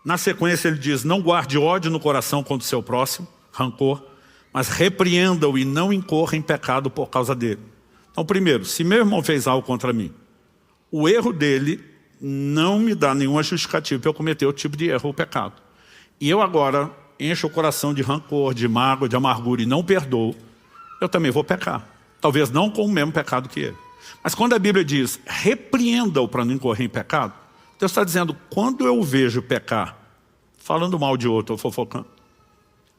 [SPEAKER 1] Na sequência ele diz, não guarde ódio no coração contra o seu próximo, rancor, mas repreenda-o e não incorra em pecado por causa dele. Então primeiro, se meu irmão fez algo contra mim, o erro dele não me dá nenhuma justificativa para eu cometer o tipo de erro ou pecado. E eu agora encho o coração de rancor, de mágoa, de amargura e não perdoo, eu também vou pecar. Talvez não com o mesmo pecado que ele. Mas quando a Bíblia diz, repreenda-o para não incorrer em pecado, Deus está dizendo, quando eu vejo pecar, falando mal de outro ou fofocando,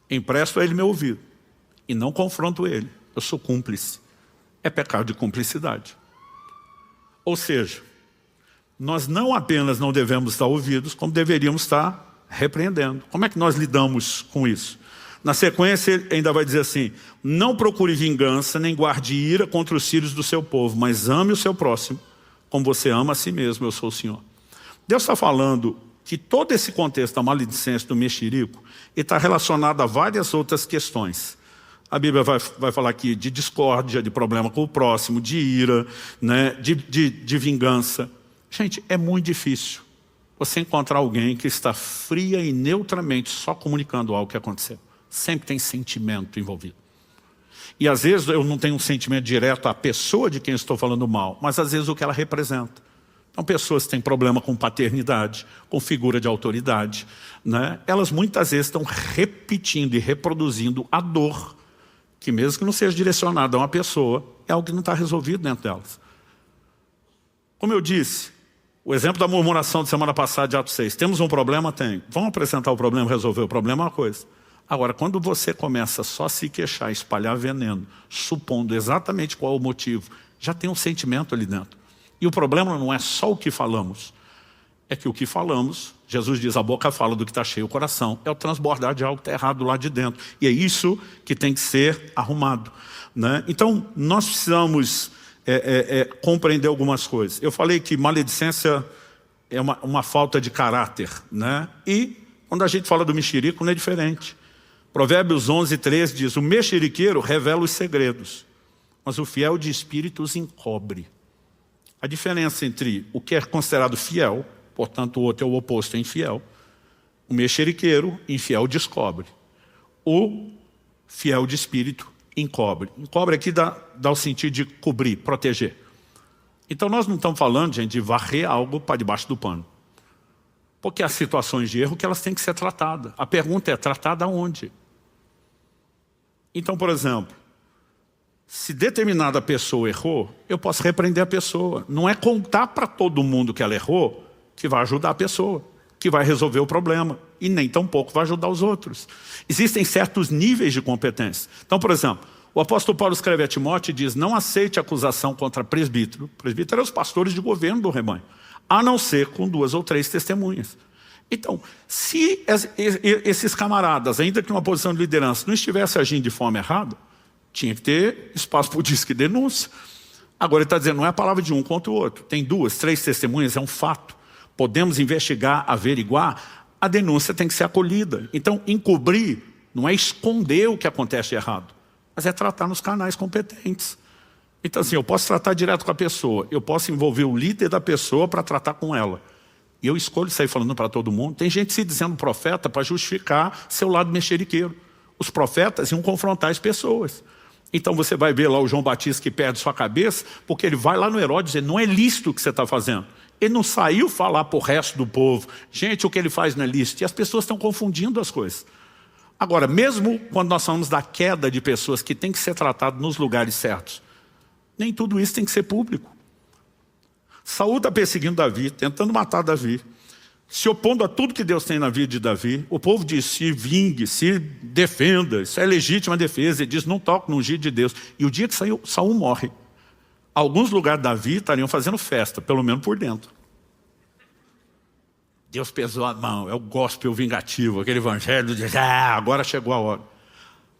[SPEAKER 1] empresto a ele meu ouvido e não confronto ele. Eu sou cúmplice. É pecado de cumplicidade. Ou seja, nós não apenas não devemos estar ouvidos, como deveríamos estar repreendendo. Como é que nós lidamos com isso? Na sequência ele ainda vai dizer assim, não procure vingança, nem guarde ira contra os filhos do seu povo, mas ame o seu próximo, como você ama a si mesmo, eu sou o Senhor. Deus está falando que todo esse contexto da maledicência do mexerico está relacionado a várias outras questões. A Bíblia vai falar aqui de discórdia, de problema com o próximo, de ira, né, de vingança. Gente, é muito difícil você encontrar alguém que está fria e neutramente só comunicando algo que aconteceu. Sempre tem sentimento envolvido. E às vezes eu não tenho um sentimento direto à pessoa de quem estou falando mal, mas às vezes o que ela representa. Então pessoas que têm problema com paternidade, com figura de autoridade, né? Elas muitas vezes estão repetindo e reproduzindo a dor, que mesmo que não seja direcionada a uma pessoa, é algo que não está resolvido dentro delas. Como eu disse, o exemplo da murmuração de semana passada de Atos 6. Temos um problema? Tem. Vamos apresentar o problema, resolver o problema é uma coisa. Agora, quando você começa só a se queixar, espalhar veneno, supondo exatamente qual é o motivo, já tem um sentimento ali dentro. E o problema não é só o que falamos. É que o que falamos, Jesus diz, a boca fala do que está cheio o coração. É o transbordar de algo que está errado lá de dentro. E é isso que tem que ser arrumado, né? Então, nós precisamos compreender algumas coisas. Eu falei que maledicência é uma falta de caráter, né? E quando a gente fala do mexerico, não é diferente. Provérbios 11, 13 diz, o mexeriqueiro revela os segredos, mas o fiel de espírito os encobre. A diferença entre o que é considerado fiel, portanto o outro é o oposto, é infiel. O mexeriqueiro, infiel, descobre. O fiel de espírito encobre. Encobre aqui dá o sentido de cobrir, proteger. Então nós não estamos falando, gente, de varrer algo para debaixo do pano. Porque há situações de erro que elas têm que ser tratadas. A pergunta é, tratada onde? Então, por exemplo, se determinada pessoa errou, eu posso repreender a pessoa. Não é contar para todo mundo que ela errou que vai ajudar a pessoa, que vai resolver o problema. E nem tampouco vai ajudar os outros. Existem certos níveis de competência. Então, por exemplo, o apóstolo Paulo escreve a Timóteo e diz, não aceite acusação contra presbítero. Presbítero é os pastores de governo do rebanho. A não ser com 2 ou 3 testemunhas. Então, se esses camaradas, ainda que numa posição de liderança, não estivessem agindo de forma errada, Tinha que ter espaço para o disque denúncia. Agora ele está dizendo, não é a palavra de um contra o outro. Tem 2, 3 testemunhas, é um fato. Podemos investigar, averiguar, a denúncia tem que ser acolhida. Então, encobrir não é esconder o que acontece de errado, mas é tratar nos canais competentes. Então, assim, eu posso tratar direto com a pessoa, eu posso envolver o líder da pessoa para tratar com ela. E eu escolho sair falando para todo mundo. Tem gente se dizendo profeta para justificar seu lado mexeriqueiro. Os profetas iam confrontar as pessoas. Então você vai ver lá o João Batista que perde sua cabeça, porque ele vai lá no Herodes dizer, não é lícito o que você está fazendo. Ele não saiu falar para o resto do povo, gente, o que ele faz não é lícito. E as pessoas estão confundindo as coisas. Agora, mesmo quando nós falamos da queda de pessoas que têm que ser tratadas nos lugares certos, nem tudo isso tem que ser público. Saul está perseguindo Davi, tentando matar Davi, se opondo a tudo que Deus tem na vida de Davi. O povo diz, se vingue, se defenda, isso é legítima defesa. Ele diz, não toque no ungido de Deus. E o dia que Saul morre, alguns lugares de Davi estariam fazendo festa, pelo menos por dentro. Deus pesou a mão, é o gospel vingativo, aquele evangelho de agora chegou a hora.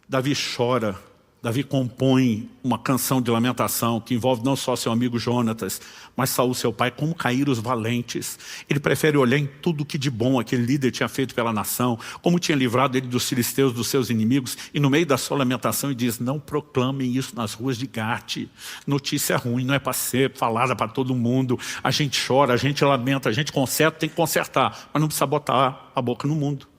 [SPEAKER 1] Davi chora, Davi compõe uma canção de lamentação que envolve não só seu amigo Jonatas, mas Saul, seu pai, como caíram os valentes. Ele prefere olhar em tudo que de bom aquele líder tinha feito pela nação, como tinha livrado ele dos filisteus, dos seus inimigos, e no meio da sua lamentação ele diz, não proclamem isso nas ruas de Gate. Notícia ruim, não é para ser falada para todo mundo. A gente chora, a gente lamenta, a gente conserta, tem que consertar, mas não precisa botar a boca no mundo.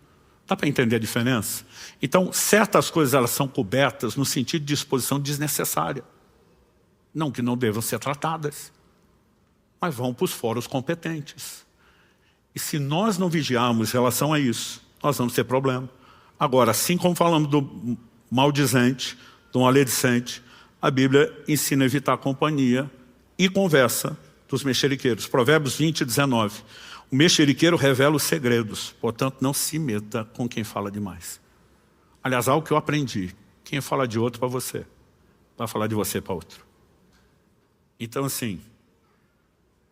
[SPEAKER 1] Dá para entender a diferença? Então, certas coisas elas são cobertas no sentido de exposição desnecessária. Não que não devam ser tratadas, mas vão para os fóruns competentes. E se nós não vigiarmos em relação a isso, nós vamos ter problema. Agora, assim como falamos do maldizente, do maledicente, a Bíblia ensina a evitar a companhia e conversa dos mexeriqueiros. Provérbios 20, 19. O mexeriqueiro revela os segredos, portanto não se meta com quem fala demais. Aliás, algo que eu aprendi, quem fala de outro para você, vai falar de você para outro. Então assim,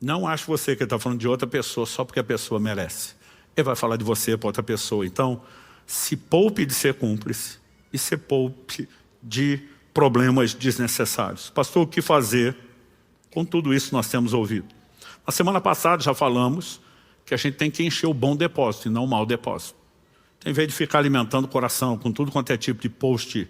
[SPEAKER 1] não ache você que ele está falando de outra pessoa só porque a pessoa merece. Ele vai falar de você para outra pessoa. Então, se poupe de ser cúmplice e se poupe de problemas desnecessários. Pastor, o que fazer com tudo isso que nós temos ouvido? Na semana passada já falamos que a gente tem que encher o bom depósito e não o mau depósito. Então, em vez de ficar alimentando o coração com tudo quanto é tipo de post,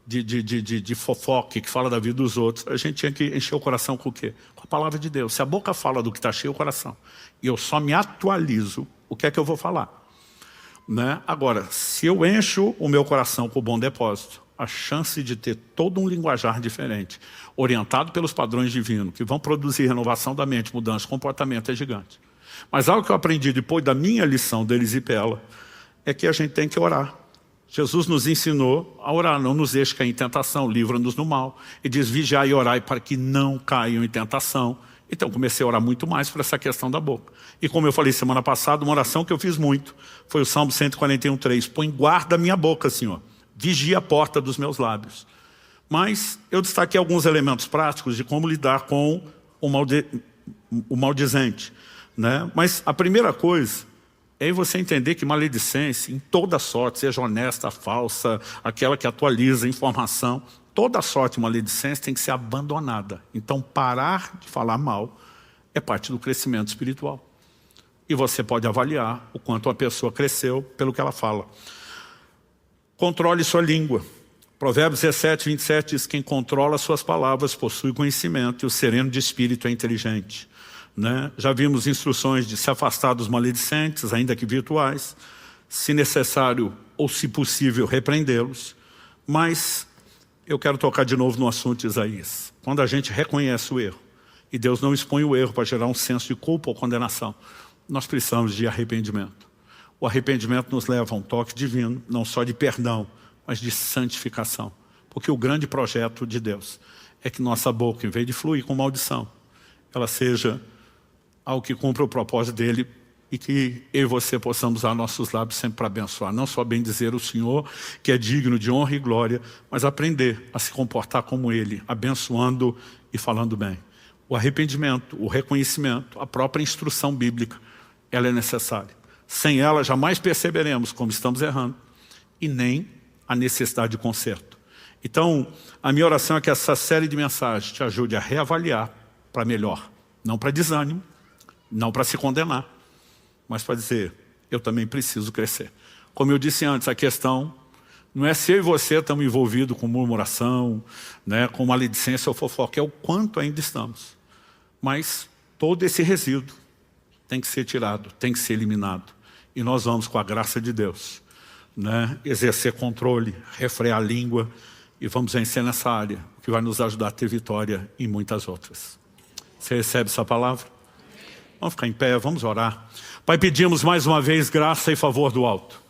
[SPEAKER 1] de fofoque que fala da vida dos outros, a gente tinha que encher o coração com o quê? Com a palavra de Deus. Se a boca fala do que está cheio o coração, e eu só me atualizo, o que é que eu vou falar? Né? Agora, se eu encho o meu coração com o bom depósito, a chance de ter todo um linguajar diferente, orientado pelos padrões divinos, que vão produzir renovação da mente, mudança de comportamento, é gigante. Mas algo que eu aprendi depois da minha lição de Elisipela é que a gente tem que orar. Jesus nos ensinou a orar, não nos deixe cair em tentação, livra-nos do mal. E diz, vigiai e orai para que não caiam em tentação. Então comecei a orar muito mais por essa questão da boca. E como eu falei semana passada, uma oração que eu fiz muito foi o Salmo 141:3. Põe guarda a minha boca, Senhor. Vigia a porta dos meus lábios. Mas eu destaquei alguns elementos práticos de como lidar com o maldizente. Né? Mas a primeira coisa é você entender que maledicência, em toda sorte, seja honesta, falsa, aquela que atualiza a informação, toda sorte de maledicência tem que ser abandonada. Então parar de falar mal é parte do crescimento espiritual. E você pode avaliar o quanto uma pessoa cresceu pelo que ela fala. Controle sua língua. Provérbios 17, 27 diz, quem controla suas palavras possui conhecimento e o sereno de espírito é inteligente. Né? Já vimos instruções de se afastar dos maledicentes, ainda que virtuais, se necessário ou se possível repreendê-los, mas eu quero tocar de novo no assunto de Isaías. Quando a gente reconhece o erro, e Deus não expõe o erro para gerar um senso de culpa ou condenação, nós precisamos de arrependimento. O arrependimento nos leva a um toque divino, não só de perdão, mas de santificação. Porque o grande projeto de Deus é que nossa boca, em vez de fluir com maldição, ela seja algo que cumpra o propósito dele e que eu e você possamos usar nossos lábios sempre para abençoar. Não só bem dizer o Senhor, que é digno de honra e glória, mas aprender a se comportar como ele, abençoando e falando bem. O arrependimento, o reconhecimento, a própria instrução bíblica, ela é necessária. Sem ela, jamais perceberemos como estamos errando e nem a necessidade de conserto. Então, a minha oração é que essa série de mensagens te ajude a reavaliar para melhor. Não para desânimo, não para se condenar, mas para dizer, eu também preciso crescer. Como eu disse antes, a questão não é se eu e você estamos envolvidos com murmuração, né, com maledicência ou fofoca, é o quanto ainda estamos. Mas todo esse resíduo tem que ser tirado, tem que ser eliminado. E nós vamos, com a graça de Deus, né, exercer controle, refrear a língua, e vamos vencer nessa área, que vai nos ajudar a ter vitória em muitas outras. Você recebe essa palavra? Vamos ficar em pé, vamos orar. Pai, pedimos mais uma vez graça e favor do alto.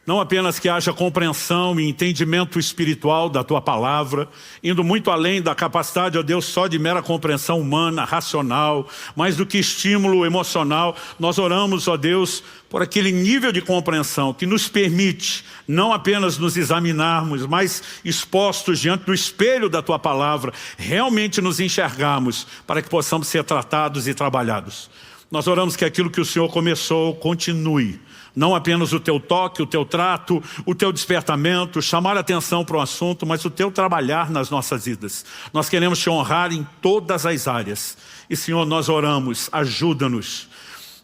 [SPEAKER 1] Não apenas que haja compreensão e entendimento espiritual da Tua palavra, indo muito além da capacidade, ó Deus, só de mera compreensão humana, racional, mais do que estímulo emocional. Nós oramos, ó Deus, por aquele nível de compreensão que nos permite não apenas nos examinarmos, mas expostos diante do espelho da Tua palavra, realmente nos enxergarmos para que possamos ser tratados e trabalhados. Nós oramos que aquilo que o Senhor começou continue. Não apenas o Teu toque, o Teu trato, o Teu despertamento, chamar a atenção para o assunto, mas o Teu trabalhar nas nossas vidas. Nós queremos Te honrar em todas as áreas. E Senhor, nós oramos, ajuda-nos.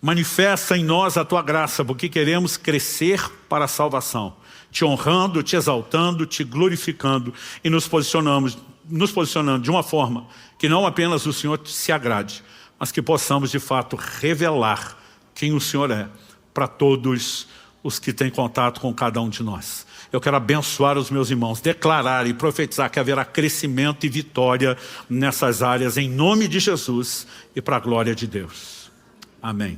[SPEAKER 1] Manifesta em nós a Tua graça, porque queremos crescer para a salvação. Te honrando, Te exaltando, Te glorificando e nos posicionando de uma forma que não apenas o Senhor se agrade, mas que possamos de fato revelar quem o Senhor é para todos os que têm contato com cada um de nós. Eu quero abençoar os meus irmãos, declarar e profetizar que haverá crescimento e vitória nessas áreas, em nome de Jesus e para a glória de Deus. Amém.